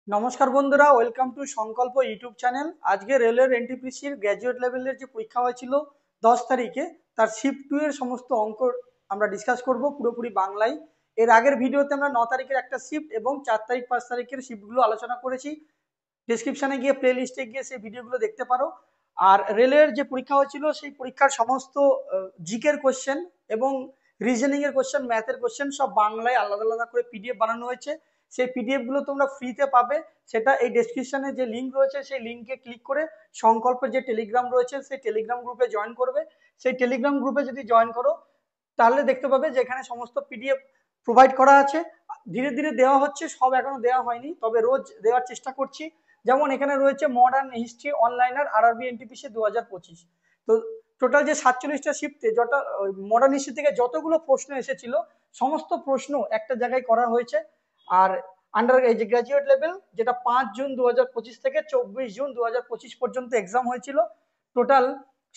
নমস্কার বন্ধুরা, welcome to সংকল্প ইউটিউব চ্যানেল। আজকে রেলের এনটিপিসির গ্র্যাজুয়েট লেভেলের যে পরীক্ষা হয়েছিল 10 তারিখে, তার শিফট 2 এর সমস্ত অঙ্ক আমরা ডিসকাস করব পুরোপুরি বাংলায়। এর আগের ভিডিওতে আমরা 9 তারিখের একটা শিফট এবং 4 তারিখ 5 তারিখের শিফটগুলো আলোচনা করেছি। ডেসক্রিপশনে গিয়ে প্লে লিস্টে গিয়ে সেই ভিডিওগুলো দেখতে পারো। আর রেলের যে পরীক্ষা হয়েছিল সেই পরীক্ষার সমস্ত জিকের কোশ্চেন এবং রিজনিং এর কোশ্চেন, ম্যাথের কোশ্চেন সব বাংলায় আলাদা আলাদা করে পিডিএফ বানানো হয়েছে। সেই পিডিএফ গুলো তোমরা ফ্রিতে পাবে। সেটা এই ডেসক্রিপশনে যে লিঙ্ক রয়েছে সেই লিঙ্কে ক্লিক করে সংকল্পের যে টেলিগ্রাম রয়েছে সেই টেলিগ্রাম গ্রুপে জয়েন করবে। সেই টেলিগ্রাম গ্রুপে যদি জয়েন করো তাহলে দেখতে পাবে যে এখানে সমস্ত পিডিএফ প্রোভাইড করা আছে। ধীরে ধীরে দেওয়া হচ্ছে, সব এখনো দেওয়া হয়নি, তবে রোজ দেওয়ার চেষ্টা করছি। যেমন এখানে রয়েছে মডার্ন হিস্ট্রি অনলাইনার আরআরবি এনটিপিসি 2025। তো টোটাল যে 47টা শিফটে যত মডার্ন হিস্ট্রি থেকে যতগুলো প্রশ্ন এসেছিল সমস্ত প্রশ্ন একটা জায়গায় করা হয়েছে। আর আন্ডার এই যে গ্র্যাজুয়েট লেভেল, যেটা 5 জুন 2025 থেকে 24 জুন 2025 পর্যন্ত এক্সাম হয়েছিল, টোটাল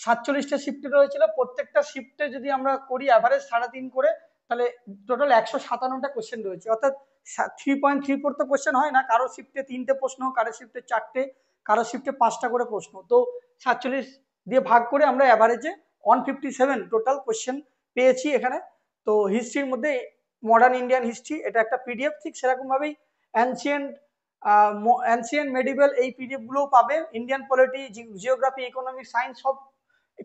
47টা শিফটে রয়েছিল। প্রত্যেকটা শিফটে যদি আমরা করি অ্যাভারেজ 3.5 করে, তাহলে টোটাল 157টা কোশ্চেন রয়েছে। অর্থাৎ 3.34 তো কোশ্চেন হয় না, কারো শিফটে 3টে প্রশ্ন, কারো শিফটে 4টে, কারো শিফটে 5টা করে প্রশ্ন। তো 47 দিয়ে ভাগ করে আমরা অ্যাভারেজে 157 টোটাল কোশ্চেন পেয়েছি এখানে। তো হিস্ট্রির মধ্যে মডার্ন ইন্ডিয়ান হিস্ট্রি এটা একটা পিডিএফ, ঠিক সেরকম ভাবেই অ্যানসিয়েন্ট অ্যানসিয়েন্ট মেডিভেল এই পিডিএফ গুলোও পাবে। Indian polity, geography, economic, science সব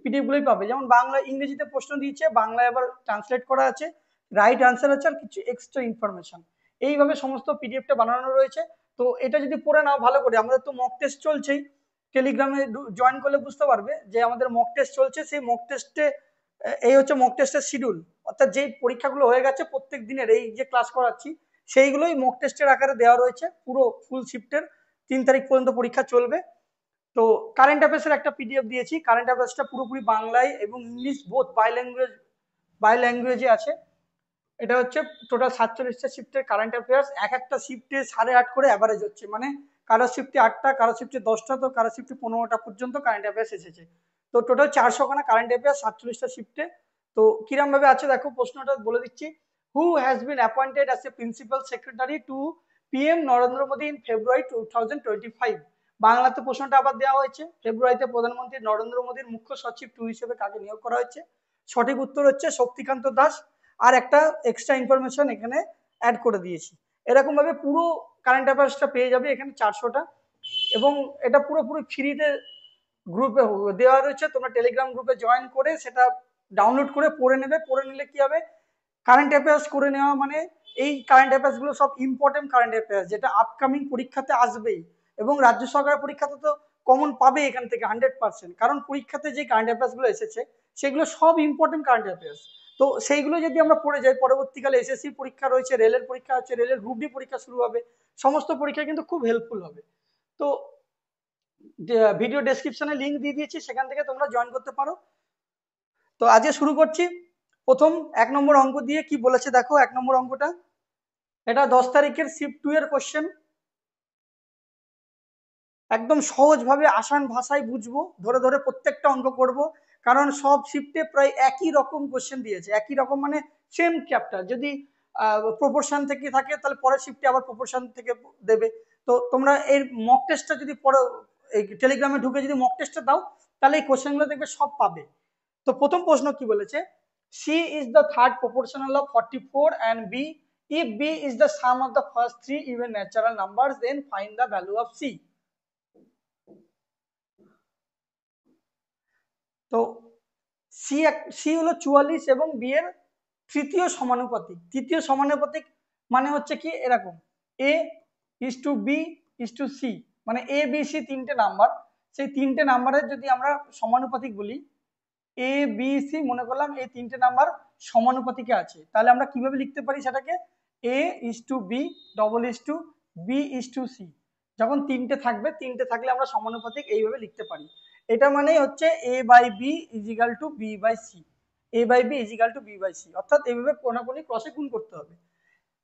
পিডিএফ গুলোই পাবে। যেমন বাংলা ইংরেজিতে প্রশ্ন দিয়েছে, বাংলায় আবার ট্রান্সলেট করা আছে, রাইট আনসার আছে, আর কিছু এক্সট্রা ইনফরমেশন। এইভাবে সমস্ত পিডিএফটা বানানো রয়েছে। তো এটা যদি পড়ে নাও ভালো করে, আমাদের তো মক টেস্ট চলছেই। টেলিগ্রামে জয়েন করলে বুঝতে পারবে যে আমাদের মক টেস্ট চলছে। সেই মক টেস্টে এই হচ্ছে মক টেস্টের শিডিউল, অর্থাৎ যেই পরীক্ষাগুলো হয়ে গেছে প্রত্যেক দিনের এই যে ক্লাস করাচ্ছি সেইগুলোই মক টেস্টের আকারে দেওয়া রয়েছে। পুরো ফুল শিফটের 3 তারিখ পর্যন্ত পরীক্ষা চলবে। তো কারেন্ট অ্যাফেয়ার্সের একটা পিডিএফ দিয়েছি। কারেন্ট অ্যাফেয়ার্সটা পুরোপুরি বাংলায় এবং ইংলিশ বোথ বাই ল্যাঙ্গুয়েজে আছে। এটা হচ্ছে টোটাল 47টা শিফটের কারেন্ট অ্যাফেয়ার্স। এক একটা শিফটে 8.5 করে অ্যাভারেজ হচ্ছে, মানে কারো শিফটে 8টা, কারো শিফটে 10টা, তো কারো শিফটে 15টা পর্যন্ত কারেন্ট অ্যাফেয়ার্স এসেছে। তো টোটাল 400খানা কারেন্ট অ্যাফেয়ার্স 47টা শিফটে। তো কিরম ভাবে আছে দেখো, প্রশ্নটা বলে দিচ্ছি। Who has been appointed as a principal secretary to PM Narendra Modi in February 2025? বাংলাতে প্রশ্নটা আবার দেওয়া হয়েছে, ফেব্রুয়ারিতে প্রধানমন্ত্রী নরেন্দ্র মোদীর মুখ্য সচিব 2 হিসেবে কাকে নিয়োগ করা হয়েছে? সঠিক উত্তর হচ্ছে শক্তিকান্ত দাস। আর একটা এক্সট্রা ইনফরমেশন এখানে অ্যাড করে দিয়েছি। এরকম ভাবে পুরো কারেন্ট অ্যাফেয়ার্সটা পেয়ে যাবে এখানে 400টা। এবং এটা পুরোপুরি ফ্রিতে গ্রুপে দেওয়া রয়েছে। তোমরা টেলিগ্রাম গ্রুপে জয়েন করে সেটা ডাউনলোড করে পড়ে নেবে। পড়ে নিলে কি হবে, কারেন্ট অ্যাফেয়ার্স করে নেওয়া মানে এই কারেন্ট অ্যাফেয়ার্স গুলো সব ইম্পর্টেন্ট কারেন্ট অ্যাফেয়ার্স, যেটা আপকামিং পরীক্ষাতে আসবেই। এবং রাজ্য সরকারের পরীক্ষাতে তো কমন পাবে এখান থেকে 100%, কারণ পরীক্ষাতে যে কারেন্ট অ্যাফেয়ার্স গুলো এসেছে সেগুলো সব ইম্পর্টেন্ট কারেন্ট অ্যাফেয়ার্স। তো সেইগুলো যদি আমরা পড়ে যাই, পরবর্তীকালে এসএসসি পরীক্ষা রয়েছে, রেলের পরীক্ষা আছে, রেলের গ্রুপ ডি পরীক্ষা শুরু হবে, সমস্ত পরীক্ষা কিন্তু খুব হেল্পফুল হবে। তো ভিডিও ডেসক্রিপশনে লিঙ্ক দিয়ে দিয়েছি, সেখান থেকে তোমরা জয়েন করতে পারো। তো আজকে শুরু করছি প্রথম 1 নম্বর অঙ্ক দিয়ে। কি বলেছে দেখো 1 নম্বর অঙ্কটা, এটা 10 তারিখের শিফট 2 এর কোশ্চেন। একদম সহজভাবে আসান ভাষায় বুঝবো, ধরে ধরে প্রত্যেকটা অঙ্ক করব। কারণ সব শিফটে প্রায় একই রকম কোশ্চেন দিয়েছে, একই রকম মানে সেম চ্যাপ্টার। যদি প্রপোর্শন থেকে থাকে তাহলে পরের শিফটে আবার প্রপোর্শন থেকে দেবে। তো তোমরা এই মক টেস্টটা যদি পড়ো, এই টেলিগ্রামে ঢুকে যদি মক টেস্টটা দাও, তাহলে এই কোশ্চেনগুলো দেখবে সব পাবে। তো প্রথম প্রশ্ন কি বলেছে, C is the third proportional of 44 and B, if b is the sum of the first three even natural numbers, then find the value of c. তো সি সি হলো 44 এবং বি এর তৃতীয় সমানুপাতিক। তৃতীয় সমানুপাতিক মানে হচ্ছে কি এরকম, a is to B is to c, মানে এ বি সি 3টে নাম্বার। সেই 3টে নাম্বারের যদি আমরা সমানুপাতিক বলি, এ বি সি মনে করলাম এই 3টে নাম্বার সমানুপাতিকে আছে, তাহলে আমরা কিভাবে লিখতে পারি সেটাকে, a is to B double is to B is to c. যখন 3টে থাকবে, 3টে থাকলে আমরা সমানুপাতিক এইভাবে লিখতে পারি। এটা মানেই হচ্ছে a by b is equal to B by c, a by b is equal to B by c, অর্থাৎ এইভাবে কোনাকুনি ক্রসে গুণ করতে হবে।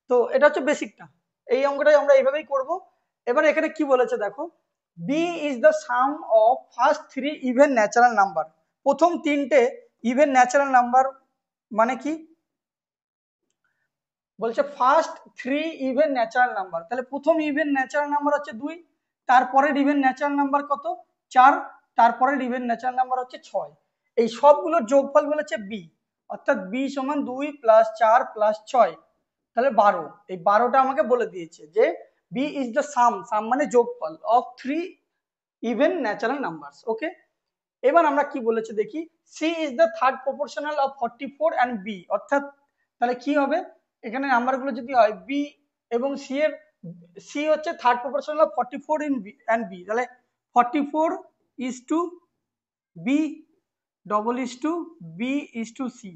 তো এটা হচ্ছে বেসিকটা, এই অঙ্কটাই আমরা এইভাবেই করব। এবার এখানে কি বলেছে দেখো, B is the sum of first 3 even natural number. প্রথম 3টে ইভেন ন্যাচারাল নাম্বার মানে কি, বলছে ফার্স্ট 3 ইভেন ন্যাচারাল নাম্বার, তাহলে প্রথম ইভেন ন্যাচারাল নাম্বার হচ্ছে 2, তারপরের ইভেন ন্যাচারাল নাম্বার কত 4, তারপরের ইভেন ন্যাচারাল নাম্বার হচ্ছে 6। এই সবগুলোর যোগফল বলেছে বি, অর্থাৎ বি সমান 2 প্লাস 4 প্লাস 6, তাহলে 12। এই 12টা আমাকে বলে দিয়েছে যে B is the sum, sum মানে যোগফল of 3 even natural numbers. Okay, এবার আমরা কি বলেছে দেখি, C is the third proportional of 44 and B, অর্থাৎ তাহলে কি হবে, এখানে নাম্বারগুলো যদি হয় বি এবং সি এর, সি হচ্ছে third proportional of 44 in B and B, তাহলে 44 is to B double is to B is to C.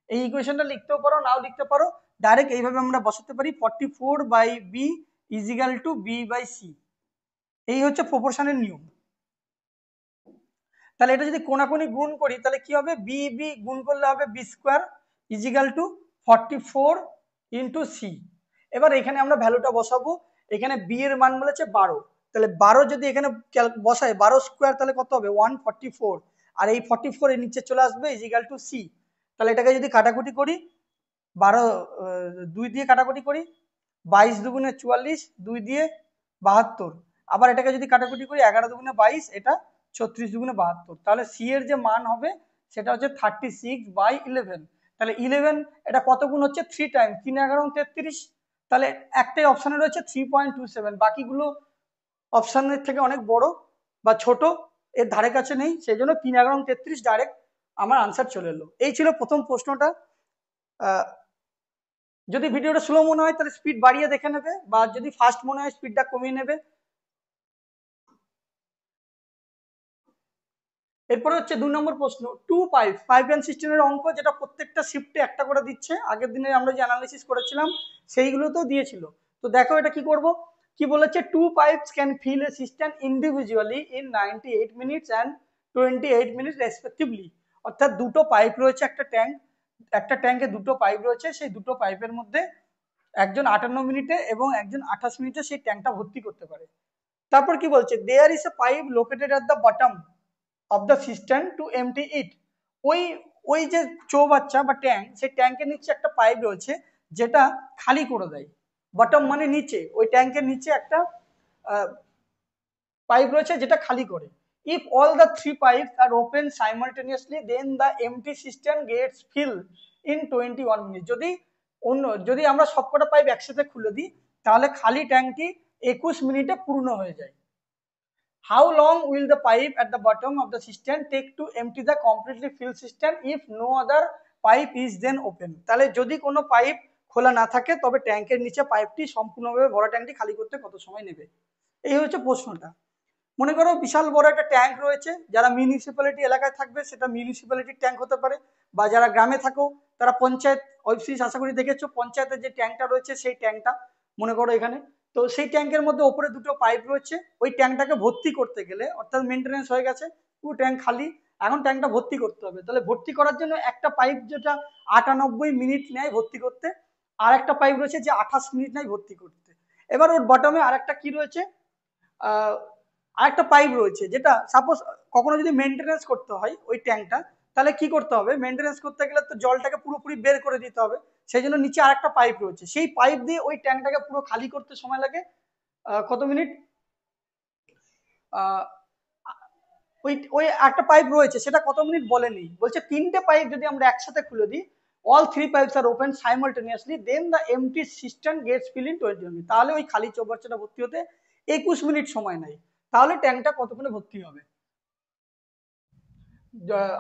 এই ইকুয়েশনটা লিখতেও পারো, নাও লিখতে পারো, ডাইরেক্ট এইভাবে আমরা বসাতে পারি 44 by B is equal to B by C. এই হচ্ছে প্রপোর্শনের নিয়ম। তাহলে এটা যদি কোনাকুনি গুণ করি তাহলে কি হবে, বি বি গুণ করলে হবে B square is equal to 44 into C. এবার এখানে আমরা ভ্যালুটা বসাবো, এখানে বি এর মান বলেছে 12, তাহলে 12 যদি এখানে বসাই 12 স্কোয়ার তাহলে কত হবে 144, আর এই 44 এর নিচে চলে আসবে ইজিক্যাল টু সি। তাহলে এটাকে যদি কাটাকুটি করি 12 2 দিয়ে কাটাকুটি করি, 22 দুগুণে 44, 2 দিয়ে 72, আবার এটাকে যদি কাটাকুটি করি 11 দুগুণে 22, এটা 36 দুগুণে 72, তাহলে সি এর যে মান হবে সেটা হচ্ছে 36/11। তাহলে 11 এটা কত গুণ হচ্ছে 3 টাইমস, 3 11 33, তাহলে একটাই অপশানে রয়েছে 3.27, বাকিগুলো অপশানের থেকে অনেক বড় বা ছোট, এর ধারে কাছে নেই, সেই জন্য 3 11 33 ডাইরেক্ট আমার আনসার চলে এলো। এই ছিল প্রথম প্রশ্নটা। যদি ভিডিওটা স্লো মনে হয় তাহলে স্পিড বাড়িয়ে দেখে নেবে, বা যদি ফাস্ট মনে হয় স্পিডটা কমিয়ে নেবে। এরপরে হচ্ছে 2 নম্বর প্রশ্ন, 2 পাইপ অ্যান্ড সিস্টেমের অঙ্ক, যেটা প্রত্যেকটা শিফটে একটা করে দিচ্ছে, আগের দিনে আমরা যে অ্যানালাইসিস করেছিলাম সেইগুলোতেও দিয়েছিল। তো দেখো এটা কি করব, কি বলেছে, 2 pipes can fill a system individually in 98 minutes and 28 minutes respectively, অর্থাৎ দুটো পাইপ রয়েছে, একটা ট্যাঙ্কে দুটো পাইপ রয়েছে, সেই দুটো পাইপের মধ্যে একজন 58 মিনিটে এবং একজন 28 মিনিটে সেই ট্যাঙ্কটা ভর্তি করতে পারে। তারপর কি বলছে, there is a pipe located at the bottom of the system to empty it. ওই ওই যে চৌবাচ্চা বা ট্যাঙ্ক, সেই ট্যাঙ্কের নিচে একটা পাইপ রয়েছে যেটা খালি করে দেয়। বটম মানে নিচে, ওই ট্যাঙ্কের নিচে একটা পাইপ রয়েছে যেটা খালি করে। If all the 3 pipes are open simultaneously then the empty cistern gets filled in 21 minutes। যদি আমরা সবকটা পাইপ একসাথে খুলে দিই তাহলে খালি ট্যাঙ্কটি 21 মিনিটে পূর্ণ হয়ে যায়। How long will the pipe at the bottom of the cistern take to empty the completely filled cistern if no other pipe is then open? তাহলে যদি কোনো পাইপ খোলা না থাকে তবে ট্যাঙ্কের নিচে পাইপটি সম্পূর্ণভাবে ভরা ট্যাঙ্কটি খালি করতে কত সময় নেবে? এই হচ্ছে প্রশ্নটা। মনে করো বিশাল বড় একটা ট্যাঙ্ক রয়েছে, যারা মিউনিসিপ্যালিটি এলাকায় থাকবে সেটা মিউনিসিপ্যালিটির ট্যাঙ্ক হতে পারে, বা যারা গ্রামে থাকো তারা পঞ্চায়েত, ওয়েব সিরিজ আশা করি দেখেছো, পঞ্চায়েতের যে ট্যাঙ্কটা রয়েছে সেই ট্যাঙ্কটা মনে করো এখানে। তো সেই ট্যাঙ্কের মধ্যে ওপরে দুটো পাইপ রয়েছে, ওই ট্যাঙ্কটাকে ভর্তি করতে গেলে, অর্থাৎ মেনটেনেন্স হয়ে গেছে, পুরো ট্যাঙ্ক খালি, এখন ট্যাঙ্কটা ভর্তি করতে হবে। তাহলে ভর্তি করার জন্য একটা পাইপ যেটা 98 মিনিট নেয় ভর্তি করতে, আর একটা পাইপ রয়েছে যে 28 মিনিট নেয় ভর্তি করতে। এবার ওর বটমে আর একটা কি রয়েছে, আরেকটা পাইপ রয়েছে, যেটা সাপোজ কখনো যদি মেনটেনেন্স করতে হয় ওই ট্যাঙ্কটা, তাহলে কি করতে হবে, মেনটেনেন্স করতে গেলে তো জলটাকে পুরোপুরি বের করে দিতে হবে, সেই জন্য নিচে আরেকটা পাইপ রয়েছে, সেই পাইপ দিয়ে ওই ট্যাঙ্কটাকে পুরো খালি করতে সময় লাগে কত মিনিট, ওই ওই একটা পাইপ রয়েছে সেটা কত মিনিট বলেনি, বলছে 3টে পাইপ যদি আমরা একসাথে খুলে দিই, all 3 pipes are open simultaneously then the empty cistern gets filled in 20 minutes, তাহলে ওই খালি চৌবাচ্চাটা ভর্তি হতে 21 মিনিট সময় নেয়। তাহলে ট্যাঙ্কটা কতক্ষণে ভর্তি হবে?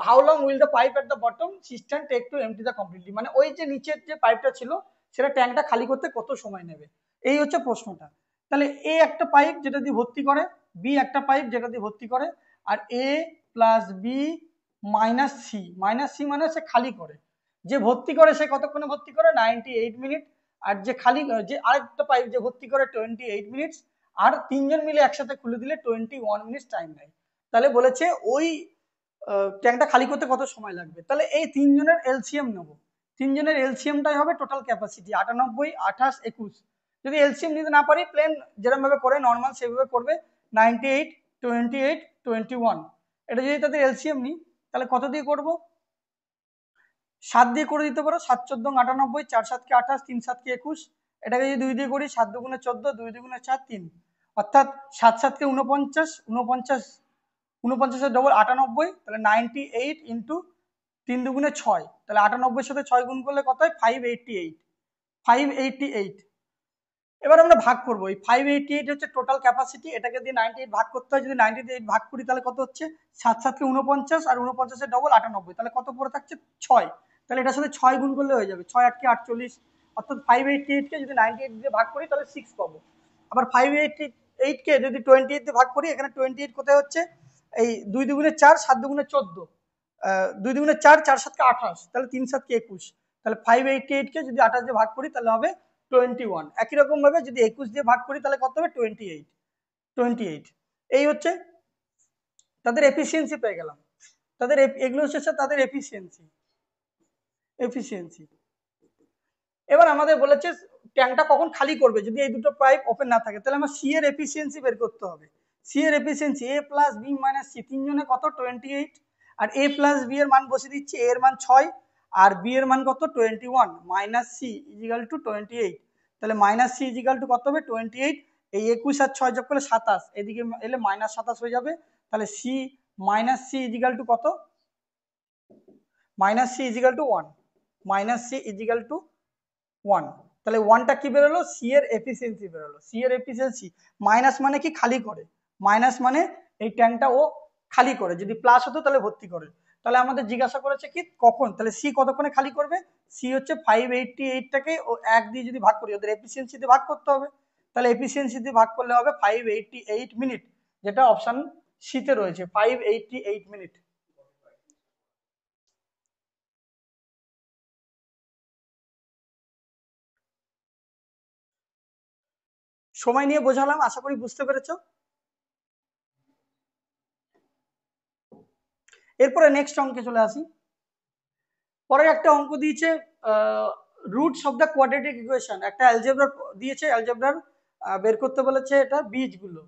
How long will the pipe at the bottom system take to empty the completely, মানে ওই যে নিচের যে পাইপটা ছিল সেটা ট্যাঙ্কটা খালি করতে কত সময় নেবে, এই হচ্ছে প্রশ্নটা। তাহলে এ একটা পাইপ যেটা দিয়ে ভর্তি করে, বি একটা পাইপ যেটা দিয়ে ভর্তি করে, আর এ প্লাস বি মাইনাস সি মানে সে খালি করে, যে ভর্তি করে সে কতক্ষণে ভর্তি করে 98 মিনিট, আর যে খালি যে আরেকটা পাইপ যে ভর্তি করে 28 মিনিটস, আর তিনজন মিলে একসাথে খুলে দিলে 21 মিনিটস টাইম নেয়। তাহলে বলেছে ওই ট্যাঙ্কটা খালি করতে কত সময় লাগবে। তাহলে এই তিনজনের এলসিএম নেব, তিনজনের এলসিএমটাই হবে টোটাল ক্যাপাসিটি 98, 28, 21। যদি এলসিএম নিতে না পারি প্লেন যেরকম ভাবে করে নর্মাল সেভাবে করবে, 98, 28, 21, এটা যদি তাদের এলসিএম নিই তাহলে কত দিয়ে করব, 7 দিয়ে করে দিতে পারো, 7 14 98, 4 7 কে 28, 3 7 কে 21। এটাকে যদি 2 দিয়ে করি, 7 দুগুণে 14, 2 দুগুণে 4 3, অর্থাৎ 7 7 কে 49, 49 49 ডবল 98, তাহলে 98 ইন্টু 3 দুগুণে 6, তাহলে 98 সাথে 6 গুণ করলে কত হয়? 588, 588। এবার আমরা ভাগ করবো, এই 588 হচ্ছে টোটাল ক্যাপাসিটি, এটাকে দিয়ে 98 ভাগ করতে হয়। যদি 98 ভাগ করি তাহলে কত হচ্ছে? 7 7 কে 49 আর 49 ডবল 98, তাহলে কত পড়ে থাকছে? 6। তাহলে এটার সাথে 6 গুণ করলে হয়ে যাবে, 6 8 কে 48, অর্থাৎ 588 কে যদি 98 দিয়ে ভাগ করি তাহলে 6 পাবো। আবার 588 কে যদি 28 দিয়ে ভাগ করি, এখানে 28 কোথায় হচ্ছে? এই 2 দুগুণে 4, 7 দুগুণে 14, 2 দুগুণে 4, 4 7 কে 28, তাহলে 3 7 কে 21, তাহলে 588 কে যদি 28 দিয়ে ভাগ করি তাহলে হবে 21। একই রকম ভাবে যদি 21 দিয়ে ভাগ করি তাহলে কত হবে? 28, 28। এই হচ্ছে তাদের এফিসিয়েন্সি পেয়ে গেলাম। তাদের এগুলো হচ্ছে তাদের এফিসিয়েন্সি। এবার আমাদের বলেছে ট্যাঙ্কটা কখন খালি করবে যদি এই দুটো পাইপ ওপেন না থাকে, তাহলে আমার সি এর এফিসিয়েন্সি বের করতে হবে। সি এর এফিসিয়েন্সি এ প্লাস বি মাইনাস সি, তিনজনে কত? 28। আর এ প্লাস বি এর মান বসে দিচ্ছি, এ এর মান 6 আর বি এর মান কত? 21 মাইনাস সি ইজিক্যাল টু 28। তাহলে মাইনাস সি ইজিক্যাল টু কত হবে? 28। এই 21 আর 6 যোগ করলে 27, এদিকে এলে মাইনাস 27 হয়ে যাবে। তাহলে c minus c is equal to কত? Minus c is equal to 1, minus c is equal to 1। তাহলে 1টা কি বেরোলো? সি এর এফিসিয়েন্সি বেরোলো। সি এর এফিসিয়েন্সি মাইনাস মানে কি? খালি করে। মাইনাস মানে এই ট্যাঙ্কটা ও খালি করে, যদি প্লাস হতো তাহলে ভর্তি করে। তাহলে আমাদের জিজ্ঞাসা করেছে কি কখন, তাহলে সি কতক্ষণে খালি করবে? সি হচ্ছে 588টাকে ও 1 দিয়ে যদি ভাগ করি, ওদের এফিসিয়েন্সি দিয়ে ভাগ করতে হবে, তাহলে এফিসিয়েন্সি দিয়ে ভাগ করলে হবে 588 মিনিট, যেটা অপশন সিতে রয়েছে, 588 মিনিট। সময় নিয়ে বোঝালাম, আশা করি বুঝতে পেরেছো। এরপরে নেক্সট অঙ্কে চলে আসি। পরে একটা অঙ্ক দিয়েছে, roots of the quadratic equation, একটা অ্যালজেব্রা দিয়েছে, অ্যালজেব্রার বের করতে বলেছে এটা বীজগুলো।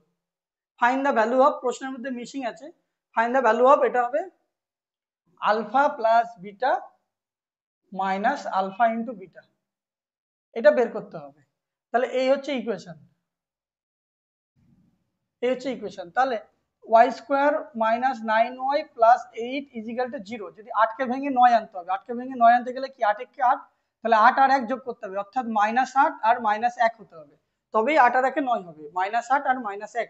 ফাইন্ড দ্য ভ্যালু অফ, প্রশ্নের মধ্যে মিসিং আছে, ফাইন্ড দ্য ভ্যালু অফ, এটা হবে alpha plus beta minus alpha into beta, এটা বের করতে হবে। তাহলে এই হচ্ছে ইকুয়েশন, এই হচ্ছে ইকুয়েশন। তাহলে Y square minus 9y plus 8 is equal to 0। যদি 8কে ভেঙে 9 আনতে হবে, 8কে ভেঙে 9 আনতে গেলে কি 8 1 কে 8, তাহলে 8 আর 1 যোগ করতে হবে, অর্থাৎ মাইনাস 8 আর মাইনাস 1 হতে হবে, তবেই 8 আর 1 9 হবে, মাইনাস 8 আর মাইনাস 1।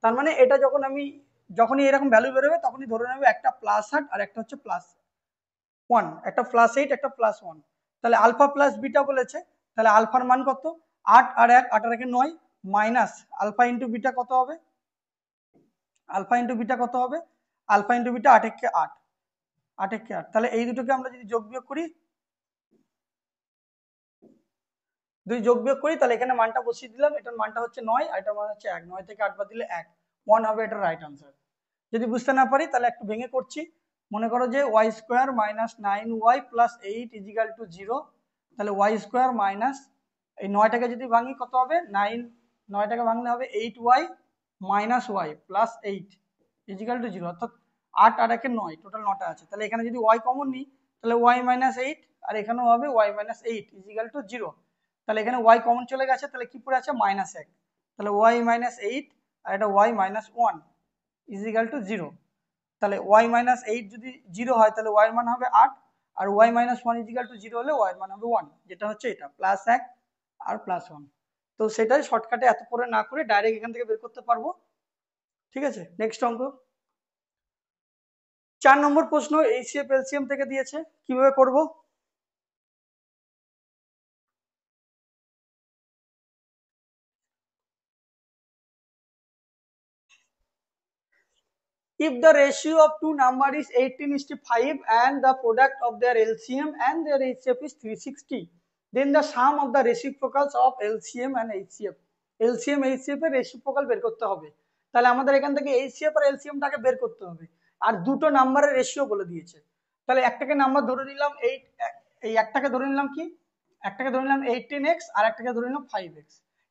তার মানে এটা যখন আমি যখনই এরকম ভ্যালু বেরোবে তখনই ধরে নেবে একটা প্লাস 8 আর একটা হচ্ছে প্লাস 1, একটা প্লাস 8 একটা প্লাস 1। তাহলে আলফা প্লাস বিটা বলেছে, তাহলে আলফার মান কত? 8 আর 1, 8 আর 1 9, মাইনাস আলফা ইন্টু বিটা কত হবে? আলফা ইন্টু বিটা কত হবে? আলফা ইন্টু বিটা 8 1 কে 8, 8 1 কে 8। তাহলে এই দুটোকে আমরা যদি যোগ বিয়োগ করি, তাহলে এখানে মানটা বসিয়ে দিলাম, এটার মানটা হচ্ছে 9 আর এটার মান হচ্ছে 1, 9 থেকে 8 বাদ দিলে 1, 1 হবে এটার রাইট আনসার। যদি বুঝতে না পারি তাহলে একটু ভেঙে করছি। মনে করো যে Y square minus 9y plus 8 is equal to 0, তাহলে ওয়াই স্কোয়ার মাইনাস এই 9টাকে যদি ভাঙি কত হবে? 9টাকে ভাঙলে হবে 8y minus Y plus 8 is equal to 0, অর্থাৎ 8 আর 1 9, টোটাল 9টা আছে। তাহলে এখানে যদি y কমন নিই তাহলে y মাইনাস 8 আর এখানেও হবে y মাইনাস 8 ইজিক্যাল টু 0। তাহলে এখানে y কমন চলে গেছে, তাহলে কি পড়ে আছে? মাইনাস 1, তাহলে y মাইনাস 8 আর এটা y মাইনাস 1 ইজিক্যাল টু 0। তাহলে y মাইনাস 8 যদি 0 হয় তাহলে y এর মান হবে 8, আর y মাইনাস 1 ইজিক্যাল টু 0 হলে y এর মান হবে 1, যেটা হচ্ছে এটা প্লাস 1 আর প্লাস 1। তো সেটাই শর্টকাটে এত করে না করে ডাইরেক্ট এখান থেকে বের করতে পারবো। ঠিক আছে, নেক্সট অঙ্ক 4 নম্বর প্রশ্ন, এইচসিএফ এলসিএম থেকে দিয়েছে, কিভাবে করব? If the ratio of two number is 18:5 and the product of their LCM and their HCF is 360, then the sum of the reciprocals of LCM and HCF, LCM HCF এর reciprocal বের করতে হবে। তাহলে আমাদের এখান থেকে HCF আর LCM টাকে বের করতে হবে, আর দুটো নাম্বারের রেশিও বলে দিয়েছে। তাহলে একটাকে নাম্বার ধরে নিলাম 8, এই একটাকে ধরে নিলাম কি, একটাকে ধরে নিলাম 18x আর একটাকে ধরে নিলাম 5x।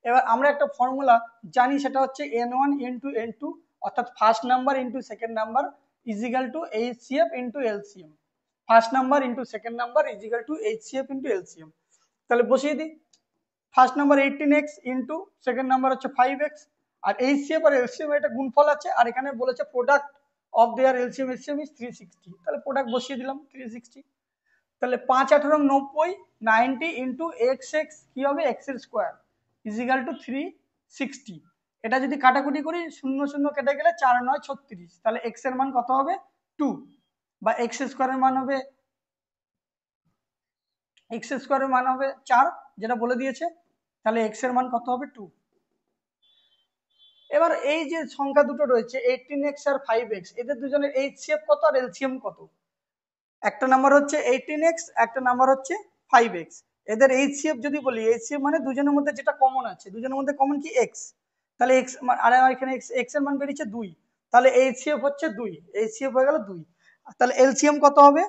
এবার আমরা একটা ফর্মুলা জানি, সেটা হচ্ছে n1 ইন্টু n2, অর্থাৎ first number into second number is equal to HCF into LCM. First number into second number is equal to HCF into LCM. তাহলে বসিয়ে দিই, first number 18x into second number হচ্ছে 5x, আর HCF আর LCM এটা গুণফল আছে, আর এখানে বলেছে product of their LCM LCM is 360। তাহলে প্রোডাক্ট বসিয়ে দিলাম 360। তাহলে 5 18 90, 90 ইন্টু এক্স এক্স কি হবে এক্স এর স্কোয়ার ইজ ইকাল টু 360। এটা যদি কাটাকুটি করি 0 0 কেটে গেলে 4 9 36, তাহলে এক্স এর মান কত হবে 2, বা এক্স স্কোয়ারের মান হবে এক্স স্কোয়ারের মান হবে 4 যেটা বলে দিয়েছে, তাহলে এক্স এর মান কত হবে 2। এবার এই যে সংখ্যা দুটো রয়েছে 18x আর 5x, এদের দুজনের এইচসিএফ কত আর এলসিএম কত? একটা নাম্বার হচ্ছে 18x, একটা নাম্বার হচ্ছে 5x। এদের এইচসিএফ যদি বলি, এইচসিএফ মানে দুজনের মধ্যে যেটা কমন আছে, দুজনের মধ্যে কমন কি এক্স, তাহলে এক্স আর এখানে এক্স এর মান বেরিয়েছে 2, তাহলে এইচসিএফ হচ্ছে 2, এইচসিএফ হয়ে গেল 2। তাহলে এলসিএম কত হবে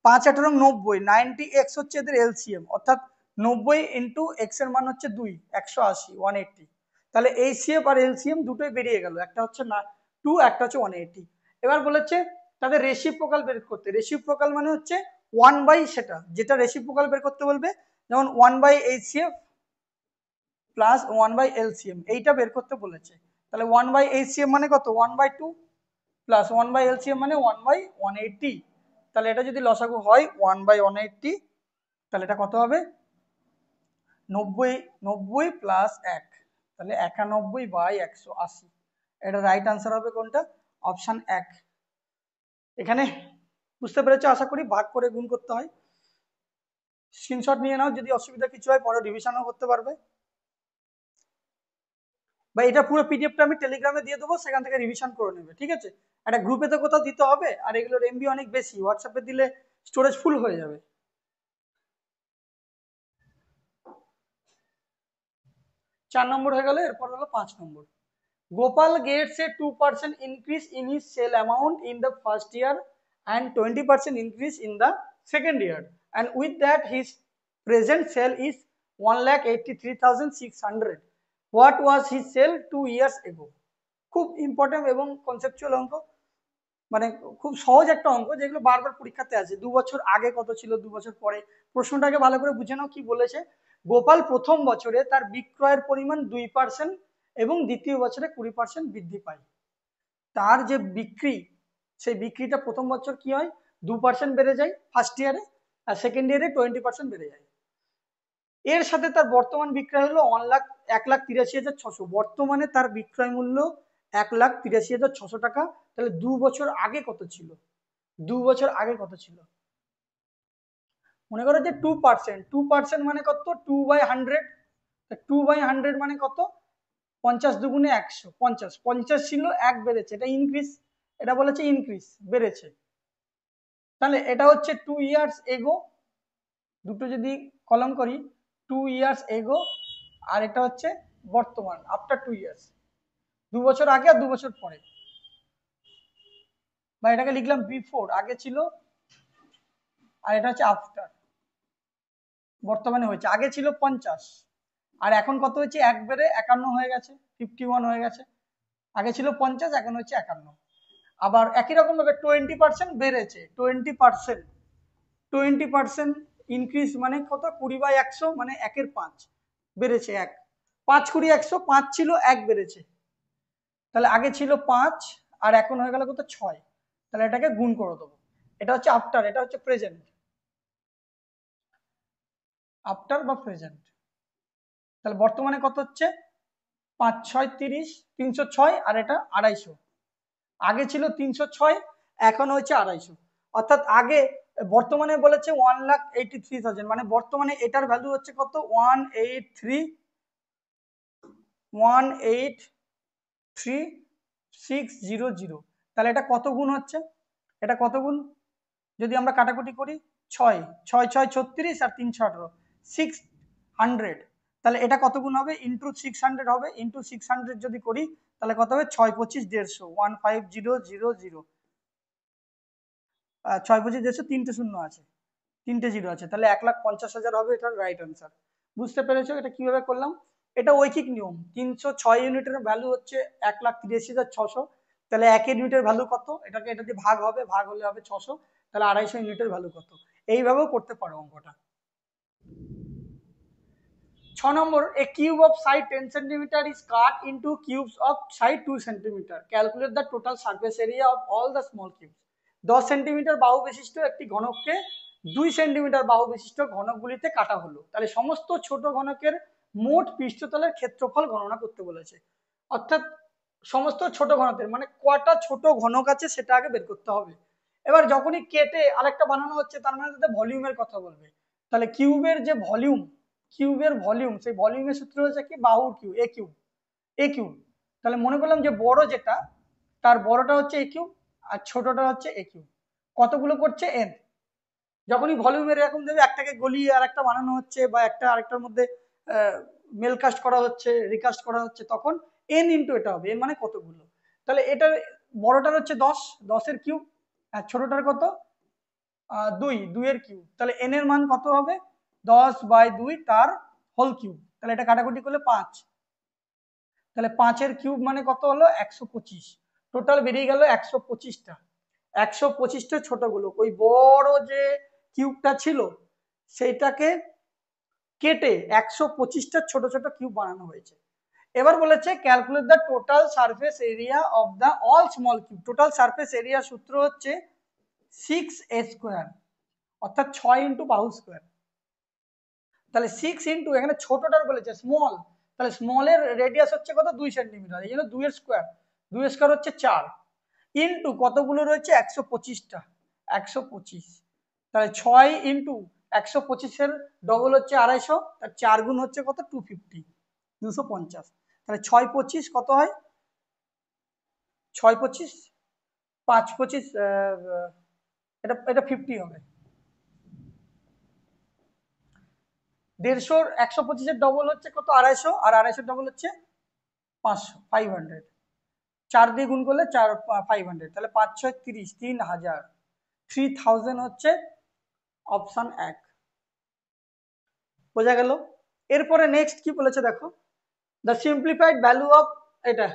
5 18 90, 90x হচ্ছে এদের এলসিএম, অর্থাৎ 90 ইন্টু এক্স এর মান হচ্ছে 2, 180 180। তাহলে এইচসিএফ আর এলসিএম দুটোই বেরিয়ে গেল, একটা হচ্ছে না 2, একটা হচ্ছে 180। এবার বলেছে তাদের রেসিপ্রোকাল বের করতে। রেসিপ্রোকাল মানে হচ্ছে 1 বাই সেটা, যেটা রেসিপ্রোকাল বের করতে বলবে, যেমন 1 by HCF plus 1 by LCM, এইটা বের করতে বলেছে। তাহলে 1 বাই এইচসিএফ মানে কত 1 বাই 2 প্লাস 1 বাই এলসিএম মানে 1 বাই 180। তাহলে এটা যদি লসাগু হয় 1 বাই 180, তাহলে এটা কত হবে 90, 90 প্লাস 1, তাহলে 91 বাই 180। এটা রাইট আনসার হবে কোনটা, অপশন 1। এখানে বুঝতে পেরেছো আশা করি, ভাগ করে গুণ করতে হয়। স্ক্রিনশট নিয়ে নাও, যদি অসুবিধা কিছু হয় পরে রিভিশনও করতে পারবে, বা এটা পুরো পিডিএফটা আমি টেলিগ্রামে দিয়ে দেবো, সেখান থেকে রিভিশন করে নেবে, ঠিক আছে? একটা গ্রুপে তো কোথাও দিতে হবে, আর এগুলোর এমবি অনেক বেশি, হোয়াটসঅ্যাপে দিলে স্টোরেজ ফুল হয়ে যাবে। 4 নম্বর হয়ে গেল, এরপর হলো 5 নম্বর। Gopal gets a 2% increase in his sale amount in the first year and 20% increase in the second year, and with that his present sale is 1,83,600. What was his sale 2 years ago? খুব important এবং conceptual অঙ্ক, মানে খুব সহজ একটা অঙ্ক, যেগুলো বারবার পরীক্ষাতে আছে। 2 বছর আগে কত ছিল, 2 বছর পরে। প্রশ্নটাকে ভালো করে বুঝে নাও কি বলেছে। গোপাল প্রথম বছরে তার বিক্রয়ের পরিমাণ 2% এবং দ্বিতীয় বছরে 20% বৃদ্ধি পায়। তার যে বিক্রি, সেই বিক্রিটা প্রথম বছর কি হয় 2% বেড়ে যায় ফার্স্ট ইয়ারে, আর সেকেন্ড ইয়ারে 20% বেড়ে যায়। এর সাথে তার বর্তমান বিক্রয় হলো 1,83,600। বর্তমানে তার বিক্রয় মূল্য 1,83,600 টাকা। তাহলে 2 বছর আগে কত ছিল, 2 বছর আগে কত ছিল? মনে করো যে 2%, 2% মানে কত 2/100, 2/100 মানে কত 50 দুগুণে 100, 50, 50 ছিল 1 বেড়েছে, এটা ইনক্রিজ, এটা বলেছে ইনক্রিজ বেড়েছে। তাহলে এটা হচ্ছে 2 ইয়ার্স এগো, দুটো যদি কলম করি 2 ইয়ার্স এগো, আর এটা হচ্ছে বর্তমান আফটার 2 ইয়ার্স, 2 বছর আগে আর 2 বছর পরে, বা এটাকে লিখলাম বিফোর, আগে ছিল, আর এটা হচ্ছে আফটার, বর্তমানে হয়েছে। আগে ছিল 50, আর এখন কত হয়েছে 1 বেড়ে 51 হয়ে গেছে, 51 হয়ে গেছে। আগে ছিল 50, এখন হচ্ছে 51। আবার একই রকম ভাবে 20% বেড়েছে, 20% ইনক্রিজ মানে কত 20/100 মানে 1/5 বেড়েছে, 1 5 20 100, 5 ছিল 1 বেড়েছে। তাহলে আগে ছিল 5 আর এখন হয়ে গেল কত 6, তাহলে এটাকে গুণ করে দেবো। এটা হচ্ছে আফটার, এটা হচ্ছে প্রেজেন্ট, আফটার বা প্রেজেন্ট। তাহলে বর্তমানে কত হচ্ছে 5 6 30, 306, আর এটা 250। আগে ছিল 306, এখন হচ্ছে 250। অর্থাৎ আগে, বর্তমানে বলেছে 1,83,000, মানে বর্তমানে এটার ভ্যালু হচ্ছে কত 1,83,600। তাহলে এটা কত গুণ হচ্ছে, এটা কত গুণ, যদি আমরা কাটাকুটি করি 6 6 6 36 আর 3 18 600, তাহলে এটা কত গুণ হবে ইন্টু 600 হবে, ইন্টু 600 যদি করি তাহলে কত হবে 6 25 150, 15000, 6 25 150, তিনটে শূন্য আছে, তিনটে জিরো আছে, তাহলে 1,50,000 হবে এটার রাইট আনসার। বুঝতে পেরেছো এটা কিভাবে করলাম? এটা ঐকিক নিয়ম। 306 ইউনিটের ভ্যালু হচ্ছে 1,83,600, তাহলে 1 ইউনিটের ভ্যালু কত, এটাকে এটা দিয়ে ভাগ হবে, ভাগ হলে হবে 600, তাহলে 250 ইউনিটের ভ্যালু কত, এইভাবেও করতে পারো অঙ্কটা। 6 নম্বর, a cube of side 10 centimetre is cut into cubes of side 2 centimetre, calculate the total surface area of all the small cubes. 10 centimetre বাহু বিশিষ্ট একটি ঘনককে 2 সেন্টিমিটার বাহু বিশিষ্ট ঘনকগুলিতে কাটা হলো, তাহলে সমস্ত ছোট ঘনকের মোট পৃষ্ঠতলের ক্ষেত্রফল গণনা করতে বলেছে। অর্থাৎ সমস্ত ছোট ঘনকের মানে কটা ছোট ঘনক আছে সেটা আগে বের করতে হবে। এবার যখনই কেটে আরেকটা বানানো হচ্ছে তার মানে তাদের ভলিউমের কথা বলবে, তাহলে কিউবের যে ভলিউম, কিউবের ভলিউম, সেই ভলিউমের সূত্র হচ্ছে কি বাহুর কিউব, এ কিউব, এ কিউব। তাহলে মনে করলাম যে বড় যেটা তার বড়টা হচ্ছে এ কিউব আর ছোটটা হচ্ছে এ কিউব, কতগুলো করছে এন। যখনই ভলিউমের এরকম দেবে একটাকে গলিয়ে আর একটা বানানো হচ্ছে বা একটা আরেকটার মধ্যে মেলকাস্ট করা হচ্ছে, রিকাস্ট করা হচ্ছে, তখন এন ইন্টু এটা হবে, এন মানে কতগুলো। তাহলে এটার বড়টার হচ্ছে 10, 10-এর কিউব, আর ছোটটার কত 2, 2-এর কিউব। তাহলে এন এর মান কত হবে 10/2 তার হোল কিউব। তাহলে এটা কাটাকুটি করলে 5, তাহলে 5-এর কিউব মানে কত হলো 125। টোটাল বেরিয়ে গেল 125টা। 125টা ছোটগুলো, ওই বড় যে কিউবটা ছিল সেইটাকে কেটে 125টা ছোট ছোট কিউব বানানো হয়েছে। এবার বলেছে calculate the total surface area of the all small cube. Total surface area সূত্র হচ্ছে 6a স্কোয়ার, অর্থাৎ 6 ইন্টু বাহু স্কোয়ার। তাহলে 6 ইন্টু, এখানে ছোটটার বলেছে স্মল, তাহলে স্মলের রেডিয়াস হচ্ছে কত 2 সেন্টিমিটার, এই জন্য 2 এর স্কোয়ার, 2 এর স্কোয়ার হচ্ছে 4 ইন্টু কতগুলো রয়েছে 125টা, 125। তাহলে 6 ইন্টু 125-এর ডবল হচ্ছে 250, তার 4 গুণ হচ্ছে কত 250, 250। তাহলে 6×25 কত হয়, 6×25 5×25 এটা এটা 50 হবে। 150, 125-এর ডবল হচ্ছে কত 250, আর 250-এর ডবল হচ্ছে 500, 500। 4 দিয়ে গুণ করলে 500, তাহলে 5×6 = 30, 3000, 3000 হচ্ছে অপশন 1। বোঝা গেল? এরপরে নেক্সট কি বলেছে দেখো, দ্য সিম্পলিফাইড ভ্যালু অফ, এটা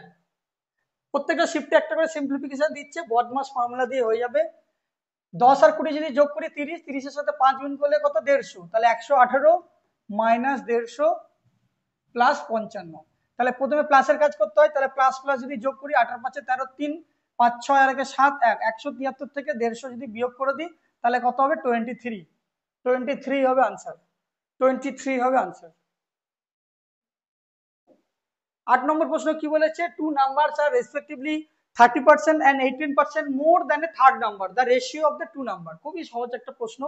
প্রত্যেকটা শিফটে একটা করে সিম্পলিফিকেশন দিচ্ছে, বদমাস ফর্মুলা দিয়ে হয়ে যাবে। 10 আর 20 যদি যোগ করি 30, 30-এর সাথে 5 গুণ করলে কত 150, তাহলে 118 মাইনাস 150 প্লাস 55। তাহলে প্রথমে প্লাসের কাজ করতে হয়, তাহলে প্লাস প্লাস যদি যোগ করি 18×5 = 13, 3 5 6 আর 7 1, 173 থেকে 150 যদি বিয়োগ করে দিই তাহলে কত হবে 23, 23 হবে আনসার, 23 হবে আনসার। 8 নম্বর প্রশ্ন কি বলেছে, two numbers are respectively 30% and 18% more than a third number, the ratio of the two number. খুবই সহজ একটা প্রশ্ন।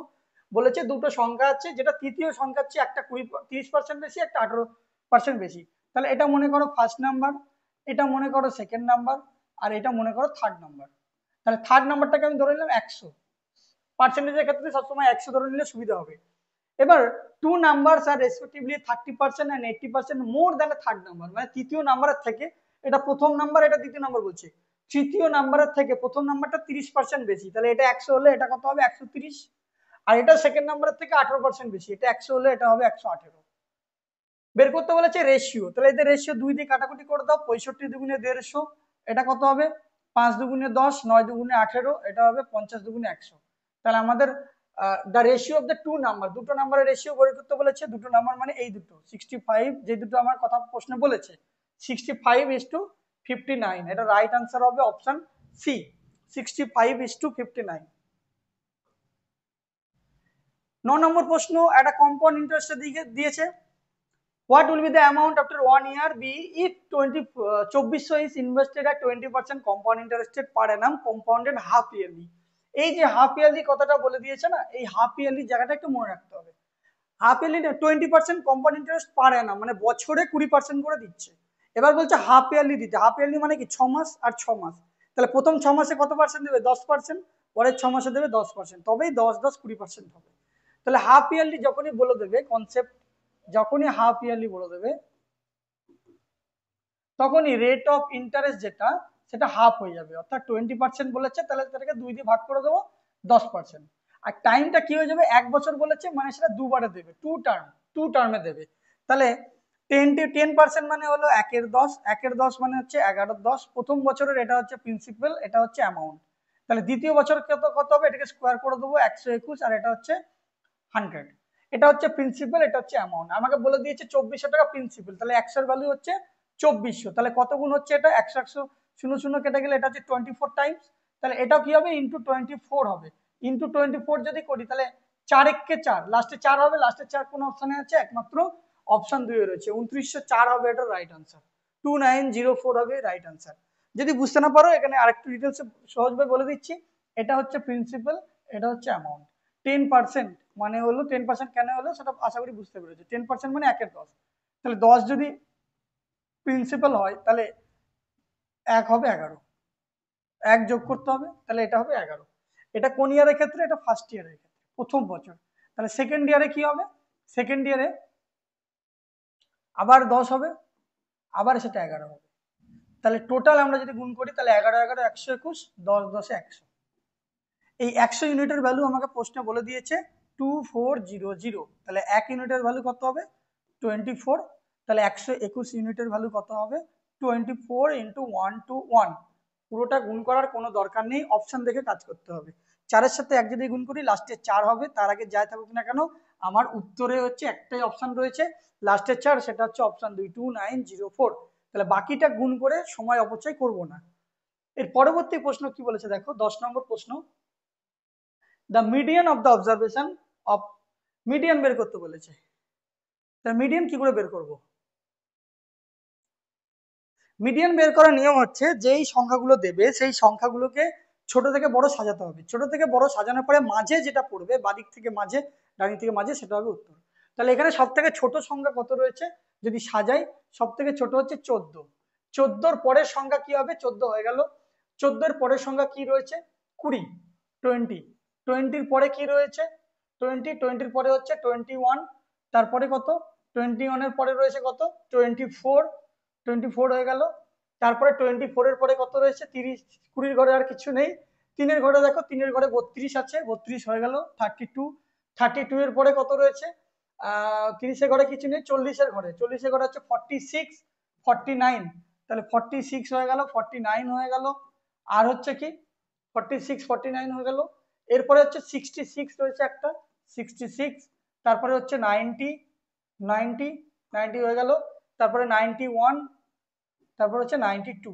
বলেছে দুটো সংখ্যা আছে, যেটা তৃতীয় সংখ্যা হচ্ছে একটা 30% বেশি, একটা 18% বেশি। তাহলে এটা মনে করো ফার্স্ট নাম্বার, এটা মনে করো সেকেন্ড নাম্বার, আর এটা মনে করো থার্ড নাম্বার। তাহলে থার্ড নাম্বারটাকে আমি ধরে নিলাম 100, পার্সেন্টেজের ক্ষেত্রে সবসময় 100 ধরে নিলে সুবিধা হবে। এবার two numbers are respectively 30% and 80% more than a third number, মানে তৃতীয় নাম্বারের থেকে, এটা প্রথম নাম্বার এটা দ্বিতীয় নাম্বার বলছে, তৃতীয় নাম্বারের থেকে প্রথম নাম্বারটা 30% বেশি, তাহলে এটা 100 হলে এটা কত হবে 130, আর এটা সেকেন্ড নাম্বারের থেকে 18% বেশি, এটা 100 হলে এটা হবে 118। বের করতে বলেছে রেশিও, তাহলে এদের রেশিও 2 দিয়ে কাটাকুটি করে দাও, 65 দুগুণে 150, এটা কত হবে 5 দুগুণে 10, 9 দুগুণে 18, এটা হবে 50 দুগুণে 100। তাহলে আমাদের the ratio of the two number, দুটো নাম্বারের রেশিও বের করতে বলেছে, দুটো নাম্বার মানে এই দুটো 65, যে দুটো আমার কথা প্রশ্নে বলেছে 65:59, এটা রাইট আনসার হবে অপশন সি, 65:59। 9 নম্বর প্রশ্ন একটা কম্পাউন্ড ইন্টারেস্টের দিকে দিয়েছে, what will be the amount after 1 year be if 2400 is invested at 20% compound interest per annum compounded half yearly। এই যে হাফ ইয়ারলি কথাটা বলে দিয়েছে না, এই হাফ ইয়ারলি জায়গাটা একটু মনে রাখতে হবে। হাফ ইয়ারলি 20% কম্পাউন্ড ইন্টারেস্ট পার অ্যানাম, মানে বছরে 20% করে দিচ্ছে। এবার বলছে হাফ ইয়ারলি দিতে, হাফ ইয়ারলি মানে কি 6 মাস আর 6 মাস, তাহলে প্রথম 6 মাসে কত পার্সেন্ট দেবে 10%, পরের 6 মাসে দেবে 10%, তবেই 10 10 20% হবে। তাহলে হাফ ইয়ারলি যখনই বলে দেবে কনসেপ্ট, যখনই হাফ ইয়ারলি বলে দেবে তখনই রেট অফ ইন্টারেস্ট যেটা সেটা হাফ হয়ে যাবে, অর্থাৎ 20% বলেছে তাহলে সেটাকে 2 দিয়ে ভাগ করে দেবো 10%। আর টাইমটা কি হয়ে যাবে, 1 বছর বলেছে মানে সেটা দুবারে দেবে, টু টার্মে দেবে। তাহলে 10% মানে হলো 1/10, 1/10 মানে হচ্ছে 11/10, প্রথম বছরের এটা হচ্ছে প্রিন্সিপাল, এটা হচ্ছে অ্যামাউন্ট। তাহলে দ্বিতীয় বছর কত কত হবে, এটাকে স্কোয়ার করে দেবো 121, আর এটা হচ্ছে 100। এটা হচ্ছে প্রিন্সিপাল, এটা হচ্ছে অ্যামাউন্ট। আমাকে বলে দিয়েছে 2400 টাকা প্রিন্সিপাল, তাহলে 100 এর ভ্যালু হচ্ছে 2400, তাহলে কত গুণ হচ্ছে এটা, 100 100 শূন্য শূন্য কেটে গেলে এটা হচ্ছে 24 টাইমস, তাহলে এটাও কি হবে ইন্টু 24 হবে। ইন্টু 24 যদি করি তাহলে 4 একে 4, লাস্টে 4 হবে, লাস্টে 4 কোন অপশনে আছে, একমাত্র অপশন 2 এ রয়েছে, 2904 হবে এটা রাইট আনসার, 2904 হবে রাইট আনসার। যদি বুঝতে না পারো এখানে আরেকটু ডিটেলসে সহজভাবে বলে দিচ্ছি, এটা হচ্ছে প্রিন্সিপাল, এটা হচ্ছে অ্যামাউন্ট। 10% মানে হলো 10% কেন হলো সেটা আশা করি বুঝতে পেরেছো। 10% মানে 1/10, তাহলে 10 যদি প্রিন্সিপাল হয় তাহলে 1 হবে 11, 1 যোগ করতে হবে, তাহলে এটা হবে 11। এটা কোন ইয়ারের ক্ষেত্রে, এটা ফার্স্ট ইয়ারের ক্ষেত্রে, প্রথম বছর। তাহলে সেকেন্ড ইয়ারে কি হবে, সেকেন্ড ইয়ারে আবার 10 হবে, আবার সেটা 11 হবে। তাহলে টোটাল আমরা যদি গুণ করি তাহলে 11 11 121, 10 10 100। এই 100 ইউনিটের ভ্যালু আমাকে প্রশ্নে বলে দিয়েছে 2400, তাহলে 1 ইউনিটের ভ্যালু কত হবে 24, তাহলে 121 ইউনিটের ভ্যালু কত হবে 24 ইন্টু 121। পুরোটা গুণ করার কোনো দরকার নেই, অপশন দেখে কাজ করতে হবে। 4-এর সাথে 1 যদি গুণ করি লাস্টে 4 হবে, তার আগে যাই থাকুক না কেন আমার উত্তরে হচ্ছে একটাই অপশন রয়েছে লাস্টের 4, সেটা হচ্ছে অপশন 2, 2904। তাহলে বাকিটা গুণ করে সময় অপচয় করব না। এর পরবর্তী প্রশ্ন কি বলেছে দেখো, 10 নম্বর প্রশ্ন, the median of the observation of, median বের করতে বলেছে। তার মিডিয়ান কি করে বের করব, মিডিয়ান বের করার নিয়ম হচ্ছে যেই সংখ্যাগুলো দেবে সেই সংখ্যাগুলোকে ছোট থেকে বড় সাজাতে হবে, ছোট থেকে বড় সাজানোর পরে মাঝে যেটা পড়বে, বাদিক থেকে মাঝে ডানি থেকে মাঝে, সেটা হবে উত্তর। তাহলে এখানে সব থেকে ছোট সংখ্যা কত রয়েছে যদি সাজাই, সব থেকে ছোট হচ্ছে 14, 14-র পরের সংখ্যা কি হবে, 14 হয়ে গেল। 14-এর পরের সংখ্যা কি রয়েছে 20, 20, 20-র পরে কি রয়েছে 20, 20-র পরে হচ্ছে 21, তারপরে কত 21-এর পরে রয়েছে কত 24, 24 হয়ে গেল। তারপরে 24-এর পরে কত রয়েছে 30, 20-র ঘরে আর কিছু নেই। 3-এর ঘরে দেখো, 3-এর ঘরে 32 আছে, 32 হয়ে গেল। 32, 32-এর পরে কত রয়েছে 30-এর ঘরে কিছু নেই। 40-এর ঘরে, 40-এর ঘরে হচ্ছে 46, 49, তাহলে 46 হয়ে গেল, 49 হয়ে গেল। আর হচ্ছে কি 46, 49 হয়ে গেল। এরপরে হচ্ছে 66 রয়েছে একটা, 66, তারপরে হচ্ছে 90, 90, 90 হয়ে গেল। তারপরে 91, তারপর হচ্ছে 92।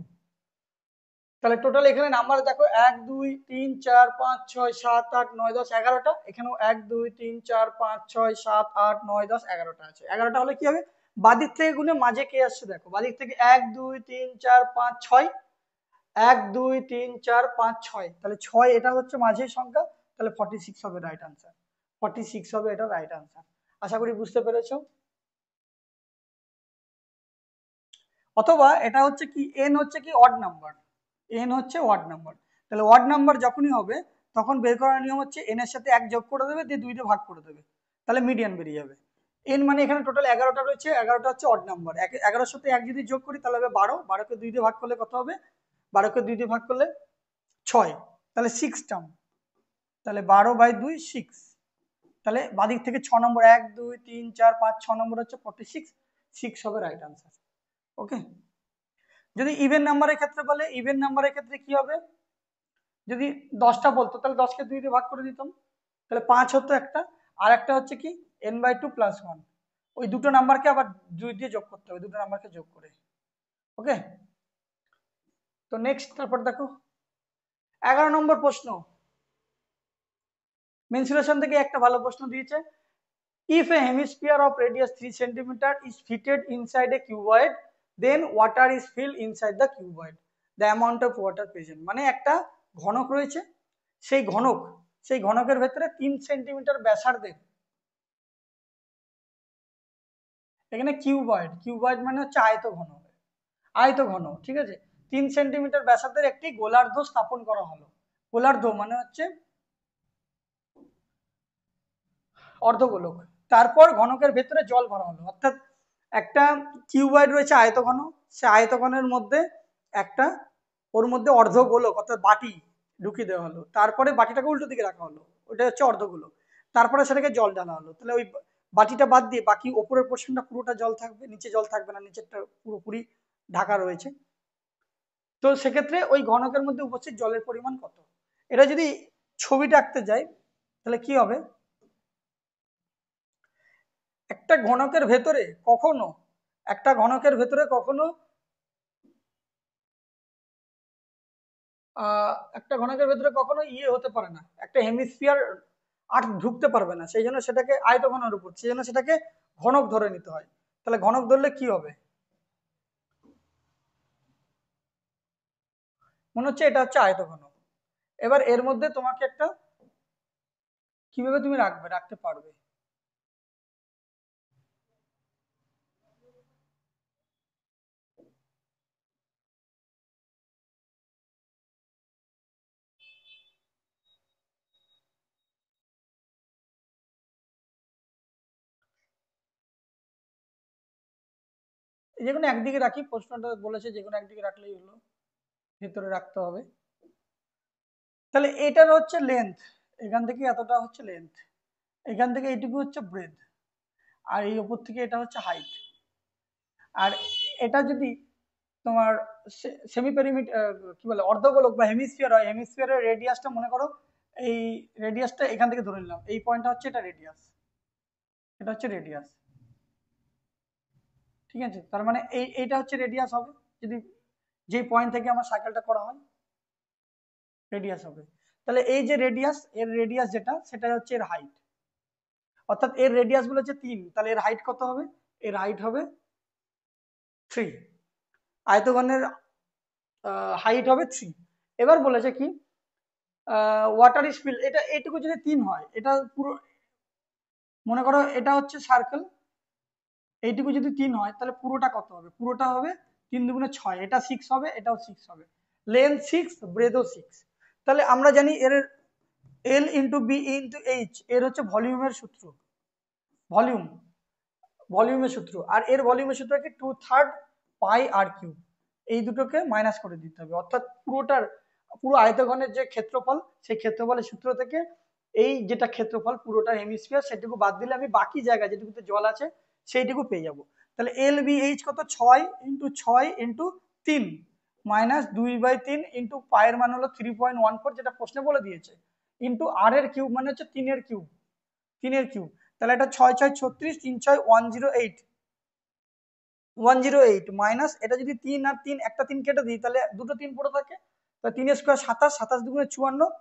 তাহলে টোটাল এখানে নাম্বার দেখো 1 2 3 4 5 6 7 8 9 10 11টা, এখানেও 1 2 3 4 5 6 7 8 9 10 11টা আছে। 11টা হলে কি হবে, বাদিক থেকে গুনে মাঝে কে আসছে দেখো, বাদিক থেকে 1 2 3 4 5 6, 1 2 3 4 5 6, তাহলে 6 এটা হচ্ছে মাঝের সংখ্যা, তাহলে 46 হবে রাইট আনসার, 46 হবে এটা রাইট আনসার। আশা করি বুঝতে পেরেছো। অথবা এটা হচ্ছে কি এন হচ্ছে কি অড নাম্বার, এন হচ্ছে ওয়ার্ড নাম্বার। তাহলে ওয়ার্ড নাম্বার যখনই হবে তখন বের করার নিয়ম হচ্ছে এন এর সাথে 1 যোগ করে দেবে, দিয়ে 2 দিয়ে ভাগ করে দেবে, তাহলে মিডিয়ান বেরিয়ে যাবে। এন মানে এখানে টোটাল 11টা রয়েছে, 11টা হচ্ছে অড নাম্বার। 11-এর সাথে 1 যদি যোগ করি তাহলে হবে 12, 12কে 2 দিয়ে ভাগ করলে কত হবে, 12কে 2 দিয়ে ভাগ করলে 6, তাহলে 6 টার্ম, তাহলে 12/2 6, তাহলে বাদিক থেকে 6 নম্বর 1 2 3 4 5 6 নম্বর হচ্ছে 46, 6 হবে রাইট আনসার। ওকে। যদি ইভেন নাম্বারের ক্ষেত্রে বলে, ইভেন নাম্বারের ক্ষেত্রে কি হবে, যদি 10টা বলতো তাহলে 10কে 2 দিয়ে ভাগ করে দিতাম, তাহলে 5 হতো একটা। আর একটা হচ্ছে কি n/2 + 1, ওই দুটো নাম্বারকে আবার 2 দিয়ে যোগ করতে হবে, দুটো নাম্বারকে যোগ করে। ওকে, তো নেক্সট তারপর দেখো 11 নম্বর প্রশ্ন, মেনসুরেশন থেকে একটা ভালো প্রশ্ন দিয়েছে। If a hemisphere of radius 3 centimetre is fitted inside a cuboid, then water is filled inside the cuboid, the amount of water present. মানে একটা ঘনক রয়েছে, সেই ঘনক, সেই ঘনকের ভেতরে 3 সেন্টিমিটার ব্যাসার্ধের, এখানে কিউবয়েড, কিউবয়েড মানে হচ্ছে আয়ত ঘন, আয়ত ঘন, ঠিক আছে। 3 সেন্টিমিটার ব্যাসার্ধের একটি গোলার্ধ স্থাপন করা হলো, গোলার্ধ মানে হচ্ছে অর্ধগোলক। তারপর ঘনকের ভেতরে জল ভরা হলো, অর্থাৎ একটা কিউবয়েড রয়েছে আয়তঘন, সে আয়তঘনের মধ্যে একটা, ওর মধ্যে অর্ধগোলক অর্থাৎ বাটি ঢুকিয়ে দেওয়া হলো, তারপরে বাটিটাকে উল্টো দিকে রাখা হলো, ওটা হচ্ছে অর্ধগোলক। তারপরে সেটাকে জল ঢালা হলো, তাহলে ওই বাটিটা বাদ দিয়ে বাকি ওপরের পোর্শনটা পুরোটা জল থাকবে, নিচে জল থাকবে না, নিচেরটা পুরোপুরি ঢাকা রয়েছে। তো সেক্ষেত্রে ওই ঘনকের মধ্যে উপস্থিত জলের পরিমাণ কত, এটা যদি ছবিটা আঁকতে যাই তাহলে কি হবে, একটা ঘনকের ভেতরে কখনো একটা ঘনকের ভেতরে কখনো একটা ঘনকের ভেতরে কখনো ইয়ে হতে পারে না, একটা হেমিস্ফিয়ার আর ঢুকতে পারবে না, সেই জন্য সেটাকে আয়তঘনের উপর, সেই জন্য সেটাকে ঘনক ধরে নিতে হয়। তাহলে ঘনক ধরলে কি হবে, মনে হচ্ছে এটা হচ্ছে আয়তঘন। এবার এর মধ্যে তোমাকে একটা কিভাবে তুমি রাখতে পারবে, যে কোনো একদিকে রাখি, প্রশ্নটা বলেছে যে কোনো একদিকে রাখলেই হলো, ভেতরে রাখতে হবে। তাহলে এটার হচ্ছে লেন্থ, এখান থেকে এতটা হচ্ছে লেন্থ, এখান থেকে এইটুকু হচ্ছে ব্রেথ, আর এই উপর থেকে এটা হচ্ছে হাইট। আর এটা যদি তোমার সেমি পেরিমিটার কি বলে অর্ধগোলক বা হেমিস্ফিয়ার হয়, হেমিস্ফিয়ারের রেডিয়াসটা মনে করো, এই রেডিয়াসটা এখান থেকে ধরে নিলাম, এই পয়েন্টটা হচ্ছে এটা রেডিয়াস, এটা হচ্ছে রেডিয়াস, ঠিক আছে। তার মানে এইটা হচ্ছে রেডিয়াস হবে, যদি যে পয়েন্ট থেকে আমার সাইকেলটা করা হয় রেডিয়াস হবে। তাহলে এই যে রেডিয়াস, এর রেডিয়াস যেটা সেটা হচ্ছে এর হাইট, অর্থাৎ এর রেডিয়াস গুলো হচ্ছে 3, তাহলে এর হাইট কত হবে, এর হাইট হবে 3, আয়তঘনের হাইট হবে 3। এবার বলেছে কি ওয়াটার স্পিড, এটা এইটুকু যদি 3 হয়, এটা পুরো মনে করো এটা হচ্ছে সার্কেল, এইটুকু যদি 3 হয় তাহলে পুরোটা কত হবে, পুরোটা হবে 3 দুগুণে 6, এটা 6 হবে, এটাও 6 হবে, লেন্থ 6 ব্রেডও 6। তাহলে আমরা জানি এর L into B into H এর হচ্ছে ভলিউমের সূত্র, ভলিউম ভলিউমের সূত্র, আর এর ভলিউমের সূত্র কি 2/3 পাই আর কিউব, এই দুটোকে মাইনাস করে দিতে হবে, অর্থাৎ পুরো আয়তঘনের যে ক্ষেত্রফল, সেই ক্ষেত্রফলের সূত্র থেকে এই যেটা ক্ষেত্রফল পুরোটা হেমিস্ফিয়ার সেটুকু বাদ দিলে আমি বাকি জায়গা যেটুকুতে জল আছে সেইটুকু পেয়ে যাব। তাহলে এল বি এইচ কত, 6 × 6 × 3 মাইনাস 2/3 ইন্টু পায়ের মান হলো 3.14, যেটা প্রশ্নে বলে দিয়েছে, ইন্টু আর এর কিউব মানে হচ্ছে 3-এর কিউব, 3-এর কিউব। তাহলে এটা 6 6 36, 3 6 108, 108 মাইনাস এটা যদি 3 আর 3 একটা 3 কেটে দিই তাহলে দুটো 3 পড়ে থাকে, তো 3 স্কোয়ার 27, 27 দুগুণে 54,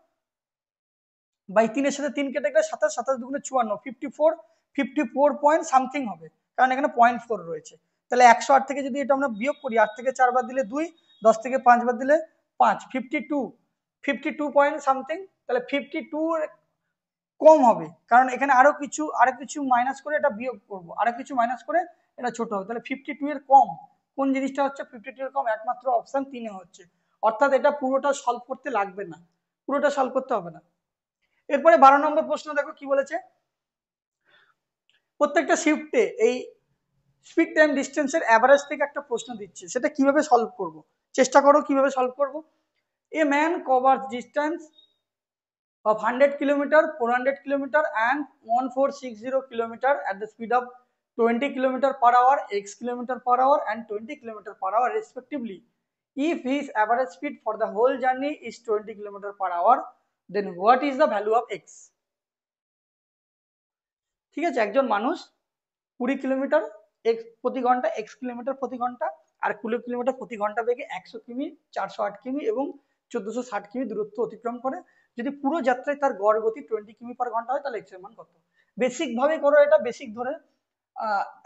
বাই 3-এর সাথে 3 কেটে গেলে 27, 27 দুগুণে 54, 54, 54 পয়েন্ট সামথিং হবে, কারণ এখানে 0.4 রয়েছে। তাহলে 108 থেকে যদি এটা আমরা বিয়োগ করি, 8 থেকে 4 বাদ দিলে 2, 10 থেকে 5 বাদ দিলে 5, 52, 52 পয়েন্ট সামথিং। তাহলে 52 কম হবে, কারণ এখানে আরো কিছু মাইনাস করে এটা বিয়োগ করব, আরো কিছু মাইনাস করে এটা ছোট হবে, তাহলে 52 এর কম কোন জিনিসটা হচ্ছে, 52 এর কম একমাত্র অপশন 3-এ হচ্ছে, অর্থাৎ এটা পুরোটা সলভ করতে লাগবে না, পুরোটা সলভ করতে হবে না। এরপরে 12 নম্বর প্রশ্ন দেখো কি বলেছে, প্রত্যেকটা শিফটে এই স্পিড টাইম ডিস্টেন্সের অ্যাভারেজ থেকে একটা প্রশ্ন দিচ্ছে, সেটা কিভাবে সলভ করব, চেষ্টা করো কিভাবে সলভ করব। A man covers distance of 100 kilometer, 400 kilometer and 1460 kilometer at the speed of 20 kilometer per hour, x kilometer per hour and 20 kilometer per hour respectively. If his average speed for the whole journey is 20 kilometer per hour, then what is the value of x? ঠিক আছে, একজন মানুষ 20 kilometre প্রতি ঘন্টা, x kilometre প্রতি ঘন্টা আর 20 kilometre প্রতি ঘন্টা বেগে 100 কিমি, 408 কিমি এবং 1460 কিমি দূরত্ব অতিক্রম করে, যদি পুরো যাত্রায় তার গড় গতি 20 কিমি পার ঘন্টা হয় তাহলে এক্স এর মান কত। বেসিক ভাবে করো, এটা বেসিক ধরে,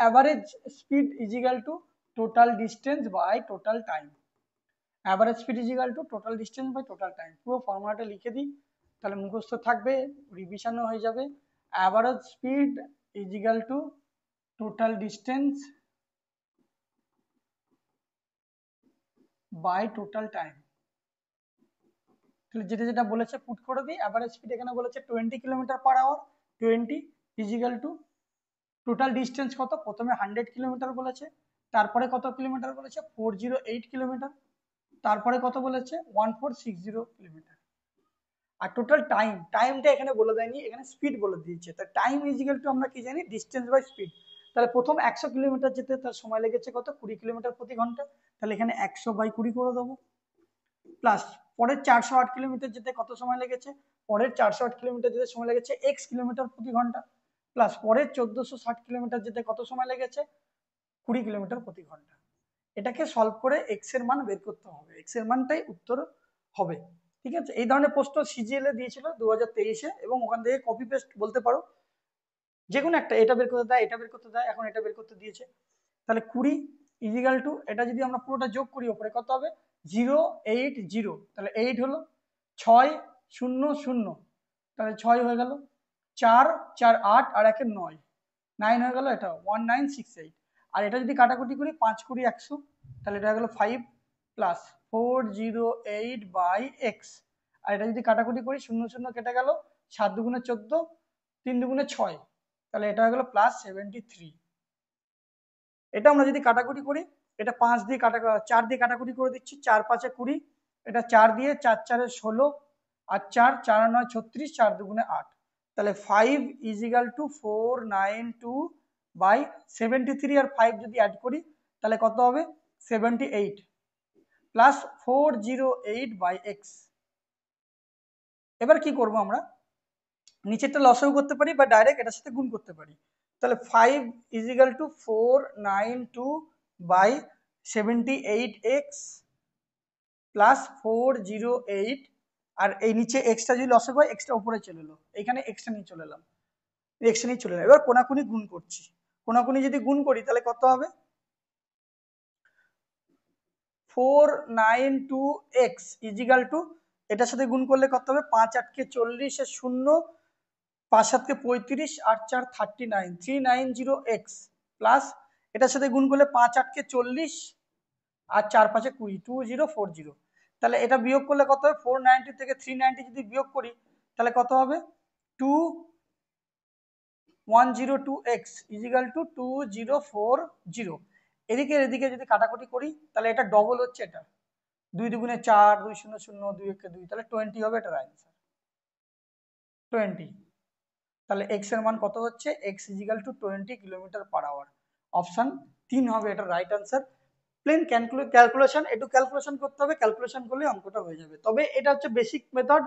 average speed is equal to total distance by total time, average speed is equal to total distance by total time, পুরো ফর্মুলাটা লিখে দিই তাহলে মুখস্থ থাকবে, রিভিশনও হয়ে যাবে। Average speed is equal two total distance by total time, তাহলে যেটা যেটা বলেছে পুট করে দিই। অ্যাভারেজ স্পিড এখানে বলেছে 20 kilometre per hour, 20 is equal to total distance কত, প্রথমে 100 কিলোমিটার বলেছে, তারপরে কত কিলোমিটার বলেছে 408 কিলোমিটার, তারপরে কত বলেছে 1460 কিলোমিটার, আর টোটাল টাইমটা এখানে বলে দেয়নি, এখানে স্পিড বলে দিয়েছে। তাই টাইম ইজিক্যাল টু আমরা কি জানি, ডিস্টেন্স বাই স্পিড। তাহলে প্রথম 100 কিলোমিটার যেতে তার সময় লেগেছে কত, 20 কিলোমিটার প্রতি ঘন্টা, তাহলে এখানে 100/20 করে দেবো, প্লাস পরের 408 কিলোমিটার যেতে কত সময় লেগেছে, পরের 408 কিলোমিটার যেতে সময় লেগেছে x কিলোমিটার প্রতি ঘন্টা, প্লাস পরের 1460 কিলোমিটার যেতে কত সময় লেগেছে 20 কিলোমিটার প্রতি ঘন্টা। এটাকে সলভ করে এক্স এর মান বের করতে হবে, এক্স এর মানটাই উত্তর হবে। ঠিক আছে, এই ধরনের প্রশ্ন সিজিএল এ দিয়েছিল 2023-এ, এবং ওখান থেকে কপি পেস্ট বলতে পারো, যে কোনো একটা, এটা বের করতে দেয়, এটা বের করতে দেয়, এখন এটা বের করতে দিয়েছে। তাহলে 20 ইজিক্যাল টু, এটা যদি আমরা পুরোটা যোগ করি ওপরে কত হবে 080, তাহলে 8 হলো, 6 0 0, তাহলে 6 হয়ে গেল, 4 4 8 আর 1 9, 9 হয়ে গেল, এটা 1968। আর এটা যদি কাটাকুটি করি 5 20 100, তাহলে এটা হয়ে গেল 5 প্লাস 408 বাই এক্স। আর এটা যদি কাটাকুটি করি 0 0 কেটে গেল, 7 দুগুণে 14, 3 দুগুণে 6, তাহলে এটা হয়ে গেল প্লাস 73। এটা আমরা যদি কাটাকুটি করি, এটা 5 দিয়ে 4 দিয়ে কাটাকুটি করে দিচ্ছি, 4 5 20, এটা 4 দিয়ে 4 4 16, আর 4 4 9 36, 4 দুগুণে 8, তাহলে 5 ইজিক্যাল টু 492 বাই 73, আর 5 যদি অ্যাড করি তাহলে কত হবে 78 প্লাস 408 বাই এক্স। এবার কি করব আমরা, নিচেরটা লসাগু করতে পারি বা ডাইরেক্ট এটার সাথে গুণ করতে পারি। তাহলে 5 is equal to 492 by 78x plus 408, আর এই নিচে এক্সটা যদি লসাগু হয় এক্সটা উপরে চলে এলো, এখানে এক্সটা নিয়ে চলে এলাম, এক্স নিয়ে চলে এলাম। এবার কোনাকুনি গুণ করছি, কোনাকুনি যদি গুণ করি তাহলে কত হবে 492x ইজিক্যাল টু, এটার সাথে গুণ করলে কত হবে 5 8 কে 40, 0 5 7 কে 35, 8 4 39, 390x প্লাস এটার সাথে গুণ করলে 5 8 কে 40 আর 4 5 20, 2040, তাহলে এটা বিয়োগ করলে কত হবে 490 থেকে 390 যদি বিয়োগ করি তাহলে কত হবে 2102x ইজিক্যাল টু 2040। এদিকে এদিকে যদি কাটাকুটি করি তাহলে এটা ডবল হচ্ছে, এটা 2 দুগুণে 4, 2 0 0, 2 1 2, তাহলে 20 হবে, এটা অ্যান্সার 20। তাহলে এক্স এর মান কত হচ্ছে, X is equal to 20 kilometre per hour. Option 3 হবে এটা রাইট আনসার। প্লেন ক্যালকুলেশন, একটু ক্যালকুলেশন করতে হবে, ক্যালকুলেশন করলে অঙ্কটা হয়ে যাবে। তবে এটা হচ্ছে বেসিক মেথড,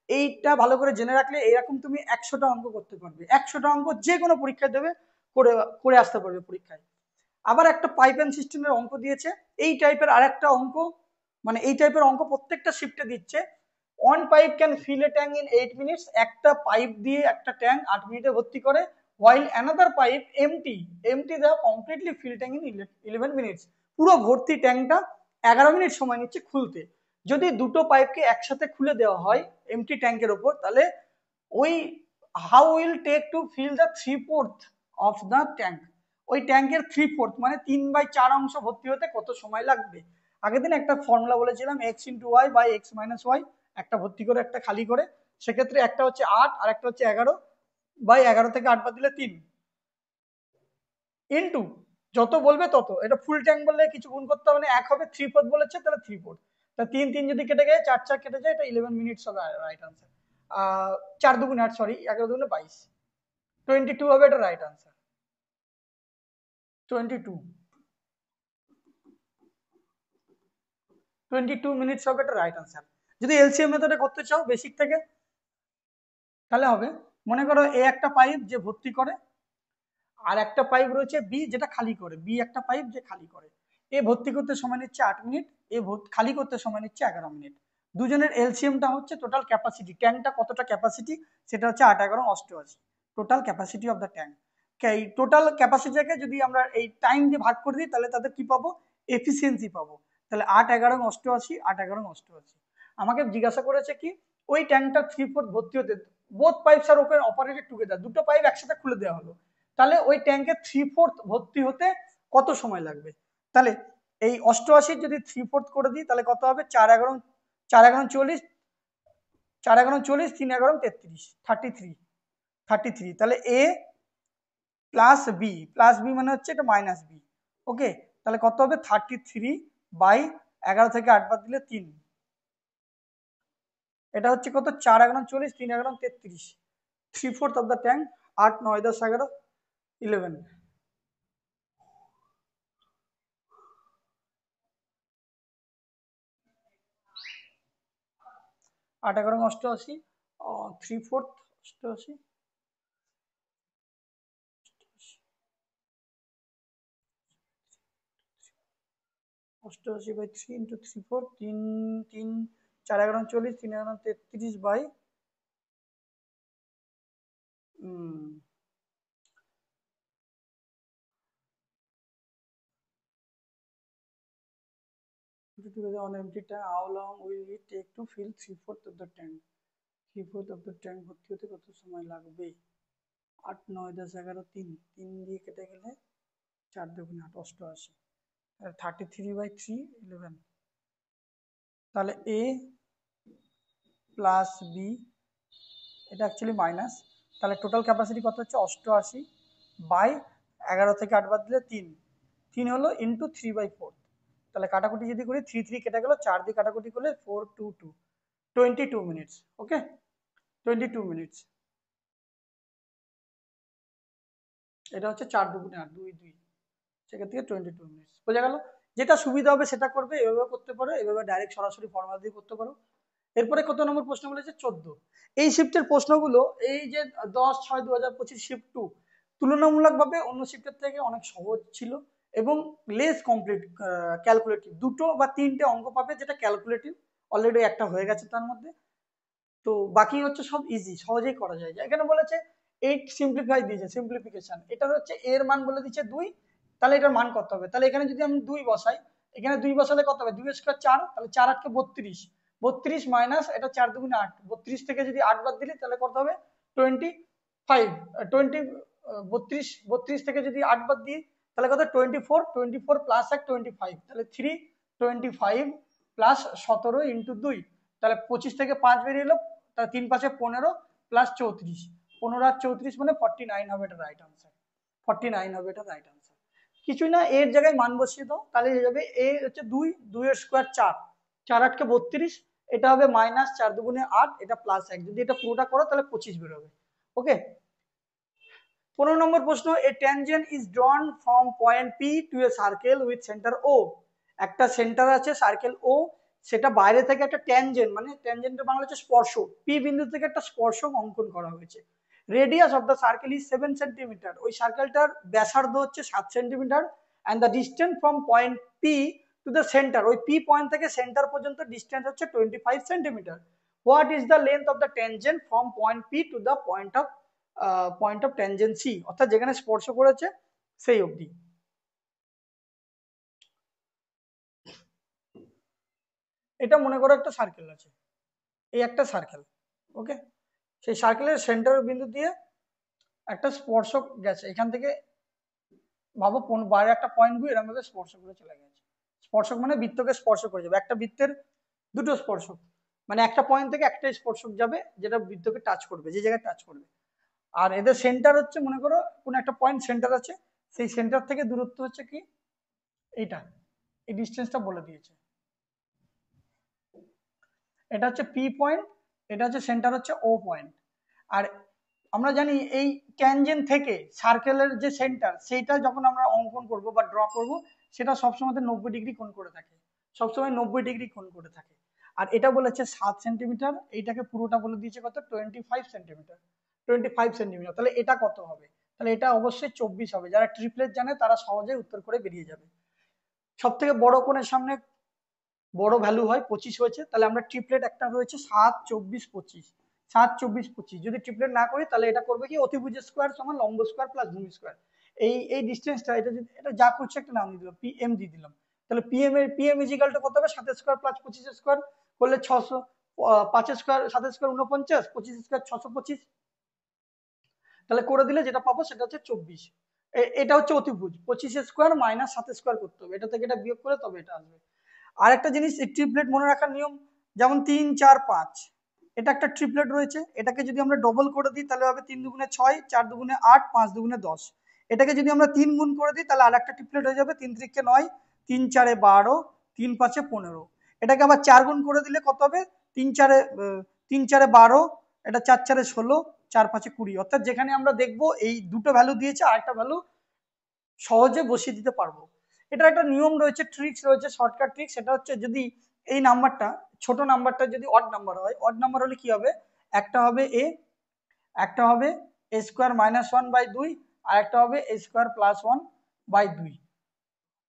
এইটা ভালো করে জেনে রাখলে এরকম তুমি 100টা অঙ্ক করতে পারবে, 100টা অঙ্ক যে কোনো পরীক্ষায় দেবে, করে করে আসতে পারবে পরীক্ষায়। আবার একটা পাইপ অ্যান্ড সিস্টেমের অঙ্ক দিয়েছে, এই টাইপের আরেকটা অঙ্ক, মানে এই টাইপের অঙ্ক প্রত্যেকটা শিফটে দিচ্ছে। One pipe can fill a tank in 8 minutes, একটা পাইপ দিয়ে একটা ট্যাঙ্ক 8 মিনিটে ভর্তি করে, while another pipe empty the completely filled tank in 11 minutes, পুরো ভর্তি ট্যাঙ্কটা 11 মিনিট সময় নিচ্ছে খুলতে। যদি দুটো পাইপকে একসাথে খুলে দেওয়া হয় এমটি ট্যাঙ্কের ওপর, তাহলে ওই how will take to fill the 3/4 of the tank, ওই ট্যাঙ্কের 3/4 মানে 3/4 অংশ ভর্তি হতে কত সময় লাগবে। আগের দিন একটা ফর্মুলা বলেছিলাম x into Y by X minus Y, একটা ভর্তি করে একটা খালি করে, সেক্ষেত্রে একটা হচ্ছে 8 আর একটা হচ্ছে 11, বাই 11 থেকে 8 বাদ দিলে 3, ইন্টু যত বলবে তত, এটা ফুল ট্যাঙ্ক বললে কিছু গুণ করতে হবে না, 1 হবে, 3/4 বলেছে তাহলে 3/4, তা 3 3 যদি কেটে যায় 4 4 কেটে যায়, এটা 11 মিনিটস হবে রাইট আনসার। 4 দুগুণে 8, সরি 11 দুগুণে 22, 22 হবে এটা রাইট আনসার, 22 মিনিটস হবে এটা রাইট আনসার। যদি এলসিএম মেথডে করতে চাও বেসিক থেকে তাহলে হবে, মনে করো এ একটা পাইপ যে ভর্তি করে, আর একটা পাইপ রয়েছে বি যেটা খালি করে, বি একটা পাইপ যে খালি করে, এ ভর্তি করতে সময় নিচ্ছে 8 মিনিট, এ খালি করতে সময় নিচ্ছে 11 মিনিট। দুজনের এলসিএমটা হচ্ছে টোটাল ক্যাপাসিটি, ট্যাঙ্কটা কতটা ক্যাপাসিটি সেটা হচ্ছে 8 11 88, total capacity of the tank. এই টোটাল ক্যাপাসিটিকে যদি আমরা এই টাইম দিয়ে ভাগ করে দিই তাহলে তাদের কি পাবো, এফিসিয়েন্সি পাবো। তাহলে 8 11 88, 8 11 88। আমাকে জিজ্ঞাসা করেছে কি ওই ট্যাঙ্কটা 3/4 ভর্তি হতে, বোথ পাইপস আর ওপেন অপারেটেড টুগেদার, দুটো পাইপ একসাথে খুলে দেওয়া হলো, তাহলে ওই ট্যাঙ্কে 3/4 ভর্তি হতে কত সময় লাগবে। তাহলে এই 88 যদি 3/4 করে দিই তাহলে কত হবে 4 11 4 11 40, 4 11 40, 3 11 33, 33, তাহলে এ প্লাস বি মানে হচ্ছে এটা মাইনাস বি, ওকে। তাহলে কত হবে 33 বাই 11 থেকে 8 বাদ দিলে 3, এটা হচ্ছে কত 4 11 40, 3 11 33, 3/4 of the tank, 8 9 10 11 11। 8 × 88, 3/4 88, 88/3 × 3/4, 3 3 4 × 40, 3 × 33 by on empty tank, how long will it take to fill 3/4 of the tank? 3/4 of the tank ভর্তি হতে কত সময় লাগবে? 8 9 10 11 3 3 দিয়ে কেটে গেলে 4 2 8 88, 33/3 11, তাহলে a প্লাস বি, এটা অ্যাকচুয়ালি মাইনাস, তাহলে টোটাল ক্যাপাসিটি কত হচ্ছে 88 বাই 11 থেকে 8 বাদ দিলে 3 3 হলো ইন্টু 3/4, তাহলে কাটাকুটি যদি করি 3 3 কেটে গেল, 4 দিয়ে কাটাকুটি করলে 4 2 2, 22 মিনিটস। ওকে, 22 মিনিটস। এটা হচ্ছে 4 2 8 2 2, সেখান থেকে 22 মিনিটস। বোঝা গেল? যেটা সুবিধা হবে সেটা করবে, এভাবে করতে পারো, এভাবে ডাইরেক্ট সরাসরি ফর্মুলা দিয়ে করতে পারো। এরপরে কত নম্বর প্রশ্ন বলেছে? 14। এই শিফটের প্রশ্নগুলো, এই যে 10/6/2025 শিফট 2 তুলনামূলকভাবে অন্য শিফটের থেকে অনেক সহজ ছিল এবং লেস কমপ্লিট ক্যালকুলেটিভ, 2টো বা 3টে অঙ্ক পাবে যেটা ক্যালকুলেটিভ, অলরেডি একটা হয়ে গেছে তার মধ্যে, তো বাকি হচ্ছে সব ইজি, সহজেই করা যায়। এখানে বলেছে 8 সিম্পলিফাই দিয়েছে, সিম্পলিফিকেশন, এটা হচ্ছে এর মান বলে দিচ্ছে 2, তাহলে এটার মান কত হবে? তাহলে এখানে যদি আমি 2 বসাই, এখানে 2 বসালে কত হবে? 2 স্কয়ার 4, তাহলে 4 8 32, 32 মাইনাস এটা 4 2 8, 32 থেকে যদি 8 বাদ দিলে তাহলে কত হবে? 25, 20 32 32 থেকে যদি 8 বাদ দিই তাহলে কত? 24, 24 প্লাস 1 25, তাহলে 3 25 প্লাস 17 ইন্টু 2, তাহলে 25 থেকে 5 বেরিয়ে এলো, তাহলে 3 5 15 প্লাস 34, 15 আর 34 মানে 49 হবে এটা রাইট আনসার, 49 হবে এটা রাইট আনসার। কিছুই না, এর জায়গায় মান বসিয়ে দাও, তাহলে হয়ে যাবে এ হচ্ছে 2, 2 এর স্কয়ার 4, 4 8 32, এটা হবে মাইনাস 4 2 8, এটা প্লাস 1, যদি এটা পুরোটা করো তাহলে 25 বের হবে। ওকে, 15 নম্বর প্রশ্ন, a tangent is drawn from point P to a circle with centre O. একটা সেন্টার আছে সার্কেল ও, সেটা বাইরে থেকে একটা ট্যানজেন্ট, মানে ট্যানজেন্টের বাংলা হচ্ছে স্পর্শক, পি বিন্দু থেকে একটা স্পর্শক অঙ্কন করা হয়েছে। Radius of the circle is 7 centimetre, ওই সার্কেলটার ব্যাসার্ধ হচ্ছে 7 centimetre, and the distance from point P to the centre, ওই পি পয়েন্ট থেকে সেন্টার পর্যন্ত ডিস্টেন্স হচ্ছে 25 centimetre. What is the length of the tangent from point P to the point of tangency, অর্থাৎ যেখানে স্পর্শ করেছে সেই অবধি। এটা মনে করো একটা সার্কেল আছে, এই একটা সার্কেল, ওকে, সেই সার্কেলের সেন্টার বিন্দু দিয়ে একটা স্পর্শক গেছে, এখান থেকে ভাবো বাইরে একটা পয়েন্ট বি এরকম ভাবে স্পর্শ করে চলে গেছে। স্পর্শক মানে বৃত্তকে স্পর্শ করে যাবে, একটা বৃত্তের দুটো স্পর্শক, মানে একটা পয়েন্ট থেকে একটা স্পর্শক যাবে যেটা বৃত্তকে টাচ করবে, যে জায়গায় টাচ করবে। আর এদের সেন্টার হচ্ছে, মনে করো কোন একটা পয়েন্ট সেন্টার আছে, সেই সেন্টার থেকে দূরত্ব হচ্ছে কি এইটা, এই ডিস্টেন্সটা বলে দিয়েছে, এটা হচ্ছে পি পয়েন্ট, এটা হচ্ছে সেন্টার হচ্ছে ও পয়েন্ট। আর আমরা জানি এই ট্যানজেন্ট থেকে সার্কেলের যে সেন্টার, সেইটা যখন আমরা অঙ্কন করব বা ড্র করব, সেটা সবসময় 90 ডিগ্রি কোণ করে থাকে, সবসময় 90 ডিগ্রি কোণ করে থাকে। আর এটা বলেছে 7 সেন্টিমিটার, এইটাকে পুরোটা বলে দিয়েছে কত? 25 সেন্টিমিটার, 25 সেন্টিমিটার, তাহলে এটা কত হবে? তাহলে এটা অবশ্যই 24 হবে। যারা ট্রিপলেট জানে তারা সহজেই উত্তর করে বেরিয়ে যাবে। সব থেকে বড় কোণের সামনে বড় ভ্যালু হয় 25 হয়েছে, তাহলে আমরা ট্রিপলেট একটা রয়েছে 7 24 25, 7 24 25, যদি ট্রিপলেট না করি তাহলে এটা করবে কি অতিভুজ স্কয়ার সমান লম্ব স্কয়ার প্লাস ভূমি স্কয়ার। এই ডিসটেন্সটা, এটা যদি এটা যা করছে একটা নাম দিয়ে দিলাম, পিএম দিয়ে দিলাম, তাহলে পিএম ইজিক্যাল টু কত হবে? 7 স্কয়ার প্লাস 25 স্কয়ার করলে 600, 5 স্কয়ার 7 স্কয়ার 49, 25 স্কয়ার 625, তাহলে করে দিলে যেটা পাবো সেটা হচ্ছে 24। এটা হচ্ছে অতিভুজ, 25 স্কয়ার মাইনাস 7 স্কয়ার করতে হবে, এটা থেকে এটা বিয়োগ করে তবে এটা আসবে। আর একটা জিনিস ট্রিপলেট মনে রাখার নিয়ম, যেমন 3 4 5, এটা একটা ট্রিপলেট রয়েছে, এটাকে যদি আমরা ডবল করে দিই তাহলে হবে 3 দুগুণে 6, 4 দুগুণে 8, 5 দুগুণে 10, এটাকে যদি আমরা 3 গুণ করে দিই তাহলে আরেকটা ট্রিপলেট হয়ে যাবে 3 3 9, 3 4 12, 3 5 15, এটাকে আবার 4 গুণ করে দিলে কত হবে? 3 4 12, এটা 4 4 16, 4 5 20, অর্থাৎ যেখানে আমরা দেখবো এই দুটো ভ্যালু দিয়েছে আর একটা ভ্যালু সহজে বসিয়ে দিতে পারবো। এটা একটা নিয়ম রয়েছে, ট্রিক্স রয়েছে, শর্টকাট ট্রিক্স, সেটা হচ্ছে যদি এই নাম্বারটা ছোট নাম্বারটা যদি অড নাম্বার হয়, অড নাম্বার হলে কি হবে, একটা হবে এ, একটা হবে এ স্কোয়ার মাইনাস ওয়ান বাই দুই, আর একটা হবে এ স্কোয়ার প্লাস ওয়ান বাই দুই।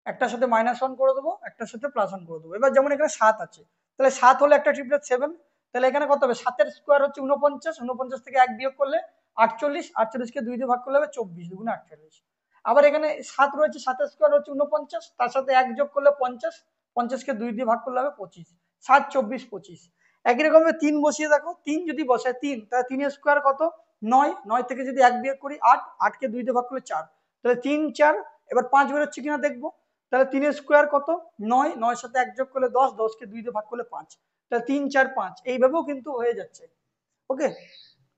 একটার সাথে মাইনাস ওয়ান করে দেবো, একটার সাথে প্লাস ওয়ান করে দেবো। এবার যেমন এখানে 7 আছে, তাহলে 7 হলে একটা ট্রিপলেট 7, তাহলে এখানে কত হবে, 7-এর স্কোয়ার হচ্ছে 49, 49 থেকে 1 বিয়োগ করলে 48, 48কে 2 দিয়ে ভাগ করলে হবে 24, দুগুণে 48। আবার এখানে 7 রয়েছে, 7-এর স্কোয়ার হচ্ছে 49, তার সাথে 1 যোগ করলে 50, 50কে 2 দিয়ে ভাগ করলে হবে 25, 7, 24, 25। একই রকম 3 বসিয়ে দেখো, 3 যদি বসায় 3, তাহলে 3-এর স্কোয়ার কত, 9, 9 থেকে যদি 1 বিয়োগ করি 8, 8কে 2 দিয়ে ভাগ করলে 4, তাহলে 3, 4। এবার 5 বেরোচ্ছে কিনা দেখবো, তাহলে 3-এর স্কোয়ার কত, 9, 9 সাথে 1 যোগ করলে 10, 10কে 2 দিয়ে ভাগ করলে 5, তাহলে 3, 4, 5। এইভাবেও কিন্তু হয়ে যাচ্ছে। ওকে,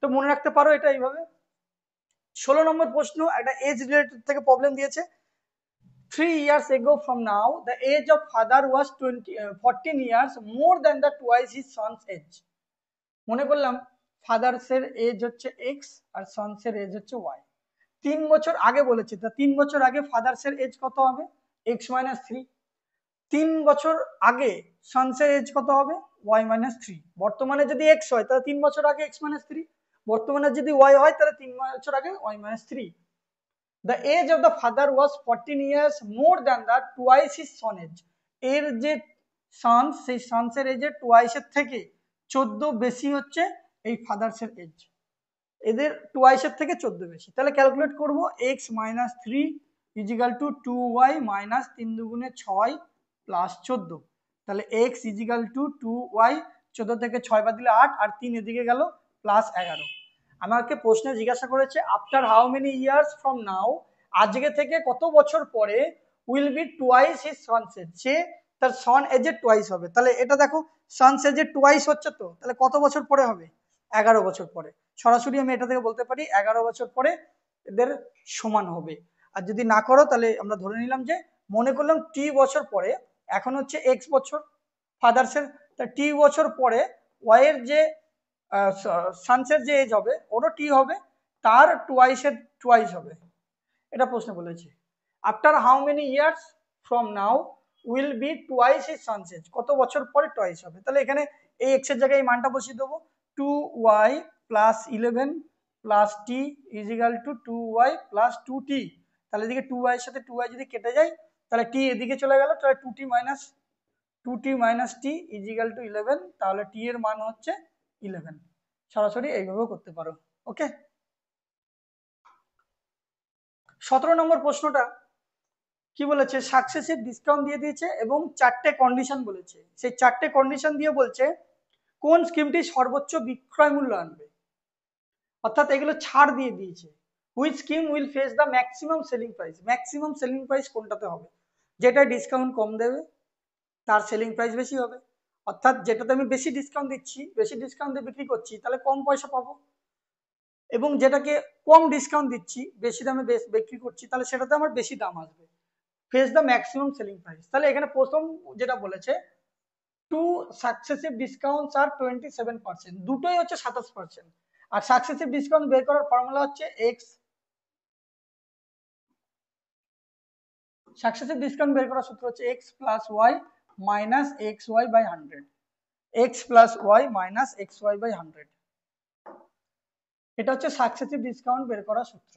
তো মনে রাখতে পারো এটা এইভাবে। 16 নম্বর প্রশ্ন, একটা এজ রিলেটেড থেকে প্রবলেম দিয়েছে। 3 years ago from now, the age of father was 14 years more than the twice his son's age. মনে করলাম ফাদার্স এর এজ হচ্ছে এক্স আর সন্স এর এজ হচ্ছে ওয়াই। 3 বছর আগে বলেছে, তা 3 বছর আগে ফাদার্স এর এজ কত হবে, এক্স মাইনাস 3। 3 বছর আগে সন্সের এজ কত হবে, ওয়াই মাইনাস 3। বর্তমানে যদি এক্স হয় তাহলে 3 বছর আগে এক্স মাইনাস 3, বর্তমানে যদি ওয়াই হয় তাহলে 3 বছর আগে Y minus 3। The age of the father was 14 years more than the twice his son age. এর যে সন্স, সেই সন্সের এজের টুয়াইস এর থেকে 14 বেশি হচ্ছে এই ফাদার্স এর এজ, এদের টুয়াইস এর থেকে 14 বেশি। তাহলে ক্যালকুলেট করব, X minus 3 is equal to 2y minus 3 দুগুণে 6 প্লাস 14। তাহলে এক্স ইজিক্যাল টু 2y, 14 থেকে 6 বাদ দিলে 8, আর 3 এদিকে গেল প্লাস 11। আমাকে প্রশ্নে জিজ্ঞাসা করেছে after how many years from now, আজকে থেকে কত বছর পরে will be twice his son's age, সে তার সন এজের টুয়াইস হবে। তাহলে এটা দেখো সন্স এজের টুয়াইস হচ্ছে, তো তাহলে কত বছর পরে হবে, 11 বছর পরে। সরাসরি আমি এটা থেকে বলতে পারি 11 বছর পরে এদের সমান হবে। আর যদি না করো তাহলে আমরা ধরে নিলাম যে, মনে করলাম টি বছর পরে, এখন হচ্ছে এক্স বছর ফাদার্সের, তা টি বছর পরে ওয়াই এর যে সানসের যে এজ হবে ওরও টি হবে, তার টুয়াইসের টুয়াইস হবে। এটা প্রশ্ন বলেছে after how many years from now will be twice is son's age, কত বছর পরে টুয়াইস হবে। তাহলে এখানে এই এক্স এর জায়গায় এই মানটা বসিয়ে দেবো, 2y plus 11 plus t is equal to 2y plus 2t। তাহলে এদিকে 2y এর সাথে 2y যদি কেটে যায় তাহলে টি এদিকে চলে গেল, তাহলে 2t মাইনাস টি ইজিক্যাল টু 11, তাহলে টি এর মান হচ্ছে 11। সরাসরি এইভাবেও করতে পারো। ওকে, 17 নম্বর প্রশ্নটা কি বলেছে, সাকসেসিভ ডিসকাউন্ট দিয়ে দিয়েছে এবং 4টে কন্ডিশন বলেছে। সেই 4টে কন্ডিশন দিয়ে বলছে কোন স্কিমটি সর্বোচ্চ বিক্রয় মূল্য আনবে, অর্থাৎ এগুলো ছাড় দিয়ে দিয়েছে। Which scheme will face the maximum selling price, maximum selling price কোনটাতে হবে, যেটা ডিসকাউন্ট কম দেবে তার সেলিং প্রাইস বেশি হবে। অর্থাৎ যেটাতে আমি বেশি ডিসকাউন্ট দিচ্ছি, বেশি ডিসকাউন্ট দিয়ে বিক্রি করছি, তাহলে কম পয়সা পাবো। এবং যেটাকে কম ডিসকাউন্ট দিচ্ছি, বেশি দামে বিক্রি করছি, তাহলে সেটাতে আমার বেশি দাম আসবে। Face the maximum selling price, তাহলে এখানে প্রথম যেটা বলেছে টু সাকসেসিভ ডিসকাউন্টস আর 27%, দুটোই হচ্ছে 27%। আর সাকসেসিভ ডিসকাউন্ট বের করার ফর্মুলা হচ্ছে এক্স, সাকসেসিভ ডিসকাউন্ট বের করার সূত্র হচ্ছে x plus y minus x y by 100, x plus y minus x y by 100। এটা হচ্ছে সাকসেসিভ ডিসকাউন্ট বের করার সূত্র,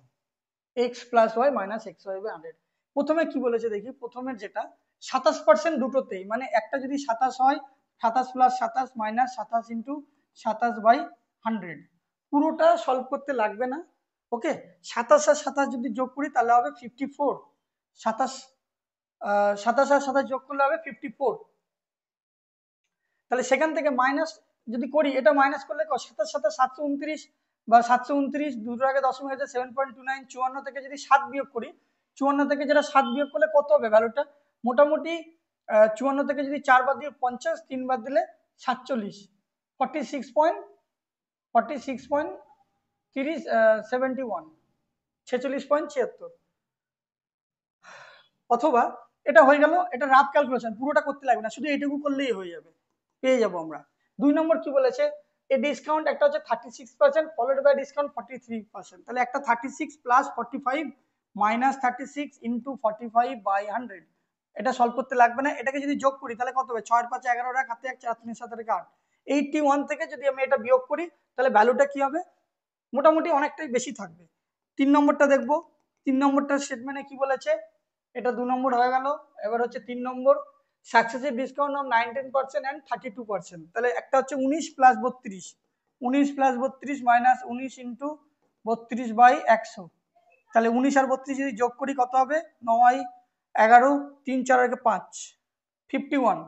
x plus y minus x y by 100। প্রথমে কি বলেছে দেখি, প্রথমের যেটা 27% দুটোতেই, মানে একটা যদি 27 হয়, 27 প্লাস 27 মাইনাস 27 ইন্টু 27 বাই 100, পুরোটা সলভ করতে লাগবে না। ওকে, 27 আর 27 যদি যোগ করি তাহলে হবে 54, 27 27 আর 27 যোগ করলে হবে 54। তাহলে সেখান থেকে মাইনাস যদি করি, এটা মাইনাস করলে 27 সাথে 729 বা 729, দুটোর আগে দশমিক আছে 7.29, 54 থেকে যদি 7 বিয়োগ করি, 54 থেকে যেটা 7 বিয়োগ করলে কত হবে ভ্যালুটা, মোটামুটি 54 থেকে যদি 4 বাদ দিয়ে 50, 3 বাদ দিলে 47, 46.71, 46.76। অথবা এটা হয়ে গেল, এটা রাফ ক্যালকুলেশন, পুরোটা করতে লাগবে না, শুধু এইটুকু করলেই হয়ে যাবে, পেয়ে যাবো আমরা। 2 নম্বর কি বলেছে, এই ডিসকাউন্ট একটা হচ্ছে 36% ফলোড বাই ডিসকাউন্ট 43%, তাহলে একটা 36 প্লাস 45 মাইনাস 36 ইন্টু 45 বাই 100, এটা সলভ করতে লাগবে না। এটাকে যদি যোগ করি তাহলে কত হবে, 6 5 11 এক হাতে 1 4 3 7 8 81 থেকে যদি আমি এটা বিয়োগ করি তাহলে ভ্যালুটা কি হবে, মোটামুটি অনেকটাই বেশি থাকবে। 3 নম্বরটা দেখবো। 3 নম্বরটা স্টেটমেন্টে কি বলেছে, এটা 2 নম্বর হয়ে গেল। এবার হচ্ছে 3 নম্বর, সাকসেসিভ ডিসকাউন্ট অফ 19% এন্ড 32%। তাহলে একটা হচ্ছে 19 plus 32, 19 plus 32 minus 19 into 32 by 100। তাহলে 19 আর 32 যদি যোগ করি কত হবে, 9 11 3 4 5, 51।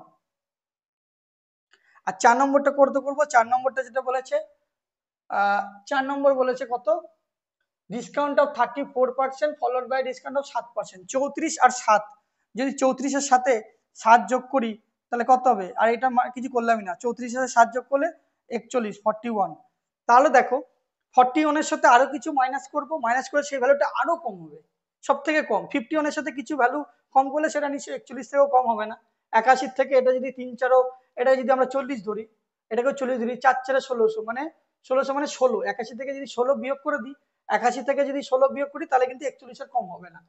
আর 4 নম্বরটা করতে করবো। 4 নম্বরটা যেটা বলেছে, 4 নম্বর বলেছে কত, discount of 34% followed by discount of 7%। 34 আর 7, যদি 34 এর সাথে 7 যোগ করি তাহলে কত হবে, আর এটা কিছু করলামই না, 34 এর সাথে 7 যোগ করলে 41 41। তাহলে দেখো 41 এর সাথে আরো কিছু মাইনাস করব, মাইনাস করে সেই ভ্যালুটা আরো কম হবে, সব থেকে কম। 51 এর সাথে কিছু ভ্যালু কম করলে সেটা নিশ্চয়ই 41 থেকেও কম হবে না। 81 থেকে এটা যদি 3 4, এটা যদি আমরা 40 ধরি, এটাকে 40 ধরি, 4 4 1600, মানে 1600 মানে 16। 81 থেকে যদি 16 বিয়োগ করে দিই, 81 থেকে যদি 16 বিয়োগ করি তাহলে কিন্তু 41 এর কম হবে না।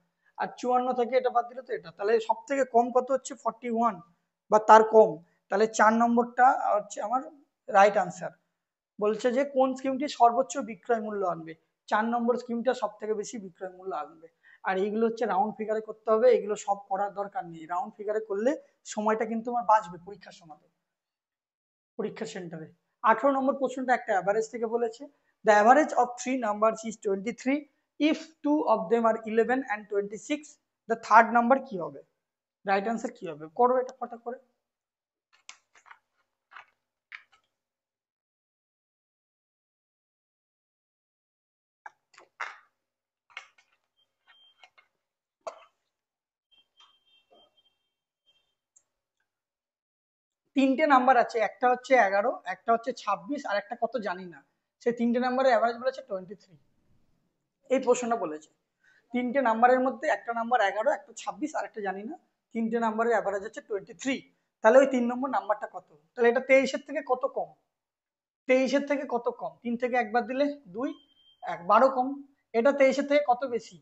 আর 54 থেকে এটা বাদ দিলে তো এটা, তাহলে সব থেকে কম কত হচ্ছে 41 বা তার কম। তাহলে 4 নম্বরটা হচ্ছে আমার রাইট আনসার। বলছে যে কোন স্কিমটি সর্বোচ্চ বিক্রয় মূল্য আনবে, 4 নম্বর স্কিমটা সব থেকে বেশি বিক্রয় মূল্য আনবে। আর এইগুলো হচ্ছে রাউন্ড ফিগারে করতে হবে, এগুলো সব করার দরকার নেই, রাউন্ড ফিগারে করলে সময়টা কিন্তু আমার বাঁচবে পরীক্ষার সময়, পরীক্ষা সেন্টারে। 18 নম্বর প্রশ্নটা একটা অ্যাভারেজ থেকে বলেছে, the average of 3 numbers is 23 if 2 of them are 11 and 26, the third number কি হবে, রাইট আনসার কি হবে, করো এটা ফটা করে। তিনটে নাম্বার আছে, একটা হচ্ছে 11, একটা হচ্ছে 26, আর একটা কত জানি না। সেই তিনটে নাম্বারের অ্যাভারেজ বলেছে 23। এই প্রশ্নটা বলেছে তিনটে নাম্বারের মধ্যে একটা নাম্বার 11, একটা 26, আর একটা জানি না, তিনটে নাম্বারের অ্যাভারেজ হচ্ছে 23। তাহলে ওই 3 নম্বর নাম্বারটা কত, তাহলে এটা 23-এর থেকে কত কম, 23-এর থেকে কত কম, 3 থেকে একবার দিলে 2, 1 12 কম। এটা 23-এর থেকে কত বেশি,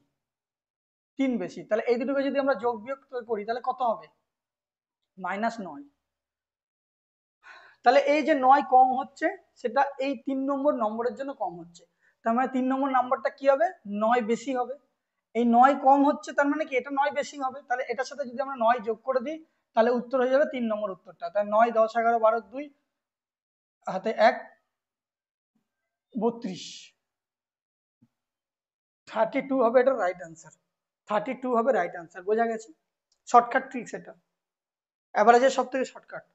3 বেশি। তাহলে এই দুটোকে যদি আমরা যোগ বিয়োগ করি তাহলে কত হবে, -9। তাহলে এই যে 9 কম হচ্ছে, সেটা এই 3 নম্বর নম্বরের জন্য কম হচ্ছে। তার মানে 3 নম্বর নাম্বারটা কি হবে, 9 বেশি হবে। এই 9 কম হচ্ছে তার মানে কি এটা 9 বেশি হবে। তাহলে এটার সাথে যদি আমরা 9 যোগ করে দিই তাহলে উত্তর হয়ে যাবে 3 নম্বর উত্তরটা। তাহলে 9 10 11 12 2 হাতে 1 32, 32 হবে এটা রাইট আনসার। 32 হবে রাইট আনসার, বোঝা গেছে। শর্টকাট ট্রিক্স এটা, অ্যাভারেজের সব থেকে শর্টকাট।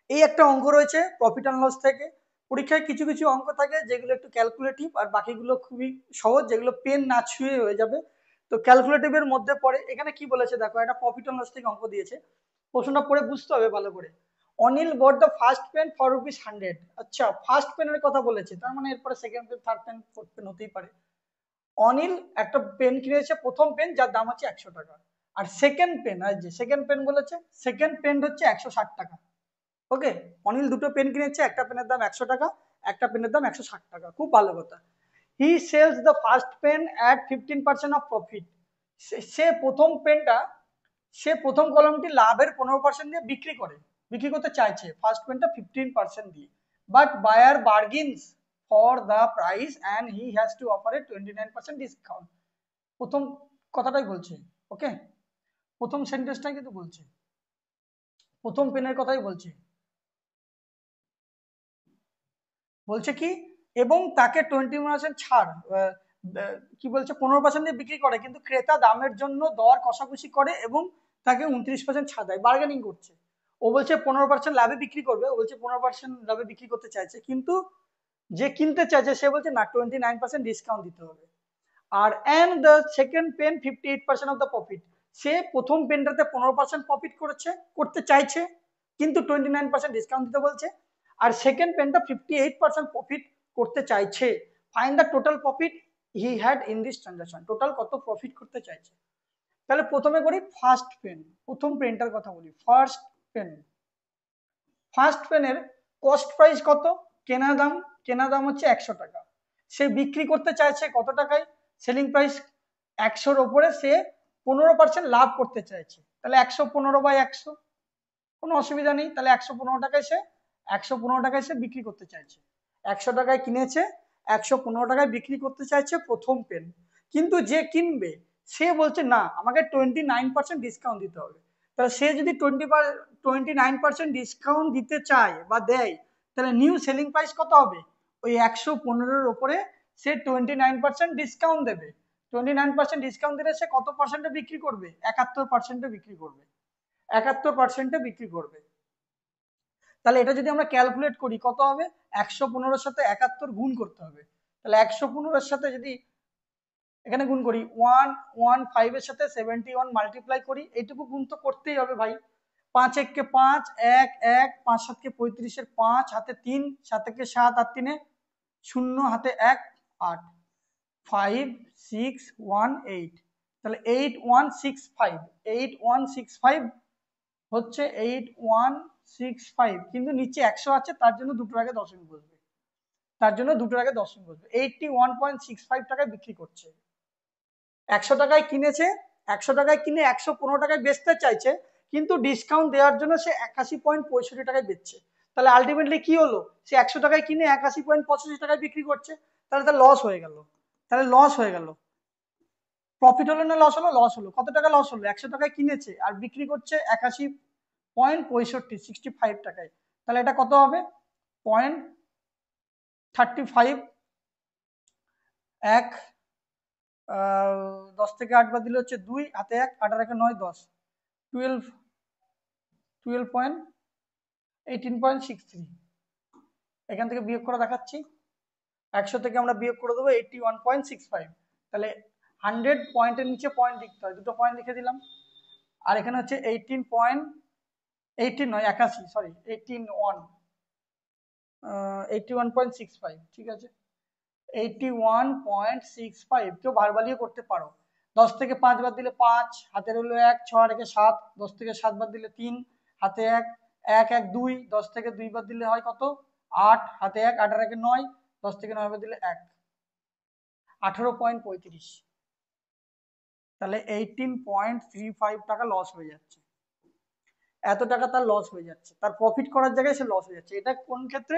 এই একটা অঙ্ক রয়েছে প্রফিট অ্যান্ড লস থেকে। পরীক্ষায় কিছু কিছু অঙ্ক থাকে যেগুলো একটু ক্যালকুলেটিভ, আর বাকিগুলো খুবই সহজ, যেগুলো পেন না ছুঁয়ে হয়ে যাবে। তো ক্যালকুলেটিভের মধ্যে পড়ে। এখানে কি বলেছে দেখো, একটা প্রফিট অ্যান্ড লস থেকে অঙ্ক দিয়েছে, প্রশ্নটা পড়ে বুঝতে হবে ভালো করে। Anil bought the first pen for ₹100। আচ্ছা, ফার্স্ট পেনের কথা বলেছে, তার মানে এরপরে second pen, third pen, fourth pen হতেই পারে। অনিল একটা পেন কিনেছে, প্রথম পেন, যার দাম হচ্ছে 100 টাকা। আর সেকেন্ড পেন, আর যে সেকেন্ড পেন বলেছে, সেকেন্ড পেন হচ্ছে 160 টাকা। ওকে, অনিল দুটো পেন কিনেছে, একটা পেনের দাম 100 টাকা, একটা পেনের দাম 160 টাকা। খুব ভালো কথা। He sells the first pen at 15% of profit. সে প্রথম পেনটা, সে প্রথম কলমটি লাভের 15% দিয়ে বিক্রি করতে চাইছে, ফার্স্ট পেনটা 15% দিয়ে। But buyer bargains for the price and he has to offer a 29% discount. প্রথম কথাটাই বলছে, ওকে, প্রথম সেন্টেন্সটাই কিন্তু বলছে, প্রথম পেনের কথাই বলছে। বলছে কি, এবং তাকে 20% ছাড়, কি বলছে, 15% দিয়ে বিক্রি করে, কিন্তু ক্রেতা দামের জন্য দর কষাকষি করে এবং তাকে 29% ছাড় দেয়, বার্গেনিং করছে। ও বলছে 15% লাভে বিক্রি করবে, ও বলছে 15% লাভে বিক্রি করতে চাইছে, কিন্তু যে কিনতে চাইছে সে বলছে না, 29% ডিসকাউন্ট দিতে হবে। আর and the second pen 58% of the profit. সে প্রথম পেনটাতে 15% প্রফিট করতে চাইছে, কিন্তু 29% ডিসকাউন্ট দিতে বলছে। আর সেকেন্ড পেনটা 58% প্রফিট করতে চাইছে। Find the total profit he had in this transaction. Total কত প্রফিট করতে চাইছে। তাহলে প্রথমে করি ফার্স্ট পেন, প্রথম পেনটার কথা বলি। ফার্স্ট পেন, ফার্স্ট পেনের কস্ট প্রাইস কত, কেনা দাম হচ্ছে 100 টাকা। সে বিক্রি করতে চাইছে কত টাকায়, সেলিং প্রাইস 100-র ওপরে সে 15% লাভ করতে চাইছে, তাহলে 115/100, কোনো অসুবিধা নেই। তাহলে 115 টাকায় সে 115 টাকায় সে বিক্রি করতে চাইছে, 100 টাকায় কিনেছে, 115 টাকায় বিক্রি করতে চাইছে প্রথম পেন। কিন্তু যে কিনবে সে বলছে না, আমাকে 29% ডিসকাউন্ট দিতে হবে। তাহলে সে যদি 29% ডিসকাউন্ট দিতে চায় বা দেয়, তাহলে নিউ সেলিং প্রাইস কত হবে? ওই 115-এর ওপরে সে 29% ডিসকাউন্ট দেবে। 29% ডিসকাউন্ট দিলে সে কত পার্সেন্টে বিক্রি করবে? 71%-এ বিক্রি করবে, 71%-এ বিক্রি করবে। তাহলে এটা যদি আমরা ক্যালকুলেট করি কত হবে? 115-এর সাথে 71 গুণ করতে হবে। তাহলে 115-এর সাথে যদি এখানে গুণ করি, 115-এর সাথে 71 মাল্টিপ্লাই করি, এইটুকু গুণ তো করতেই হবে ভাই। 5 1 5, 1 1, 5 7 35-এর 5 হাতে 3, 7 7 আর 3 0 হাতে 1 8, 5 6 1 8, তাহলে 8165 হচ্ছে 8165, কিন্তু নিচে 100 আছে, তার জন্য দুটোর আগে দশমিক বসবে, 81.65 টাকায় বিক্রি করছে। 100 টাকায় কিনেছে, 100 টাকায় কিনে 115 টাকায় বেচতে চাইছে, কিন্তু ডিসকাউন্ট দেওয়ার জন্য সে 81.65 টাকায় বেচছে। তাহলে আলটিমেটলি কি হলো? সে 100 টাকায় কিনে 81.85 টাকায় বিক্রি করছে, তাহলে তার লস হয়ে গেল। তাহলে লস হয়ে গেল, প্রফিট হলো না লস হলো? লস হলো। কত টাকা লস হলো? 100 টাকায় কিনেছে আর বিক্রি করছে 81.65 টাকায়, তাহলে এটা কত হবে? 0.35, 1 10 থেকে 8 বাদ দিলে হচ্ছে 2 হাতে 1, 8 আর 1 9 10, 12 18.63। এখান থেকে বিয়োগ করে দেখাচ্ছি, 100 থেকে আমরা বিয়োগ করে দেবো 81.65। তাহলে 100 পয়েন্টের নিচে পয়েন্ট লিখতে হয়, দুটো পয়েন্ট লিখে দিলাম। আর এখানে হচ্ছে 18 নয় 81, সরি 81.65, ঠিক আছে 81.65। কেউ ভারবালিও করতে পারো। 10 থেকে 5 বাদ দিলে 5, হাতে রইলো 1, 6 রেখে 7, 10 থেকে 7 বাদ দিলে 3, হাতে 1 1 1 2, 10 থেকে 2 বাদ দিলে হয় কত? 8, হাতে 1 8 আর 1 9, 10 থেকে 9 বাদ দিলে 1, 18.35। তাহলে 18.35 টাকা লস হয়ে যাচ্ছে, এত টাকা তার লস হয়ে যাচ্ছে, তার প্রফিট করার জায়গায় সে লস হয়ে যাচ্ছে। এটা কোন ক্ষেত্রে?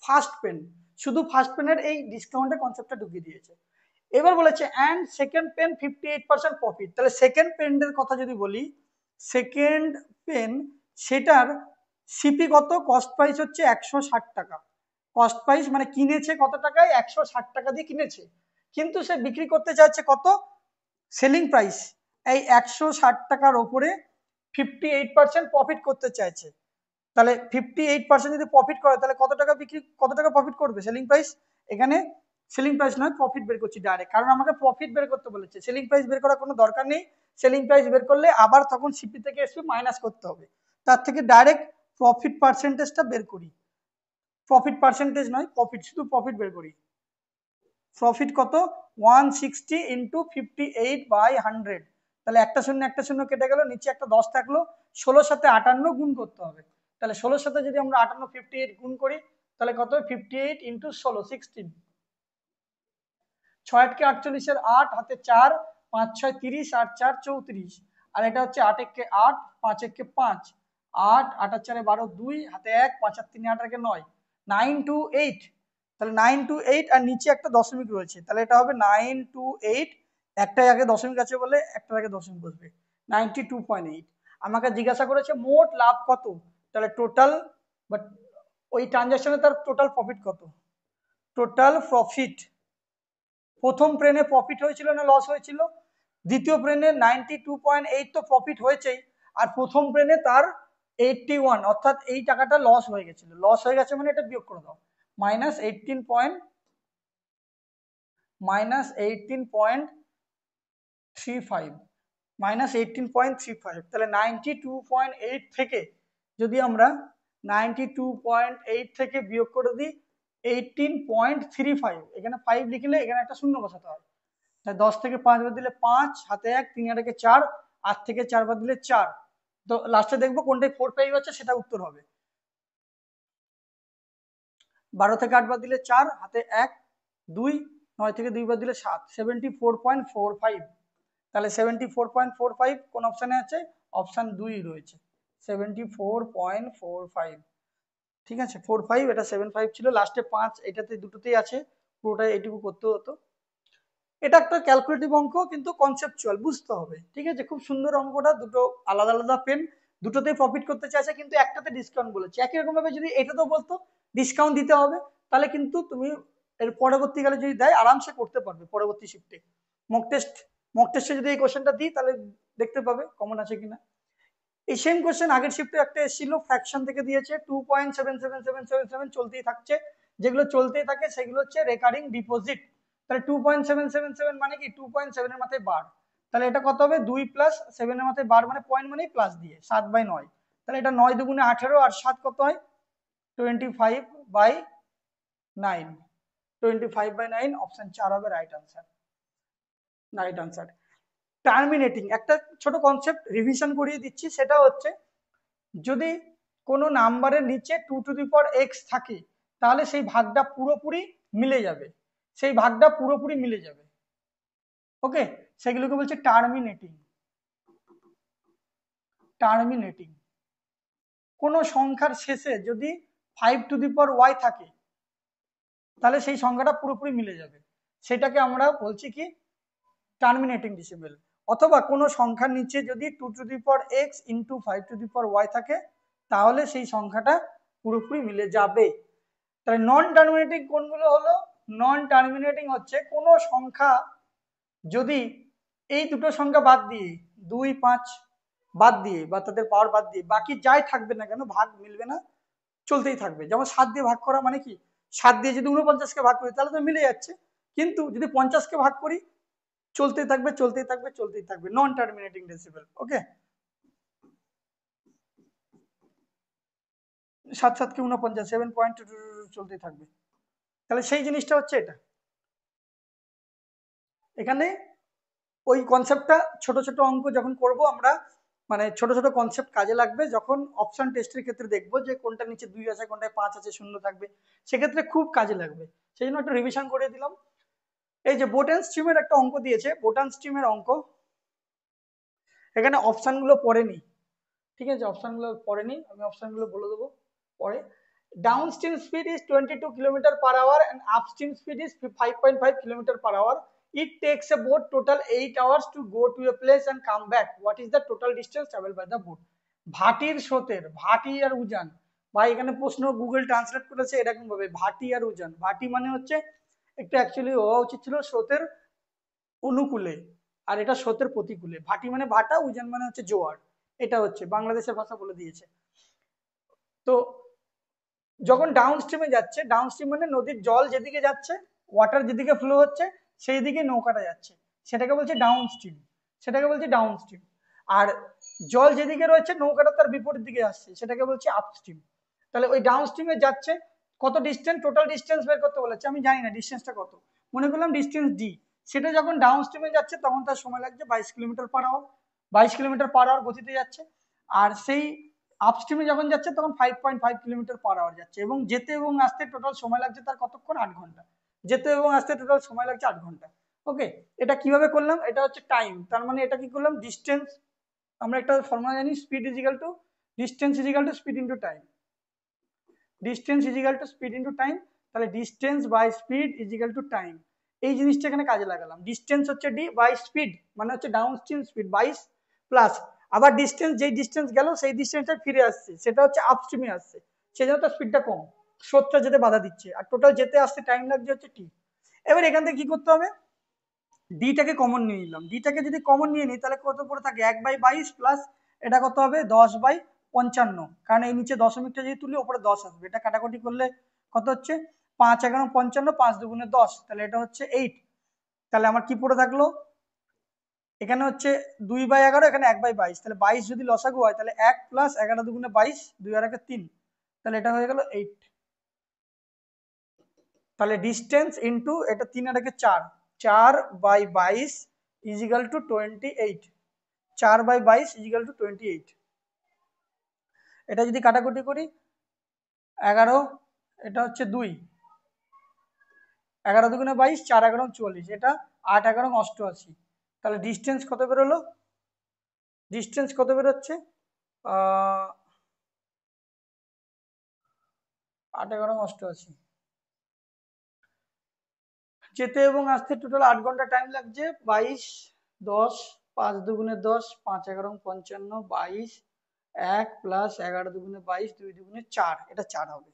ফার্স্ট পেন, শুধু ফার্স্ট পেনের এই ডিসকাউন্টের কনসেপ্টটা ঢুকিয়ে দিয়েছে। এবার বলেছে অ্যান্ড সেকেন্ড পেন 58% প্রফিট। তাহলে সেকেন্ড পেনের কথা যদি বলি, সেকেন্ড পেন সেটার সিপি কত? কস্ট প্রাইস হচ্ছে 160 টাকা। কস্ট প্রাইস মানে কিনেছে কত টাকায়? 160 টাকা দিয়ে কিনেছে, কিন্তু সে বিক্রি করতে চাচ্ছে কত? সেলিং প্রাইস এই 160 টাকার ওপরে 58% প্রফিট করতে চাইছে। তাহলে 58% যদি প্রফিট করে, তাহলে কত টাকা বিক্রি, কত টাকা প্রফিট করবে? সেলিং প্রাইস, এখানে সেলিং প্রাইস নয়, প্রফিট বের করছি ডাইরেক্ট, কারণ আমাকে প্রফিট বের করতে বলেছে, সেলিং প্রাইস বের করার কোনো দরকার নেই। সেলিং প্রাইস বের করলে আবার তখন সিপি থেকে এসপি মাইনাস করতে হবে, তার থেকে ডাইরেক্ট প্রফিট পার্সেন্টেজটা বের করি। প্রফিট পার্সেন্টেজ নয়, প্রফিট, শুধু প্রফিট বের করি। প্রফিট কত? 160 ইন্টু 58/100, তাহলে একটা শূন্য কেটে গেল, নিচে একটা 10 থাকলো, 16 সাথে 58 গুণ করতে হবে। তাহলে 16 সাথে যদি আমরা 58 58 গুণ করি, তাহলে কত? 58 ইন্টু 16 16, 6 8 48-এর 8, হাতে 4, 5 6 30, 8 4 34, আর এটা হচ্ছে 8 1 8, 5 1 5, 8 8 আর 4 12 2, হাতে 1, 5 আর 3 8 আর 9, 9 2 8। তাহলে 9 2 8 আর নিচে একটা দশমিক রয়েছে, তাহলে এটা হবে 9 2 8, একটাই আগে দশমিক আছে বলে একটার আগে দশমিক বসবে, 92.8। আমাকে জিজ্ঞাসা করেছে মোট লাভ কত, তাহলে টোটাল, বাট ওই ট্রানজাকশনে তার টোটাল প্রফিট কত? টোটাল প্রফিট, প্রথম প্লেনে প্রফিট হয়েছিল না লস হয়েছিল? দ্বিতীয় প্লেনে 92.8 তো প্রফিট হয়েছেই, আর প্রথম প্লেনে তার 81, অর্থাৎ এই টাকাটা লস হয়ে গেছিল। লস হয়ে গেছে মানে এটা বিয়োগ করে দাও, মাইনাস 18.35, -18.35। তাহলে 92.8 থেকে যদি আমরা 92.8 থেকে বিয়োগ করে দিই 18.35, এখানে 5 লিখলে এখানে একটা শূন্য বসাতে হয়। তাহলে 10 থেকে 5 বাদ দিলে 5, হাতে 1, 3 আর 1 4, 8 থেকে 4 বাদ দিলে 4, তো লাস্টে দেখবো কোনটায় 4 5 আছে, সেটা উত্তর হবে। 12 থেকে 8 বাদ দিলে 4, হাতে 1 2, 9 থেকে 2 বাদ দিলে 7, 74.45। তাহলে 74.45 কোন অপশানে আছে? অপশান 2 রয়েছে, 74.45। ঠিক আছে, 45, এটা 75 ছিল, লাস্টে 5 এটাতে দুটোতেই আছে, পুরোটাই এইটুকু করতে হতো। এটা একটা ক্যালকুলেটিভ অঙ্ক, কিন্তু কনসেপচুয়াল, বুঝতে হবে। ঠিক আছে, খুব সুন্দর অঙ্কটা, দুটো আলাদা আলাদা পেন, দুটোতেই প্রফিট করতে চাইছে, কিন্তু একটাতে ডিসকাউন্ট বলেছে। একই রকম ভাবে যদি এটাতেও বলতো ডিসকাউন্ট দিতে হবে, তাহলে কিন্তু তুমি এর পরবর্তীকালে যদি দেয় আরামসে করতে পারবে পরবর্তী শিফটে। মক টেস্ট, মক টেস্টে যদি এই কোশ্চেনটা দিই তাহলে দেখতে পাবে কমন আছে কিনা। এই সেম কোশ্চেন আগের শিফটে একটা এসেছিল, ফ্র্যাকশন থেকে দিয়েছে 2.77777 চলতেই থাকছে, যেগুলো চলতেই থাকে সেগুলো হচ্ছে রেকারিং ডিপোজিট। তাহলে 2.777 মানে কি 2.7 এর মাথায় বার, তাহলে এটা কত হবে? 2 প্লাস 7 এর মাথায় বার মানে পয়েন্ট মানেই প্লাস দিয়ে 7/9, তাহলে এটা 9 দুগুণে 18 আর 7 কত হয়? 25/9, 25/9, অপশন 4 হবে right answer, right answer. Terminating একটা ছোট কনসেপ্ট রিভিশন করিয়ে দিচ্ছি, সেটা হচ্ছে যদি কোনো নাম্বারের নিচে 2 to the power x থাকে, তাহলে সেই ভাগটা পুরোপুরি মিলে যাবে, সেই ভাগটা পুরোপুরি মিলে যাবে। ওকে, সেগুলোকে বলছে টার্মিনেটিং। টার্মিনেটিং কোনো সংখ্যার শেষে যদি 5 to the power y থাকে, তাহলে সেই সংখ্যাটা পুরোপুরি মিলে যাবে, সেটাকে আমরা বলছি কি? Terminating decimal. অথবা কোনো সংখ্যার নিচে যদি 2 to the power x into 5 to the power y থাকে, তাহলে সেই সংখ্যাটা পুরোপুরি মিলে যাবে। তাহলে নন টার্মিনেটিং কোনগুলো হলো? নন টার্মিনেটিং হচ্ছে কোনো সংখ্যা যদি এই দুটো সংখ্যা বাদ দিয়ে 2, 5 বাদ দিয়ে বা তাদের পাওয়ার বাদ দিয়ে বাকি যাই থাকবে না কেন ভাগ মিলবে না, চলতেই থাকবে। যেমন 7 দিয়ে ভাগ করা মানে কি, 7 দিয়ে যদি 49-কে ভাগ করি তাহলে তো মিলে যাচ্ছে, কিন্তু যদি 50-কে ভাগ করি চলতেই থাকবে, চলতেই থাকবে, চলতেই থাকবে, নন টার্মিনেটিং ডেসিমেল। ওকে, 7 7-কে 49, 7 পয়েন্ট চলতেই থাকবে। তাহলে সেই জিনিসটা হচ্ছে এটা। এখানে ওই কনসেপ্টটা ছোট ছোট অঙ্ক যখন করব আমরা, মানে ছোট ছোট কনসেপ্ট কাজে লাগবে যখন অপশন টেস্টের ক্ষেত্রে দেখবো যে কোনটা নিচে 2 আছে, কোনটায় 5 আছে, শূন্য থাকবে, সেক্ষেত্রে খুব কাজে লাগবে। সেই জন্য একটা রিভিশন করে দিলাম। এই যে বোট অ্যান্ড স্ট্রিমের একটা অঙ্ক দিয়েছে, বোট অ্যান্ড স্ট্রিমের অঙ্ক, এখানে অপশনগুলো পড়েনি। ঠিক আছে, অপশনগুলো পড়েনি, আমি অপশনগুলো বলে দেবো পরে। Downstream speed is 22 km/h and upstream speed is 5.5 km/h. It takes a boat total 8 hours to go to a place and come back. What is the total distance traveled by the boat? ভাটির স্রোতের, ভাটি আর উজান, ভাই এখানে প্রশ্ন Google translate করেছে এরকম ভাবে, ভাটি আর উজান। ভাটি মানে হচ্ছে একটু অ্যাকচুয়ালি হওয়া উচিত ছিল স্রোতের অনুকূলে, আর এটা স্রোতের প্রতিকূলে। ভাটি মানে ভাটা, উজান মানে হচ্ছে জোয়ার, এটা হচ্ছে বাংলাদেশের ভাষা বলে দিয়েছে। তো যখন ডাউন স্ট্রিমে যাচ্ছে, ডাউন স্ট্রিম মানে নদীর জল যেদিকে যাচ্ছে, ওয়াটার যেদিকে ফ্লো হচ্ছে সেই দিকে নৌকাটা যাচ্ছে, সেটাকে বলছে ডাউন স্ট্রিম, সেটাকে বলছে ডাউন স্ট্রিম। আর জল যেদিকে রয়েছে নৌকাটা তার বিপরীত দিকে আসছে, সেটাকে বলছে আপ স্ট্রিম। তাহলে ওই ডাউন স্ট্রিমে যাচ্ছে, কত ডিস্টেন্স, টোটাল ডিস্টেন্স বের করতে বলেছে, আমি জানি না ডিস্টেন্সটা কত, মনে করলাম ডিস্টেন্স ডি। সেটা যখন ডাউন স্ট্রিমে যাচ্ছে তখন তার সময় লাগছে 22 kilometre per hour, 22 kilometre per hour গতিতে যাচ্ছে। আর সেই আপস্ট্রিমে যখন যাচ্ছে তখন 5.5 কিলোমিটার পার আওয়ার যাচ্ছে, এবং যেতে এবং আসতে টোটাল সময় লাগছে তার কতক্ষণ? 8 ঘন্টা। যেতে এবং আসতে টোটাল সময় লাগছে 8 ঘন্টা। ওকে, এটা কিভাবে করলাম? এটা হচ্ছে টাইম, তার মানে এটা কি করলাম? ডিস্টেন্স, আমরা একটা ফর্মুলা জানি, speed is equal to distance is equal to speed into time, distance is equal to speed into time. তাহলে distance by speed is equal to time, এই জিনিসটা এখানে কাজে লাগালাম। ডিস্টেন্স হচ্ছে ডি, বাই স্পিড মানে হচ্ছে ডাউন স্ট্রিম স্পিড 22 প্লাস, আবার ডিস্টেন্স, যেই ডিস্টেন্স গেল সেই ডিস্টেন্সটা ফিরে আসছে, সেটা হচ্ছে আপস্ট্রিমে আসছে, সেই জন্য তার স্পিডটা কম, স্রোতটা যেতে বাধা দিচ্ছে, আর টোটাল যেতে আসতে টাইম লাগছে হচ্ছে টি। এবার এখান থেকে কি করতে হবে? ডিটাকে কমন নিয়ে নিলাম, ডিটাকে যদি কমন নিয়ে নিই তাহলে কত পড়ে থাকে? 1/22 প্লাস এটা কত হবে? 10/55, কারণ এই নিচে দশমিকটা যদি তুলি ওপরে 10 আসবে, এটা কাটাকুটি করলে কত হচ্ছে? 5 11 55, 5 দুগুণে 10, তাহলে এটা হচ্ছে 8। তাহলে আমার কি পড়ে থাকলো? এখানে হচ্ছে 2/11, এখানে 1/22, তাহলে 22 যদি লসাগু হয় তাহলে 1 প্লাস 11 দুগুণে 22, 2 আর 1 3, তাহলে এটা হয়ে গেল 8। তাহলে ডিস্টেন্স ইন্টু এটা 3 আর 1 4, 4/22 is equal two 28, 4/22 is equal two 28। এটা যদি কাটাকুটি করি 11, এটা হচ্ছে 2, 11 দুগুণে 22, 4 11 44, এটা 8 11 88, তাহলে ডিস্টেন্স কত বেরোলো? ডিস্টেন্স কত বেরোচ্ছে? 8 11 88, যেতে এবং আসতে টোটাল 8 ঘন্টা টাইম লাগছে। 22 10 5 দুগুণে 10 5 11 55 22 1 প্লাস 11 দুগুণে 22 2 দুগুণে 4, এটা 4 হবে।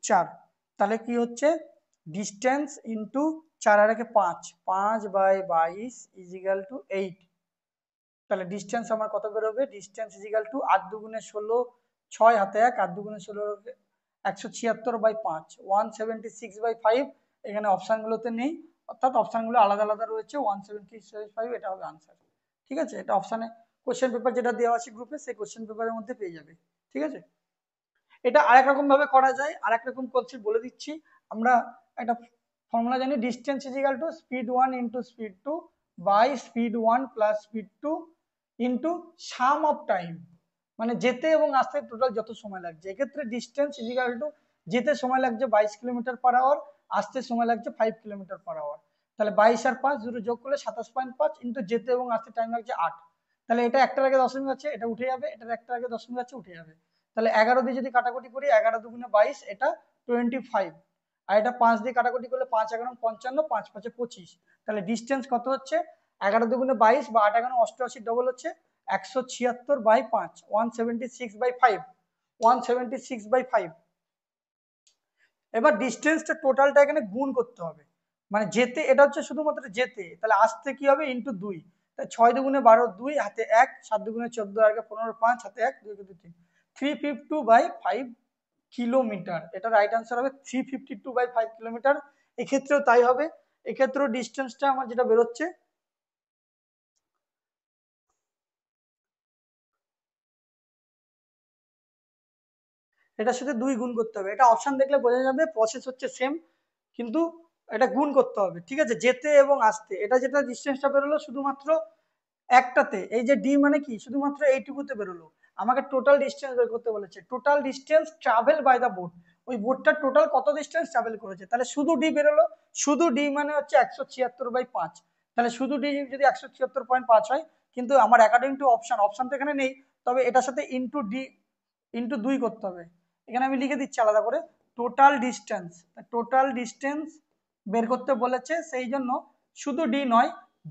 চার, তাহলে কি হচ্ছে ডিস্টেন্স ইন্টু 4 আর 5, 5/22 ইজিক্যাল টু 8। তাহলে ডিস্টেন্স আমার কত বেরোবে? ডিস্টেন্স ইজিক্যাল টু 8 দুগুণে 16 6 হাতে 1 8 দুগুণে 16 176/5 176/5। এখানে অপশানগুলোতে নেই, অর্থাৎ অপশানগুলো আলাদা আলাদা রয়েছে। 176/5 এটা হবে আনসার। ঠিক আছে, এটা অপশানে কোশ্চেন পেপার যেটা দেওয়া আছে গ্রুপে সেই কোশ্চেন পেপারের মধ্যে পেয়ে যাবে। ঠিক আছে, এটা আরেক রকম ভাবে করা যায়, আরেক রকম কনসেপ্ট বলে দিচ্ছি। আমরা একটা ফর্মুলা জানি, distance is equal to speed 1 into speed 2 by speed 1 plus speed 2 into sum of time, মানে যেতে এবং আসতে টোটাল যত সময় লাগছে। এক্ষেত্রে ডিস্টেন্স ইজিক্যাল টু যেতে সময় লাগছে 22 কিলোমিটার পার আওয়ার, আসতে সময় লাগছে 5 কিলোমিটার পার আওয়ার। তাহলে 22 আর 5 দুটো যোগ করলে 27.5 ইন্টু যেতে এবং আসতে টাইম লাগছে 8। তাহলে এটা একটার আগে দশমিক আছে, এটা উঠে যাবে, এটার একটার আগে দশমিক আছে, উঠে যাবে। তাহলে 11 দিয়ে যদি কাটাকুটি করি, 11 দুগুণে 22, এটা 25। আর এটা 5 দিয়ে কাটাকুটি করলে 5 11 55, 5 5 25। তাহলে ডিস্টেন্স কত হচ্ছে? 11 দুগুণে 22 বা 8 11 88 ডবল হচ্ছে 176/5, 176/5, 176/5। এবার ডিস্টেন্সটা টোটালটা এখানে গুণ করতে হবে, মানে যেতে এটা হচ্ছে শুধুমাত্র যেতে, তাহলে আসতে কি হবে? ইন্টু 2। তাই 6 দুগুণে 12 2 হাতে 1, 7 দুগুণে 14 আর 15 5 হাতে 1 2 2 3, 352/5 কিলোমিটার। এটা রাইট আনসার হবে 352/5 কিলোমিটার। এক্ষেত্রেও তাই হবে, এক্ষেত্রেও ডিস্টেন্সটা আমার যেটা বেরোচ্ছে এটার সাথে 2 গুণ করতে হবে। এটা অপশন দেখলে বোঝা যাবে, প্রসেস হচ্ছে সেম, কিন্তু এটা গুণ করতে হবে। ঠিক আছে, যেতে এবং আসতে এটা যেটা ডিস্টেন্সটা বেরোলো শুধুমাত্র একটাতে, এই যে ডি মানে কি শুধুমাত্র এইটুকুতে বেরোলো। আমাকে টোটাল ডিস্টেন্স বের করতে বলেছে, total distance travel by the boat, ওই বোটটা টোটাল কত ডিস্টেন্স ট্রাভেল করেছে। তাহলে শুধু ডি বেরোলো, শুধু ডি মানে হচ্ছে 176/5। তাহলে শুধু ডি যদি 176.5 হয়, কিন্তু আমার অ্যাকর্ডিং টু অপশন, অপশন তো এখানে নেই, তবে এটার সাথে ইন্টু ডি ইন্টু 2 করতে হবে। এখানে আমি লিখে দিচ্ছি আলাদা করে, টোটাল ডিস্টেন্স, টোটাল ডিস্টেন্স বের করতে বলেছে, সেই জন্য শুধু ডি নয়,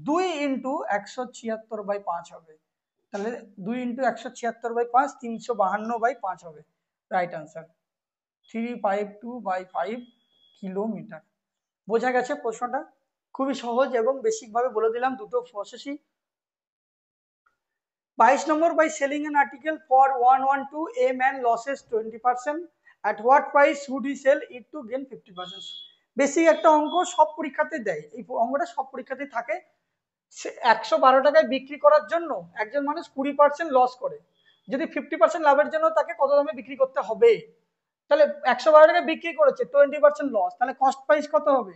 2 ইন্টু 176/5 হবে। তাহলে 2 ইন্টু 176/5 352/5 হবে রাইট আনসার, 352/5 কিলোমিটার। বোঝা গেছে প্রশ্নটা? খুবই সহজ এবং বেসিক ভাবে বলে দিলাম, দুটো প্রসেসই। 22 নম্বর, by selling an article for 112, a man losses 20%, at what price should he sell it to gain 50%? Basic একটা অঙ্ক, সব পরীক্ষাতে দেয় এই অঙ্কটা, সব পরীক্ষাতেই থাকে। 112 টাকায় বিক্রি করার জন্য একজন মানুষ 20% লস করে, যদি 50% লাভের জন্য তাকে কত দামে বিক্রি করতে হবে? তাহলে 112 টাকায় বিক্রি করেছে, 20% লস, তাহলে কস্ট প্রাইস কত হবে?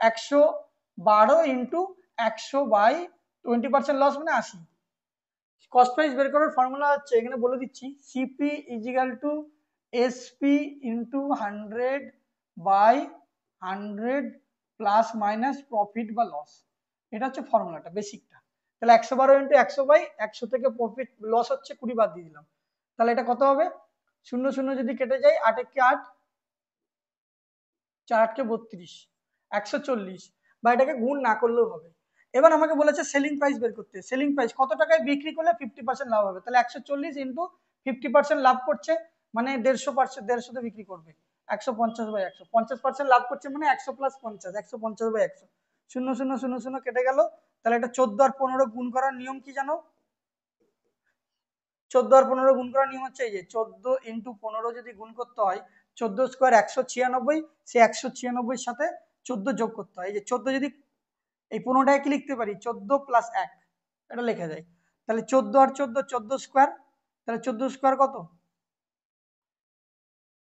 112 ইন্টু 100/20% লস মানে 80। কস্ট প্রাইস বের করার ফর্মুলা হচ্ছে, এখানে বলে দিচ্ছি, CP is equal to SP into 100/100 plus minus profit বা লস। এটা হচ্ছে ফর্মুলাটা, বেসিকটা। তাহলে 112 ইন্টু 100/100 থেকে প্রফিট লস হচ্ছে 20 বাদ দিয়ে দিলাম, তাহলে এটা কত হবে? 0 0 যদি কেটে যায়, 8 একে 8, 4 8 কে 32, 140, বা এটাকে গুণ না করলেও হবে। এবার আমাকে বলেছে সেলিং প্রাইস বের করতে, সেলিং প্রাইস কত টাকায় বিক্রি করলে 50% লাভ হবে। তাহলে 140 ইন্টু 50% লাভ করছে মানে 150%, 150 বিক্রি করবে, 150/100, 50% লাভ করছে মানে 100 প্লাস 50, 150/100, 0 0 0 0 কেটে গেল। তাহলে এটা 14 আর 15 গুণ করার নিয়ম কি জানো? 14 আর 15 গুণ করার নিয়ম হচ্ছে এই যে 14 ইন্টু 15 যদি গুণ করতে হয়, 14 স্কোয়ার 196, সেই 196 সাথে 14 যোগ করতে হয়। এই যে 14 যদি এই 15টাকে কি লিখতে পারি, 14 প্লাস 1, এটা লেখা যায়। তাহলে 14 আর 14, 14 স্কোয়ার, তাহলে 14 স্কোয়ার কত?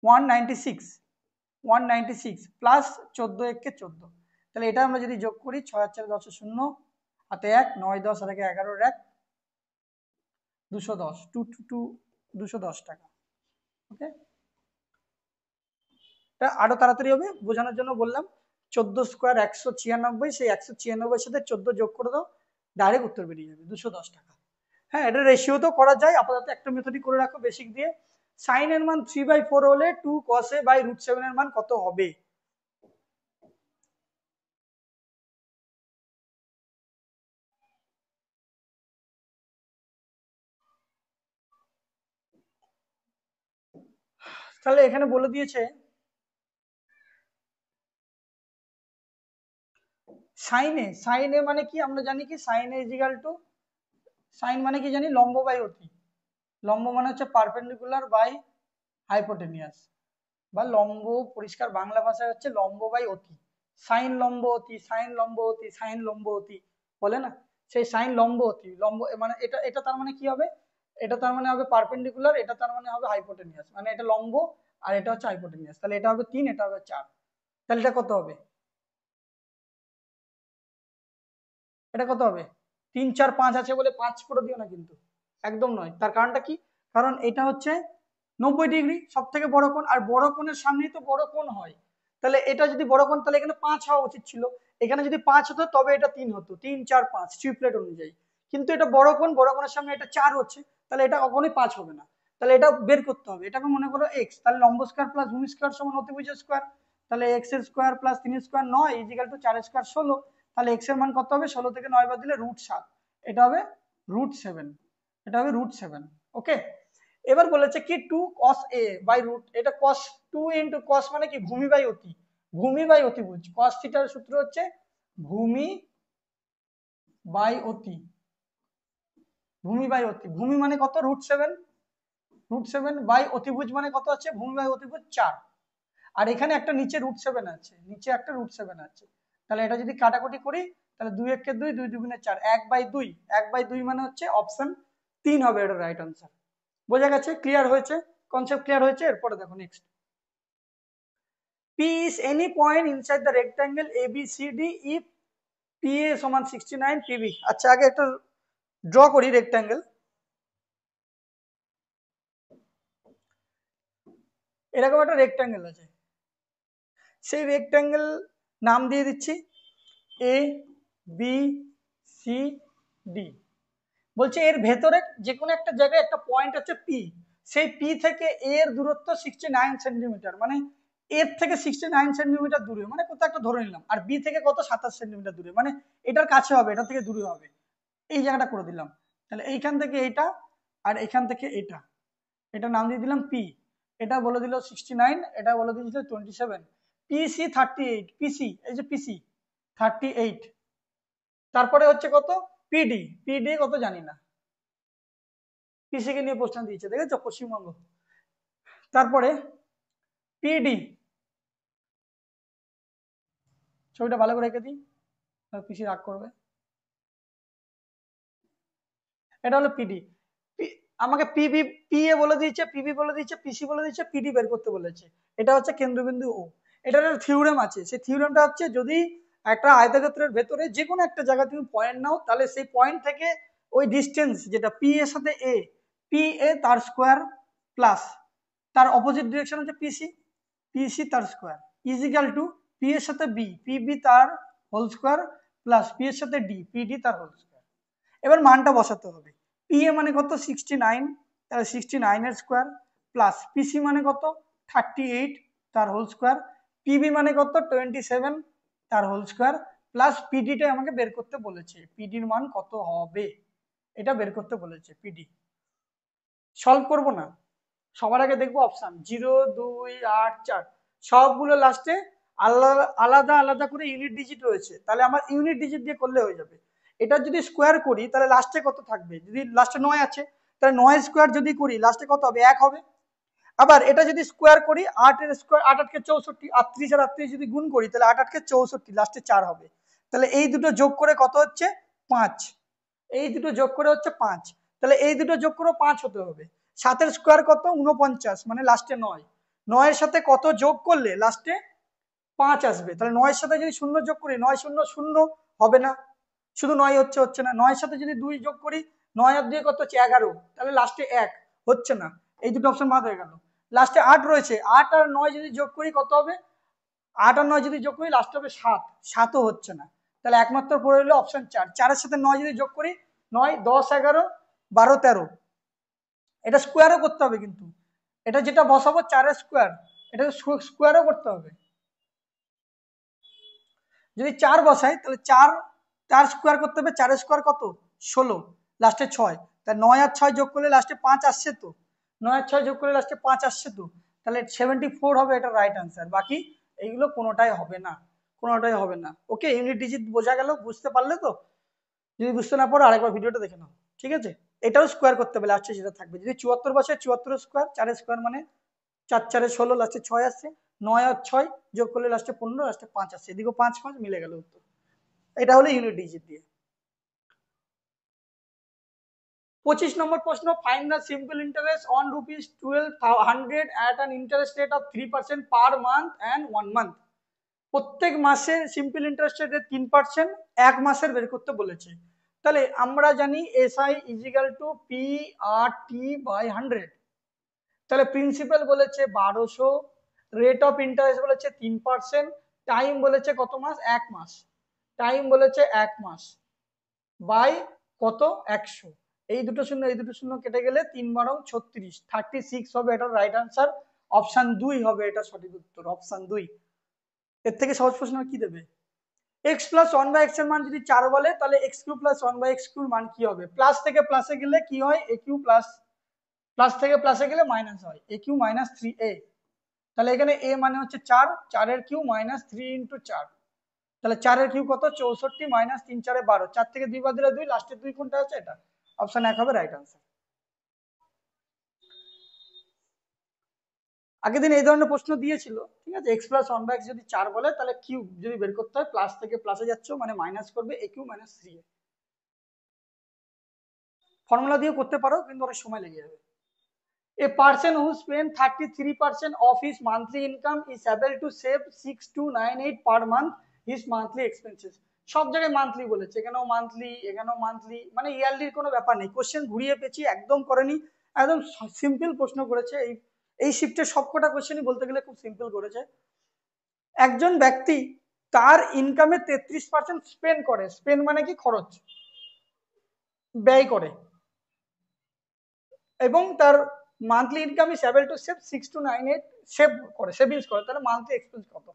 196, 196 প্লাস 14 একে 14, তাহলে এটা আমরা যদি যোগ করি, 6 আর 4 10 0, হাতে 1, 9 10 আর 11 1, 210, 2 2 210 টাকা। ওকে, আরো তাড়াতাড়ি হবে বোঝানোর জন্য বললাম। 14 স্কোয়ার 196, সেই 196 সাথে 14 যোগ করে দাও, ডাইরেক্ট উত্তর বেরিয়ে যাবে 210 টাকা। হ্যাঁ, এটা রেশিও তো করা যায়, আপাতত একটা মেথডই করে রাখো বেসিক দিয়ে। সাইন এর মান 3/4 হলে 2 cos a বাই √7 এর মান কত হবে? তাহলে এখানে বলে দিয়েছে সাইনে মানে কি আমরা জানি কি সাইনে ইজিক্যাল টু, সাইন মানে কি জানি লম্ব বাই অতি। লম্ব মানে হচ্ছে পারপেন্ডিকুলার বাই হাইপোটেনিয়াস, বা লম্ব পরিষ্কার বাংলা ভাষায় হচ্ছে লম্ব বাই অতি। সাইন লম্ব অতি, সাইন লম্ব অতি, সাইন লম্ব অতি বলে না, সেই সাইন লম্ব অতি লম্ব মানে এটা এটা তার মানে কি হবে, এটা তার মানে হবে পারপেন্ডিকুলার, এটা তার মানে হবে হাইপোটেনিয়াস, মানে এটা লম্ব আর এটা হচ্ছে হাইপোটেনিয়াস, তাহলে এটা হবে 3, এটা হবে 4। তাহলে এটা কত হবে? এটা কত হবে? 3 4 5 আছে বলে 5 করে দিও না কিন্তু, একদম নয়। তার কারণটা কি? কারণ এটা হচ্ছে 90 ডিগ্রি, সব থেকে বড় কোণ, আর বড় কোণের সামনেই তো বড় কোণ হয়। তাহলে এটা যদি বড় কোণ, তাহলে এখানে 5 হওয়া উচিত ছিল। এখানে যদি 5 হতো তবে এটা 3 হতো, 3 4 5 ট্রিপলেট অনুযায়ী। কিন্তু এটা বড় কোণ, বড় কোণের সামনে এটা 4 হচ্ছে, তাহলে এটা কখনোই 5 হবে না। তাহলে এটা বের করতে হবে, এটাকে মনে করো এক্স, তাহলে লম্ব স্কয়ার প্লাস ভূমি স্কয়ার সমান অতিভুজ স্কয়ার। তাহলে এক্স এর square plus 3 square 9 is equal to 4 square 16। তাহলে এক্স এর মান কত হবে? 16 থেকে 9 বাদ দিলে √7, এটা হবে √7, এটা হবে √7। ওকে, এবার বলেছে কি 2 cos a বাই রুট, এটা cos 2 ইনটু cos মানে কি ভূমি বাই অতি, ভূমি বাই অতিভুজ। cos থিটার সূত্র হচ্ছে ভূমি বাই অতি, ভূমি বাই অতি, ভূমি মানে কত √7, √7 বাই অতিভুজ মানে কত আছে, ভূমি বাই অতিভুজ 4। আর এখানে একটা নিচে √7 আছে, নিচে একটা √7 আছে। তাহলে এটা যদি কাটাকুটি করি, তাহলে 2 একে 2, 2 দুগুণে 4, 1/2, 1/2 মানে হচ্ছে অপশন 3 হবে এটা রাইট আনসার। বোঝা গেছে? ক্লিয়ার হয়েছে? কনসেপ্ট ক্লিয়ার হয়েছে? এরপরে দেখো next. P is any point inside the rectangle ABCD if PA সমান 69, PB। আচ্ছা, আগে একটা ড্র করি রেক্ট্যাঙ্গেল। এরকম একটা রেক্ট্যাঙ্গেল আছে, সেই রেক্ট্যাঙ্গেল নাম দিয়ে দিচ্ছি এ বি সি ডি। বলছে এর ভেতরে যে কোনো একটা জায়গায় একটা পয়েন্ট আছে পি, সেই পি থেকে এ এর দূরত্ব 69 সেন্টিমিটার, মানে এর থেকে 69 সেন্টিমিটার দূরে, মানে কোথাও একটা ধরে নিলাম। আর বি থেকে কত? 27 সেন্টিমিটার দূরে, মানে এটার কাছে হবে, এটা থেকে দূরে হবে। এই জায়গাটা করে দিলাম। তাহলে এইখান থেকে এটা, আর এখান থেকে এটা, এটা নাম দিয়ে দিলাম পি। এটা বলে দিল 69, এটা বলে দিয়েছিল 27। পিসি 38, পিসি এই যে পিসি 38। তারপরে হচ্ছে কত? পিডি, পিডি কত জানি না, পিসি কে নিয়ে প্রশ্ন দিয়েছে, দেখেছো পশ্চিমবঙ্গ। তারপরে পিডি, ছবিটা ভালো করে রেখে দিই, পিসি রাগ করবে। এটা হলো পিডি। আমাকে পিবি, পিএ বলে দিয়েছে, পিবি বলে দিয়েছে, পিসি বলে দিয়েছে, পিডি বের করতে বলেছে। এটা হচ্ছে কেন্দ্রবিন্দু ও। এটার একটা থিওরেম আছে, সেই থিওরেমটা হচ্ছে যদি একটা আয়তক্ষেত্রের ভেতরে যে কোনো একটা জায়গায় তুমি পয়েন্ট নাও, তাহলে সেই পয়েন্ট থেকে ওই ডিস্টেন্স যেটা পি এর সাথে এ, পি এ তার স্কোয়ার প্লাস তার অপোজিট ডিরেকশন হচ্ছে পিসি, পিসি তার স্কোয়ার ইজিক্যাল টু পি এর সাথে বি, পিবি তার হোল স্কোয়ার প্লাস পি এর সাথে ডি, পিডি তার হোল স্কোয়ার। এবার মানটা বসাতে হবে। পি এ মানে কত? 69, তাহলে 69 এর স্কোয়ার প্লাস পিসি মানে কত? 38 তার হোল স্কোয়ার, পিবি মানে কত? 27 তার হোল স্কোয়ার প্লাস পিডিটা আমাকে বের করতে বলেছে, পিডির মান কত হবে এটা বের করতে বলেছে। পিডি সলভ করব না, সবার আগে দেখবো অপশন 0 2 8 4, সবগুলো লাস্টে আলাদা আলাদা আলাদা করে ইউনিট ডিজিট রয়েছে, তাহলে আমার ইউনিট ডিজিট দিয়ে করলে হয়ে যাবে। এটা যদি স্কোয়ার করি তাহলে লাস্টে কত থাকবে? যদি লাস্টে 9 আছে, তাহলে 9 স্কোয়ার যদি করি লাস্টে কত হবে? 1 হবে। আবার এটা যদি স্কোয়ার করি 8 এর স্কোয়ার, 8 8 কে 64, 38 আর 38 যদি গুণ করি তাহলে 8 8 কে 64, লাস্টে 4 হবে। তাহলে এই দুটো যোগ করে কত হচ্ছে? 5। এই দুটো যোগ করে হচ্ছে 5, তাহলে এই দুটো যোগ করে 5 হতে হবে। 7 এর স্কোয়ার কত? 49, মানে লাস্টে 9। 9 এর সাথে কত যোগ করলে লাস্টে 5 আসবে? তাহলে 9 এর সাথে যদি 0 যোগ করি, 9 0 0 হবে না, শুধু 9 হচ্ছে না। 9 এর সাথে যদি 2 যোগ করি, 9 আর 2 কত হচ্ছে? 11, তাহলে লাস্টে 1 হচ্ছে না, এই দুটো অপশন বাদ হয়ে গেল। লাস্টে 8 রয়েছে, 8 আর 9 যদি যোগ করি কত হবে? 8 আর 9 যদি যোগ করি লাস্টে হবে 7, 7ও হচ্ছে না, তাহলে একমাত্র পড়ে রইল অপশন 4। 4-এর সাথে 9 যদি যোগ করি 9, 10, 11, 12, 13, এটা স্কোয়ারও করতে হবে, কিন্তু এটা যেটা বসাবো 4-এর স্কোয়ার, এটা স্কোয়ারও করতে হবে। যদি 4 বসাই তাহলে 4 স্কোয়ার করতে হবে, 4-এর স্কোয়ার কত? 16, লাস্টে 6, তাহলে 9 আর 6 যোগ করলে লাস্টে 5 আসছে তো, 9 আর 6 যোগ করলে লাস্টে 5 আসছে তো, তাহলে 74 হবে এটা রাইট আনসার। বাকি এইগুলো কোনোটাই হবে না, কোনোটাই হবে না। ওকে, ইউনিট ডিজিট বোঝা গেল, বুঝতে পারলে তো? যদি বুঝতে না পারো আরেকবার ভিডিওটা দেখে নাও, ঠিক আছে? এটাও স্কোয়ার করতে হবে, লাস্টে যেটা থাকবে। যদি 74 বসে 74 স্কোয়ার, 4-এর স্কোয়ার মানে 4 4 16, লাস্টে 6 আসছে, 9 আর 6 যোগ করলে লাস্টে 15, লাস্টে 5 আসছে, এদিকেও 5 5 মিলে গেল উত্তর। এটা হলো ইউনিট ডিজিট দিয়ে। 25 নম্বর প্রশ্ন, find the simple interest on ₹1200 at an interest rate of 3% per month and 1 month. প্রত্যেক মাসে সিম্পল ইন্টারেস্ট রেট 3%, এক মাসের বের করতে বলেছে। তাহলে আমরা জানি SI ইজিক্যাল টু PRT/100। তাহলে প্রিন্সিপাল বলেছে 1200, রেট অফ ইন্টারেস্ট বলেছে 3%, টাইম বলেছে কত মাস? 1 মাস, টাইম বলেছে 1 মাস, বাই কত? 100। এই দুটো শূন্য এই দুটো শূন্য কেটে গেলে 3 × 36, 36 হবে এটা রাইট আনসার। অপশন 2 হবে এটা সঠিক উত্তর, অপশন 2। এর থেকে সহজ প্রশ্ন কি দেবে? এক্স প্লাস 1/x এর মান যদি 4 বলে তাহলে x³ প্লাস 1/x³ মান কি হবে? প্লাস থেকে প্লাসে গেলে কি হয়? a³ প্লাস, প্লাস থেকে প্লাসে গেলে মাইনাস হয়, a³ মাইনাস 3a। তাহলে এখানে a মানে হচ্ছে 4, 4-এর কিউ মাইনাস 3 × 4, তাহলে 4-এর কিউ কত? 64 মাইনাস 3 4 12, 4 থেকে 2 বাদ দিলে 2, লাস্টের 2 কোনটা আছে? এটা অপশন 1 হবে রাইট আনসার। আগের দিন এই ধরনের প্রশ্ন দিয়েছিল, ঠিক আছে? এক্স প্লাস 1/x যদি 4 বলে তাহলে কিউব যদি বের করতে হয় প্লাস থেকে প্লাসে যাচ্ছ মানে মাইনাস করবে, a³ মাইনাস 3a। ফর্মুলা দিয়ে করতে পারো কিন্তু অনেক সময় লেগে যাবে। A person who spends 33% of his monthly income is able to save 6298 per month his monthly expenses। সব জায়গায় মান্থলি বলেছে, এখানেও মান্থলি, এখানেও মান্থলি, মানে ইয়ারলির কোনো ব্যাপার নেই। কোশ্চেন ঘুরিয়ে পেঁচিয়ে একদম করেনি, একদম সিম্পল প্রশ্ন করেছে। এই শিফটের সবকটা কোশ্চেনই বলতে গেলে খুব সিম্পল করেছে। একজন ব্যক্তি তার ইনকামে 33% স্পেন্ড করে, স্পেন্ড মানে কি? খরচ, ব্যয় করে, এবং তার monthly income is able to save 6298, save করে, সেভিংস করে, তাহলে মান্থলি এক্সপেন্স কত?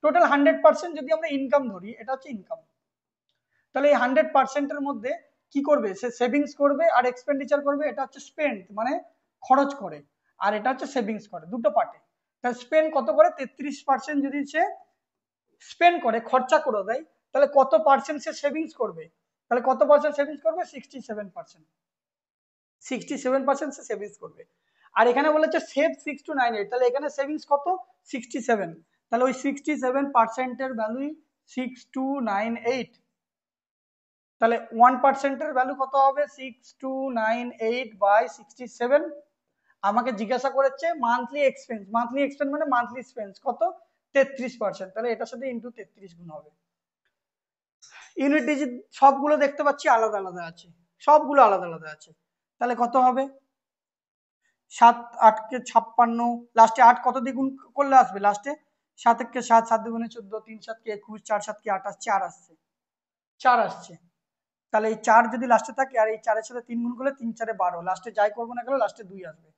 টোটাল 100% যদি আমরা ইনকাম ধরি, এটা হচ্ছে ইনকাম, তাহলে এই 100%-এর মধ্যে কি করবে? সে সেভিংস করবে আর এক্সপেন্ডিচার করবে, এটা হচ্ছে স্পেন্ড মানে খরচ করে, আর এটা হচ্ছে সেভিংস করে, দুটো পার্টে। তাহলে স্পেন্ড কত করে? 33% যদি সে স্পেন্ড করে, খরচা করে দেয়, তাহলে কত পার্সেন্ট সে সেভিংস করবে? তাহলে কত পার্সেন্ট সেভিংস করবে? 67%, 67% সে সেভিংস করবে। আর এখানে বলেছে সেভ 6298, তাহলে এখানে সেভিংস কত? 67, তাহলে ওই 67%-এর ভ্যালু 6298, তাহলে 1%-এর ভ্যালু কত হবে? 6298/67। আমাকে জিজ্ঞাসা করেছে মান্থলি এক্সপেন্স, মান্থলি এক্সপেন্স মানে মান্থলি স্পেন্স কত? 33%, তাহলে এটার সাথে ইন্টু 33 গুণ হবে। ইউনিট ডিজিট সবগুলো দেখতে পাচ্ছি আলাদা আলাদা আছে, সবগুলো আলাদা আলাদা আছে, তাহলে কত হবে? 7 8 কে 56, লাস্টে 8 কত দিয়ে গুণ করলে আসবে? লাস্টে 7 কে 7, 7 2 14, 3 7 কে 21, 4 7 কে 28, 4 আসছে, 4 আসছে। তাহলে এই 4 যদি লাস্টে থাকে আর এই 4-এর সাথে 3 গুণ করলে 3 4 12, লাস্টে যাই করবো না কেন লাস্টে 2 আসবে।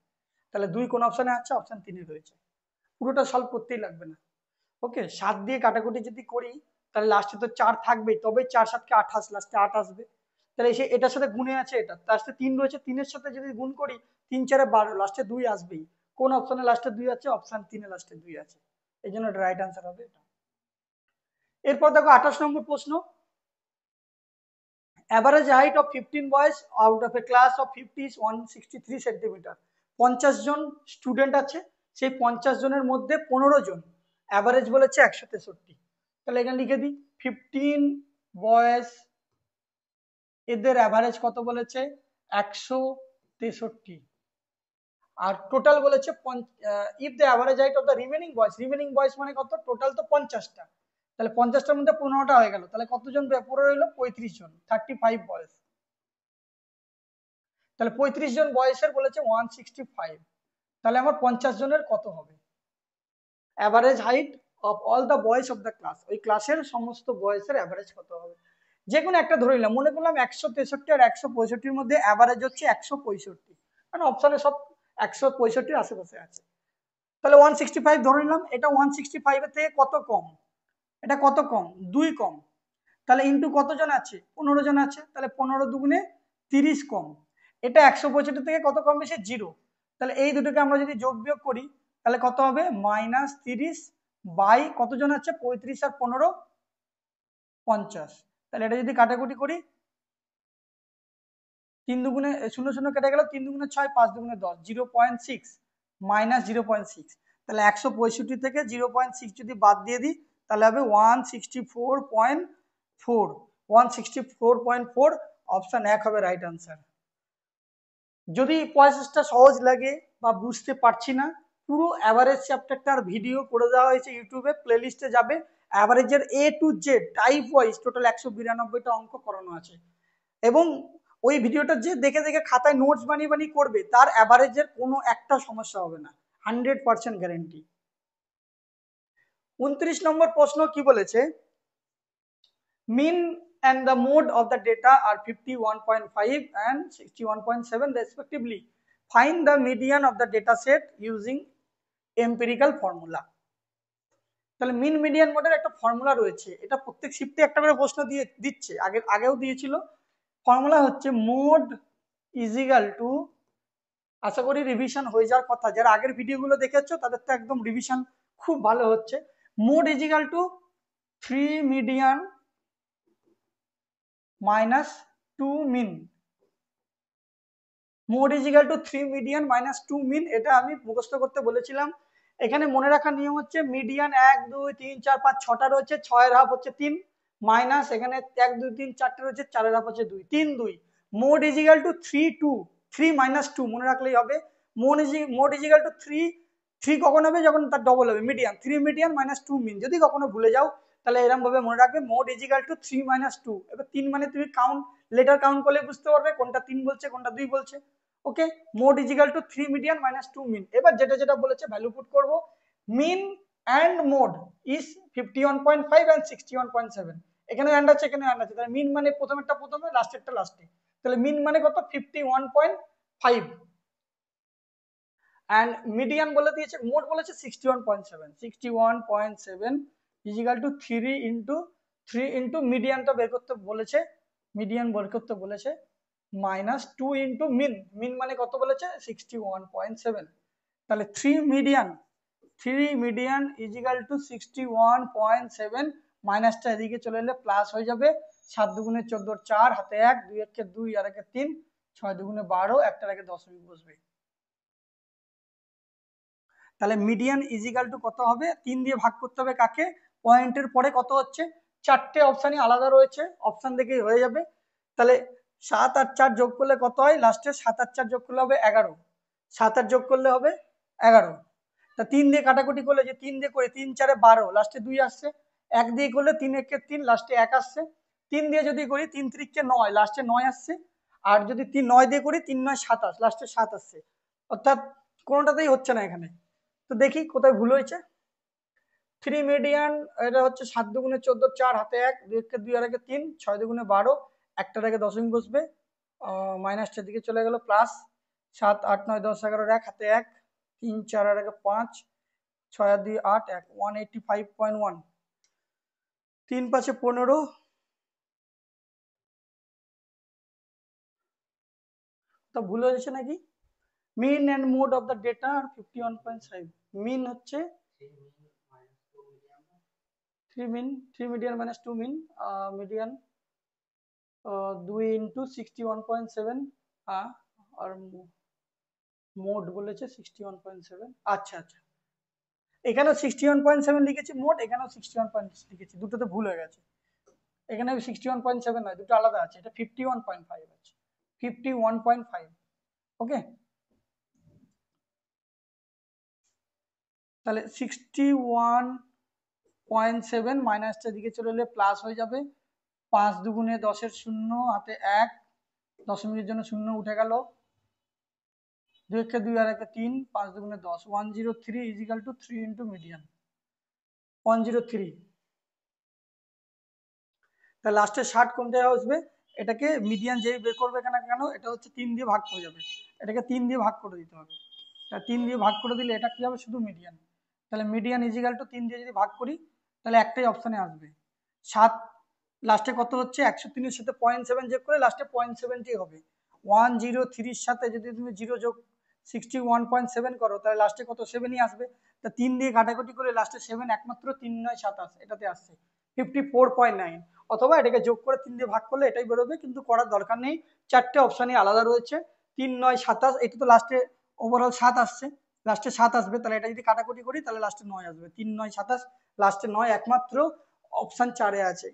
তাহলে 2 কোন অপশনে আছে? অপশন 3 রয়েছে। পুরোটা সলভ করতেই লাগবে না। ওকে, 7 দিয়ে কাটাকুটি যদি করি তাহলে লাস্টে তো 4 থাকবেই, তবে 4 7 কে 28, লাস্টে 8 আসবে। তাহলে এসে এটার সাথে গুণে আছে, এটা লাস্টে 3 রয়েছে, 3-এর সাথে যদি গুণ করি 3 4 12, লাস্টে 2 আসবেই। কোন অপশনে লাস্টে 2 আছে? অপশন 3 এ লাস্টে 2 আছে, এই জন্য এটা রাইট আনসার হবে এটা। এরপর দেখো 28 নম্বর প্রশ্ন, average height of 15 boys out of a class of 50 is 163 centimetre. 50 জন স্টুডেন্ট আছে, সেই 50 জনের মধ্যে 15 জন অ্যাভারেজ বলেছে 163, তাহলে এখানে লিখে দিই 15 বয়েজ, এদের অ্যাভারেজ কত বলেছে? 163, আর টোটাল বলেছে if the average height of the remaining boys মানে কত? টোটাল তো 50টা, তাহলে 50টার মধ্যে 15টা হয়ে গেল, তাহলে কতজন পড়ে রইলো? 35 জন, 35 বয়েজ। তাহলে 35 জন বয়সের বলেছে 165, তাহলে আমার 50 জনের কত হবে? Average height of all the boys of the class, ওই ক্লাসের সমস্ত বয়সের অ্যাভারেজ কত হবে? যে কোনো একটা ধরে নিলাম, মনে করলাম 163 আর 165 মধ্যে অ্যাভারেজ হচ্ছে 165, মানে অপশনে সব 165 আশেপাশে আছে। তাহলে 165 ধরে নিলাম, এটা 165 এর থেকে কত কম? এটা কত কম? 2 কম। তাহলে ইন্টু কতজন আছে? 15 জন আছে, তাহলে 15 দুগুণে 30 কম। এটা 165 থেকে কত কম বেশি? 0। তাহলে এই দুটোকে আমরা যদি যোগ বিয়োগ করি তাহলে কত হবে? -30 বাই কতজন আছে? 35 আর 15 50। তাহলে এটা যদি কাটাকুটি করি, 3 দুগুণে 0 0 কেটে গেল, 3 দুগুণে 6, 5 দুগুণে 10, 0.6 -0.6। তাহলে 165 থেকে 0.6 যদি বাদ দিয়ে দিই তাহলে হবে 164.4। 164.4 অপশন 1 হবে রাইট আনসার। যদি প্রসেসটা সহজ লাগে বা বুঝতে পারছি না, পুরো অ্যাভারেজ চ্যাপ্টারটার ভিডিও করে দেওয়া হয়েছে ইউটিউবে, প্লেলিস্টে যাবে। অ্যাভারেজের A to Z type wise total 192টা অঙ্ক করানো আছে, এবং ওই ভিডিওটা যে দেখে দেখে খাতায় নোটস বানিয়ে বানিয়ে করবে তার অ্যাভারেজের কোনো একটা সমস্যা হবে না, 100% গ্যারেন্টি। 29 নম্বর প্রশ্ন কি বলেছে? মিন and the mode of the data are 51.5 and 61.7 respectively. Find the median of the data set using empirical formula. তাহলে মিন মিডিয়ান মোডের একটা ফর্মুলা রয়েছে, এটা প্রত্যেক শিফটে একটা করে প্রশ্ন দিয়ে দিচ্ছে, আগেও দিয়েছিল। ফর্মুলা হচ্ছে মোড ইজিক্যাল টু, আশা করি রিভিশন হয়ে যাওয়ার কথা, যারা আগের ভিডিওগুলো দেখেছো তাদের তো একদম রিভিশন খুব ভালো হচ্ছে। Mode is equal to 3 median minus 2 mean. Mode is equal to 3 median minus 2 mean, এটা আমি মুখস্থ করতে বলেছিলাম। এখানে মনে রাখার নিয়ম হচ্ছে মিডিয়ান 1 2 3 4 5 6টা রয়েছে, 6 এর হাফ হচ্ছে 3, মাইনাস এখানে 1 2 3 4টে রয়েছে, 4 এর হাফ হচ্ছে 2, 3 2। মোড ইজিক্যাল টু 3 2, 3 মাইনাস 2 মনে রাখলেই হবে। মোড ইজিক্যাল টু 3, 3 কখন হবে? যখন তার ডবল হবে, মিডিয়ান 3 মিডিয়ান মাইনাস 2 মিন। যদি কখনো ভুলে যাও তাহলে এরকম ভাবে মনে রাখবে মোড ইজিক্যাল টু 3 মাইনাস 2। এবার 3 মানে তুমি কাউন্ট, লেটার কাউন্ট করলে বুঝতে পারবে কোনটা 3 বলছে কোনটা 2 বলছে। Okay, mode is equal to 3 median minus 2 mean. এবার যেটা যেটা বলেছে ভ্যালু পুট করব। Mean and mode is 51.5 and 61.7। এখানে অ্যান্ড আছে, এখানে অ্যান্ড আছে, তাহলে মিন মানে প্রথমেরটা প্রথমে, লাস্টেরটা লাস্টে। তাহলে মিন মানে কত? 51.5, অ্যান্ড মিডিয়ান বলে দিয়েছে, মোড বলেছে 61.7। 61.7 ইজিক্যাল টু 3 ইন্টু 3 ইন্টু মিডিয়ানটা বের করতে বলেছে, মিডিয়ান বের করতে বলেছে, মাইনাস 2 ইন্টু মিন। মিন মানে কত বলেছে? 61.7। তাহলে 3 মিডিয়ান ইজিক্যাল টু 61.7, মাইনাসটা এদিকে চলে এলে প্লাস হয়ে যাবে। 7 দুগুণে 14, 4 হাতে 1, 2 একে 2 আর একে 3, 6 দুগুণে 12, একটার আগে দশমিক বসবে। তাহলে মিডিয়ান ইজিক্যাল টু কত হবে? 3 দিয়ে ভাগ করতে হবে কাকে? পয়েন্টের পরে কত হচ্ছে? 4টে অপশানই আলাদা রয়েছে, অপশান দেখেই হয়ে যাবে। তাহলে 7 আর 4 যোগ করলে কত হয়? লাস্টে 7 আর 4 যোগ করলে হবে 11, 7 আর যোগ করলে হবে 11। তা 3 দিয়ে কাটাকুটি করলে, যে 3 দিয়ে করে 3 4 12, লাস্টে 2 আসছে। 1 দিয়ে করলে 3 1 3, লাস্টে 1 আসছে। 3 দিয়ে যদি করি 3 3 9, লাস্টে 9 আসছে। আর যদি 3 9 দিয়ে করি 3 9 27, লাস্টে 7 আসছে। অর্থাৎ কোনোটাতেই হচ্ছে না এখানে। তো দেখি কোথায় ভুল হয়েছে। 3 মিডিয়ান, এটা হচ্ছে 7 দুগুণে 14, 4 হাতে 1, 2 একে 2 আর একে 3, 6 দুগুণে 12, একটার আগে দশমিক বসবে, মাইনাসটার দিকে চলে গেল প্লাস। 7 8 9 10 11, 1 হাতে 1, 3 4 আর আগে 5, 6 আর 2 8, 1 185.1, 3 5 15। তো ভুল হয়েছে নাকি? Mean and mode of the data আর 51.5। মিন হচ্ছে 3 mean, 3 median minus 2 mean, median 2 into 61.7, আর মোড বলেছে 61.7। আচ্ছা আচ্ছা, এখানেও 61.7 লিখেছি মোড, এখানেও 61 লিখেছি, দুটোতে ভুল হয়ে গেছে। এখানে 61.7 নয়, দুটো আলাদা আছে, এটা 51.5 আছে, 51.5। ওকে, তাহলে 61.7 মাইনাসটার দিকে চলে এলে প্লাস হয়ে যাবে। 5 দুগুণে 10 এর 0 হাতে 1, দশমিকের জন্য 0 উঠে গেল। 2 একে 2 আর একে 3, 5 দুগুণে 10, 103 ইজিক্যাল টু 3 ইন্টু মিডিয়ান 103। তা লাস্টে 60 কোন জায়গায় আসবে? এটাকে মিডিয়ান যেই বের করবে কেন কেন এটা হচ্ছে 3 দিয়ে ভাগ করে যাবে, এটাকে 3 দিয়ে ভাগ করে দিতে হবে। তা 3 দিয়ে ভাগ করে দিলে এটা কি হবে? শুধু মিডিয়ান। তাহলে মিডিয়ান ইজিক্যাল টু 3 দিয়ে যদি ভাগ করি তাহলে একটাই অপশানে আসবে 7। লাস্টে কত হচ্ছে? 103-এর সাথে 0.7 যোগ করে লাস্টে 0.7টি হবে। 103-র সাথে যদি তুমি 0 যোগ 61.7 করো তাহলে লাস্টে কত? 7ই আসবে। তা 3 দিয়ে কাটাকুটি করে লাস্টে 7 একমাত্র 3 9 27 এটাতে আসছে 54.9। অথবা এটাকে যোগ করে 3 দিয়ে ভাগ করলে এটাই বেরোবে, কিন্তু করার দরকার নেই। 4টে অপশানই আলাদা রয়েছে। 3 9 27, এটা তো লাস্টে ওভারঅল 7 আসছে, লাস্টে 7 আসবে। তাহলে এটা যদি কাটাকুটি করি তাহলে লাস্টে 9 আসবে। 3 9 27, লাস্টে 9 একমাত্র অপশান 4-এ আছে।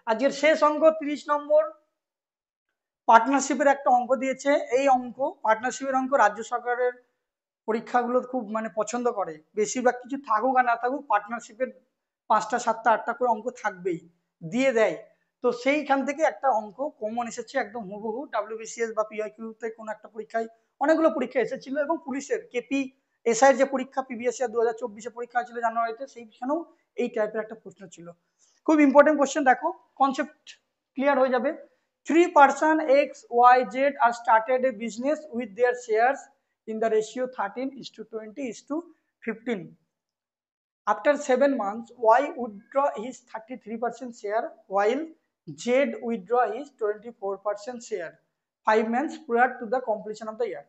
আজকের শেষ অঙ্ক 30 নম্বর পার্টনারশিপের একটা অঙ্ক দিয়েছে। এই অঙ্ক পার্টনারশিপের অঙ্ক রাজ্য সরকারের পরীক্ষাগুলো খুব পছন্দ করে। বেশিরভাগ কিছু থাকুক আর না থাকুক পার্টনারশিপের 5টা 7টা 8টা করে অঙ্ক থাকবেই, দিয়ে দেয়। তো সেইখান থেকে একটা অঙ্ক কমন এসেছে একদম হুবহু। WBCS বা PIQ-তে কোনো একটা পরীক্ষায় অনেকগুলো পরীক্ষা এসেছিল, এবং পুলিশের KP SI যে পরীক্ষা PBSR 2024-এ পরীক্ষা ছিল জানুয়ারিতে, সেইখানেও এই টাইপের একটা প্রশ্ন ছিল। খুব ইম্পর্টেন্ট কোশ্চেন, দেখো কনসেপ্ট ক্লিয়ার হয়ে যাবে। 3 person X Y Z are started a business with their shares in the ratio 13:20:15. After 7 months, Y withdraw his 33% share while Z withdraw his 24% share 5 months prior to the completion of the year.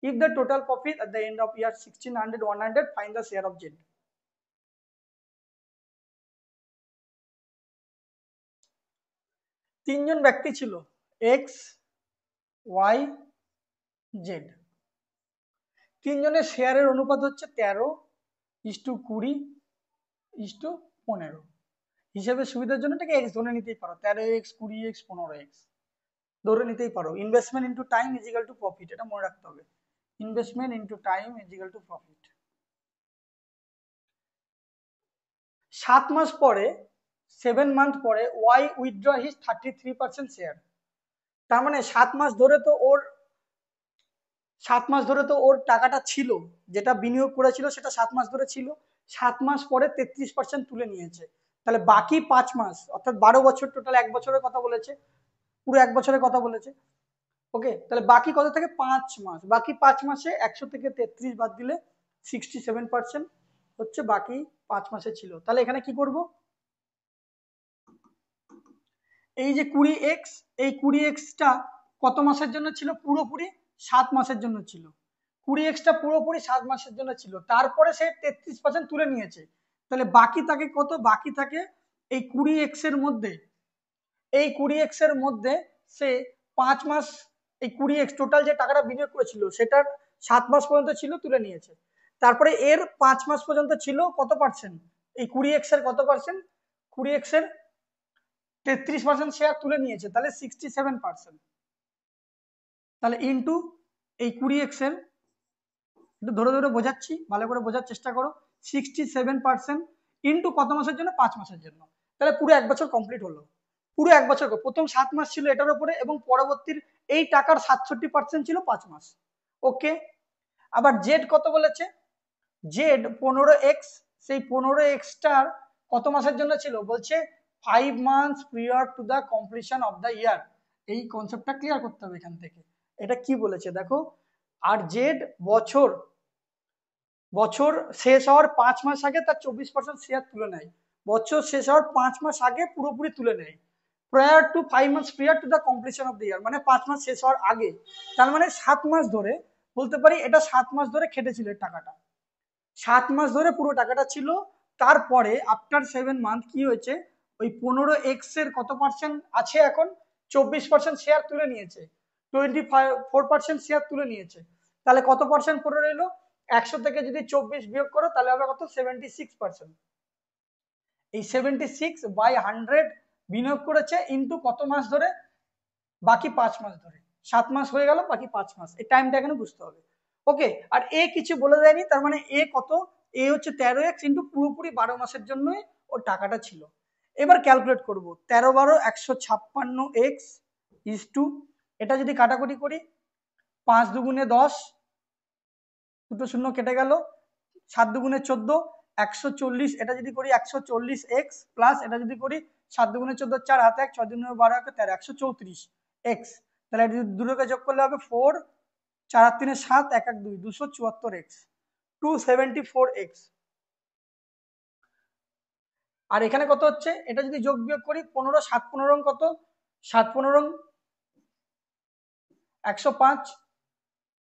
If the total profit at the end of year 1600-100, find the share of Z. তিনজন ব্যক্তি ছিল X Y Z। তিনজনের শেয়ারের অনুপাত হচ্ছে 13:20:15। হিসাবে সুবিধার জন্য এটাকে এক্স ধরে নিতেই পারো, 13x 20x 15x ধরে নিতেই পারো। Investment into time is equal to profit, এটা মনে রাখতে হবে। Investment into time is equal to profit. 7 মাস পরে 7 মান্থ পরে ওয়াই উইথড্র হিজ 33% শেয়ার। তার মানে 7 মাস ধরে তো ওর টাকাটা ছিল, যেটা বিনিয়োগ করেছিল সেটা 7 মাস ধরে ছিল। 7 মাস পরে 33% তুলে নিয়েছে। তাহলে বাকি 5 মাস অর্থাৎ 12 বছর, টোটাল 1 বছরের কথা বলেছে, পুরো 1 বছরের কথা বলেছে। ওকে, তাহলে বাকি কত থাকে? 5 মাস। বাকি 5 মাসে 100 থেকে 33 বাদ দিলে 67% হচ্ছে বাকি 5 মাসে ছিল। তাহলে এখানে কি করব? এই যে 20x, এই 20xটা কত মাসের জন্য ছিল? পুরোপুরি 7 মাসের জন্য ছিল। 20xটা পুরোপুরি 7 মাসের জন্য ছিল, তারপরে সে 33% তুলে নিয়েছে। তাহলে বাকি থাকে কত? বাকি থাকে এই 20x এর মধ্যে, এই 20x এর মধ্যে সে 5 মাস, এই 20x টোটাল যে টাকাটা বিনিয়োগ করেছিল সেটার 7 মাস পর্যন্ত ছিল, তুলে নিয়েছে। তারপরে এর 5 মাস পর্যন্ত ছিল কত পার্সেন্ট? এই 20x এর কত পার্সেন্ট? 20x এর 33% শেয়ার তুলে নিয়েছে, তাহলে 67%। তাহলে ইন্টু এই 20x এর, একটু ধরে ধরে বোঝাচ্ছি, ভালো করে বোঝার চেষ্টা করো। 67% ইন্টু কত মাসের জন্য? 5 মাসের জন্য। তাহলে পুরো 1 বছর কমপ্লিট হলো। পুরো 1 বছর, প্রথম 7 মাস ছিল এটার উপরে, এবং পরবর্তীর এই টাকার 67% ছিল 5 মাস। ওকে, আবার জেড কত বলেছে? জেড 15x, সেই 15xটার কত মাসের জন্য ছিল? বলছে 5 months prior to the completion of the year। এই কনসেপ্টটা ক্লিয়ার করতে হবে এখান থেকে। এটা কি বলেছে দেখো, আর জেড বছর শেষ হওয়ার 5 মাস আগে তার 24% শেয়ার তুলে নেয়। বছর শেষ হওয়ার 5 মাস আগে পুরোপুরি তুলে নেয়। prior to 5 months prior to the completion of the year, মানে 5 মাস শেষ হওয়ার আগে। তার মানে 7 মাস ধরে, বলতে পারি এটা 7 মাস ধরে খেটেছিল টাকাটা, 7 মাস ধরে পুরো টাকাটা ছিল। তারপরে আফটার 7 মান্থ কি হয়েছে? ওই 15x এর কত পার্সেন্ট আছে এখন? 24% শেয়ার তুলে নিয়েছে, 24% শেয়ার তুলে নিয়েছে। তাহলে কত পার্সেন্ট পড়ে রইলো? 100 থেকে যদি 24 বিয়োগ করো তাহলে হবে কত? 76%। এই 76/100 বিনিয়োগ করেছে ইন্টু কত মাস ধরে? বাকি 5 মাস ধরে। 7 মাস হয়ে গেল, বাকি 5 মাস, এই টাইমটা এখানে বুঝতে হবে। ওকে, আর এ কিছু বলে দেয়নি, তার মানে এ কত? এ হচ্ছে 13x ইন্টু পুরোপুরি 12 মাসের জন্যই ওর টাকাটা ছিল। এবার ক্যালকুলেট করব, 13 12 156x ইজ টু, এটা যদি কাটাকুটি করি 5 দুগুণে 10, দুটো শূন্য কেটে গেল, 7 দুগুণে 14, 140। এটা যদি করি 140 এক্স প্লাস এটা যদি করি 7 দুগুণে 14, 4 হাতে 1, 6 দুগুণে 12, 13, 134 এক্স। তাহলে এটা যদি দুটোকে যোগ করলে হবে 4, 4 আর 3 7, 1 1 2, 274 এক্স, 274 এক্স। আর এখানে কত হচ্ছে, এটা যদি যোগ বিয়োগ করি 15, 7 15 কত, 7 15 105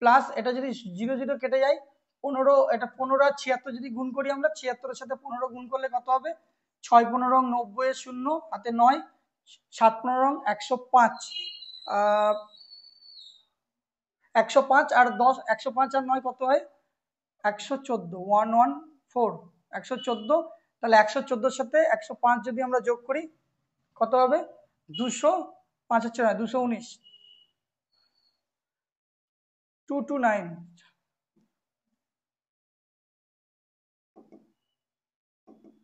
প্লাস এটা যদি 0 0 কেটে যায় 15, এটা 15 আর 76 যদি গুণ করি আমরা, 76 এর সাথে 15 গুণ করলে কত হবে, 6 15 90 0 হাতে 9, 7 15 105, 105 আর 10, 105 আর 9 কত হয়, 114, 114, 114। তাহলে 114 সাথে 105 যদি আমরা যোগ করি কত হবে, 200, 5 হচ্ছে 219, 229,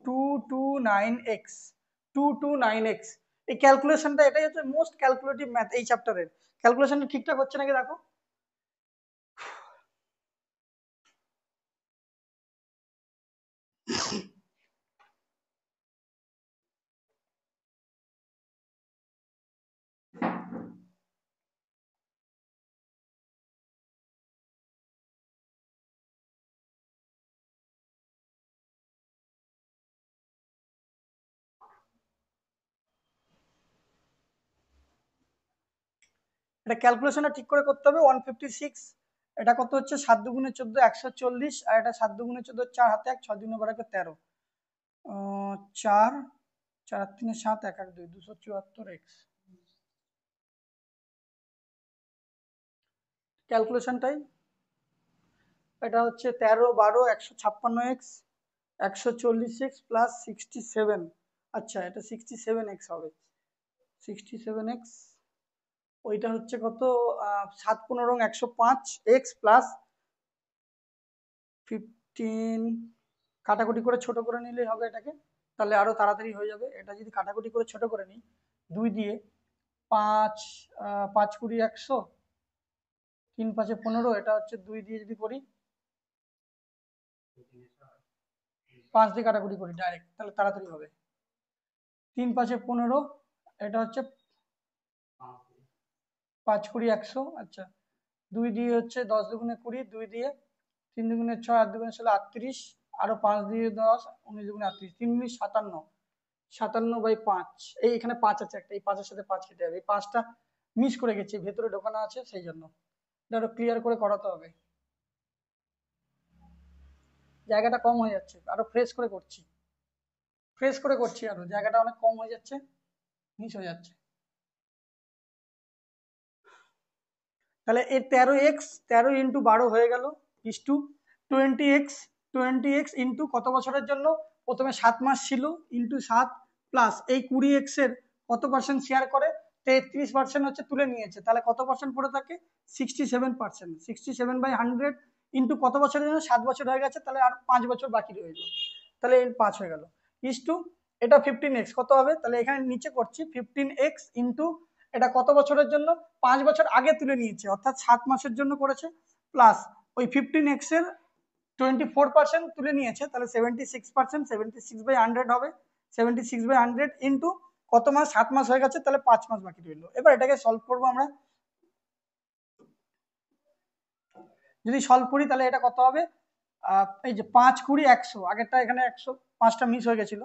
229x, 229x। এই ক্যালকুলেশনটা, এটাই হচ্ছে মোস্ট ক্যালকুলেটিভ ম্যাথ এই চ্যাপ্টারের। ক্যালকুলেশনটা ঠিকঠাক হচ্ছে নাকি দেখো। এটা ক্যালকুলেশনটা ঠিক করে করতে হবে। 156, এটা কত হচ্ছে, 7 দুগুণে 14, 140, আর এটা 7 দুগুণে 14, 4 হাতে 1, 6 দুগুণে 12, 13, 4, 4 3 7, 1 1 2, 274 এক্স। ক্যালকুলেশনটাই এটা হচ্ছে 13 12 156 এক্স, 140 এক্স প্লাস 67। আচ্ছা, এটা 67 এক্স হবে, 67 এক্স। ওইটা হচ্ছে কত, 7 15 105 এক্স প্লাস 15, কাটাকুটি করে ছোট করে নিলেই হবে এটাকে, তাহলে আরো তাড়াতাড়ি হয়ে যাবে। এটা যদি কাটাকুটি করে ছোট করে নিই 2 দিয়ে, 5 5 20 100, 3 5 15, এটা হচ্ছে 2 দিয়ে যদি করি, 5 দিয়ে কাটাকুটি করি ডাইরেক্ট, তাহলে তাড়াতাড়ি হবে। 3 5 15, এটা হচ্ছে 5 20 100। আচ্ছা, 2 দিয়ে হচ্ছে 10 দুগুণে 20, 2 দিয়ে 3 দুগুণে 6, 8 দুগুণে 16, 38, আরো 5 দিয়ে 10, 19 দুগুণে 38, 3 মিনিট 57, 57/5। এই এখানে 5 আছে একটা, এই 5-এর সাথে 5 কেটে যাবে, এই 5টা মিস করে গেছি, ভেতরে ঢোকানো আছে, সেই জন্য এটা আরো ক্লিয়ার করে করাতে হবে। জায়গাটা কম হয়ে যাচ্ছে, আরো ফ্রেশ করে করছি, আরো জায়গাটা অনেক কম হয়ে যাচ্ছে, মিস হয়ে যাচ্ছে। তাহলে এই 13x, 13 ইন্টু 12 হয়ে গেল, is to 20x, 20x into কত বছরের জন্য, প্রথমে 7 মাস ছিল, ইন্টু 7 প্লাস এই 20x এর কত পার্সেন্ট শেয়ার করে, 33% হচ্ছে তুলে নিয়েছে, তাহলে কত পার্সেন্ট পড়ে থাকে, 67%। 67/100 ইন্টু কত বছরের জন্য, 7 বছর হয়ে গেছে, তাহলে আর 5 বছর বাকি রইল, তাহলে 5 হয়ে গেল, ইস টু এটা 15x কত হবে, তাহলে এখানে নিচে করছি 15x ইন্টু এটা কত বছরের জন্য, 5 বছর আগে তুলে নিয়েছে, অর্থাৎ 7 মাসের জন্য করেছে, প্লাস ওই 15x এর 24% তুলে নিয়েছে, তাহলে 76%, 76/100 হবে, 76/100 ইন্টু কত মাস, 7 মাস হয়ে গেছে, তাহলে 5 মাস বাকি রইল। এবার এটাকে সলভ করবো আমরা, যদি সলভ করি তাহলে এটা কত হবে, এই যে 5 20 100, আগেরটা এখানে 100, 5টা মিস হয়ে গেছিল,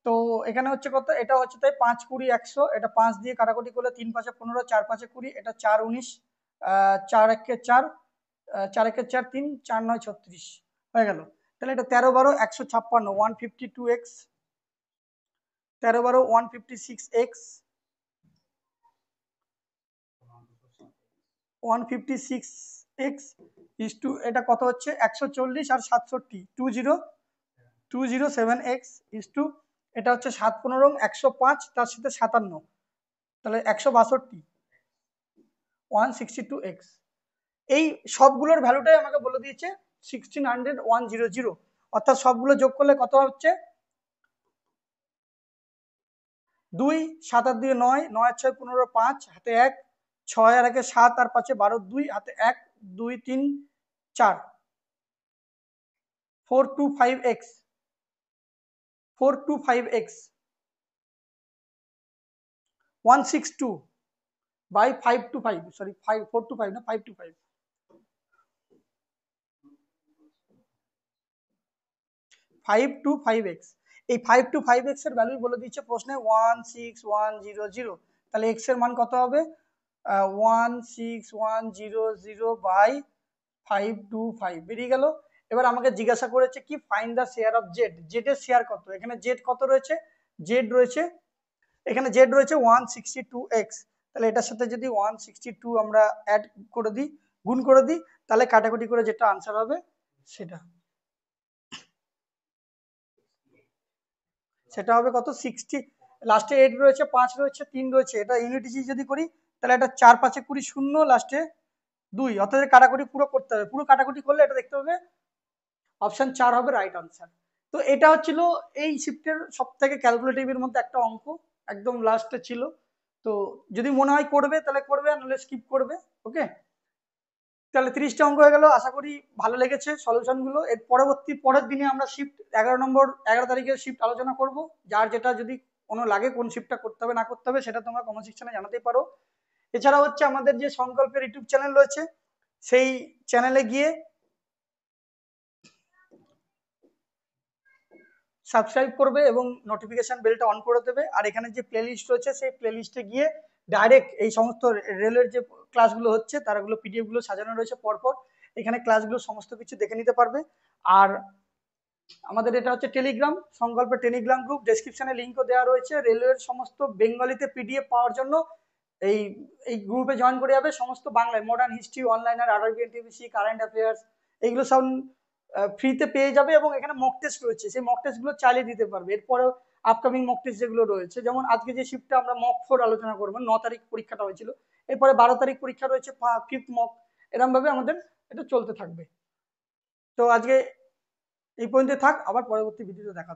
তো এখানে হচ্ছে কত, এটা হচ্ছে তাই 5 20 100, এটা 5 দিয়ে কাটাকুটি করলে 3 5 15, 4 5 20, এটা 4 19, 4 1 4, 4 1 4 3, 4 9 36 হয়ে গেল। তাহলে এটা 13 12 156, 152x, 13 12 156x, 156x is to এটা কত হচ্ছে, 140 আর 67, 207x ইস টু এটা হচ্ছে 7 15 105, তার সাথে 57, তাহলে 162, 162x। এই সবগুলোর ভ্যালুটাই আমাকে বলে দিয়েছে 1600, 100, অর্থাৎ সবগুলো যোগ করলে কত হচ্ছে, 2 7 আর 2 9, 9 আর 6 15, 5 হাতে 1, 6 আর 1 7 আর 5 12, 2 হাতে 1 2 3 4, 425x 425x 162 by 525, সরি 425 না 525, 525x। এই 525x এর ভ্যালু বলে দিচ্ছে প্রশ্নে 16100, তাহলে x এর মান কত হবে 16100 বাই 525 বেরিয়ে গেল। এবার আমাকে জিজ্ঞাসা করেছে কি find the share of Z, Z এর শেয়ার কত, এখানে জেড কত রয়েছে, জেড রয়েছে এখানে জেড রয়েছে 162x, তাহলে এটার সাথে যদি 162 আমরা অ্যাড করে দিই, গুণ করে দিই, তাহলে কাটাকুটি করে যেটা আনসার হবে সেটা হবে কত 60, লাস্টে 8 রয়েছে 5 রয়েছে 3 রয়েছে, এটা ইউনিট ডিজিট যদি করি তাহলে এটা 4 5 20 0 লাস্টে 2, অর্থাৎ কাটাকুটি পুরো করতে হবে, পুরো কাটাকুটি করলে এটা দেখতে হবে অপশন 4 হবে রাইট আনসার। তো এটা হচ্ছিল এই শিফটের সব থেকে ক্যালকুলেটিভের মধ্যে একটা অঙ্ক, একদম লাস্টে ছিল। তো যদি মনে হয় করবে তাহলে করবে, নাহলে স্কিপ করবে। ওকে, তাহলে 30টা অঙ্ক হয়ে গেল, আশা করি ভালো লেগেছে সলিউশনগুলো। এর পরের দিনে আমরা শিফট 11 তারিখের শিফট আলোচনা করব। যার যেটা যদি কোনো লাগে কোন শিফটটা করতে হবে না করতে হবে সেটা তোমরা কমেন্ট সেকশনে জানাতেই পারো। এছাড়া হচ্ছে আমাদের যে সংকল্পের ইউটিউব চ্যানেল রয়েছে সেই চ্যানেলে গিয়ে সাবস্ক্রাইব করবে এবং নোটিফিকেশন বেলটা অন করে দেবে। আর এখানে যে প্লেলিস্ট রয়েছে সেই প্লেলিস্টে গিয়ে ডাইরেক্ট এই সমস্ত রেলের যে ক্লাসগুলো হচ্ছে তারগুলো পিডিএফ গুলো সাজানো রয়েছে পরপর, এখানে ক্লাসগুলো সমস্ত কিছু দেখে নিতে পারবে। আর আমাদের এটা হচ্ছে টেলিগ্রাম, সংকল্পের টেলিগ্রাম গ্রুপ, ডেসক্রিপশনে লিঙ্কও দেওয়া রয়েছে। রেলওয়ের সমস্ত বেঙ্গলিতে পিডিএফ পাওয়ার জন্য এই এই গ্রুপে জয়েন করে যাবে। সমস্ত বাংলায় মডার্ন হিস্ট্রি, অনলাইনার, আরআরবি, এনটিপিসি, কারেন্ট অ্যাফেয়ার্স এগুলো সব ফ্রিতে পেয়ে যাবে। এবং এখানে মক টেস্ট রয়েছে, সেই মক টেস্টগুলো চালিয়ে দিতে পারবে। এরপরেও আপকামিং মক টেস্ট যেগুলো রয়েছে, যেমন আজকে যে শিফটটা আমরা মক 4 আলোচনা করবো, 9 তারিখ পরীক্ষাটা হয়েছিল, এরপরে 12 তারিখ পরীক্ষা রয়েছে 5th মক, এরকম ভাবে আমাদের এটা চলতে থাকবে। তো আজকে এই পর্যন্ত থাক, আবার পরবর্তী ভিডিওতে দেখা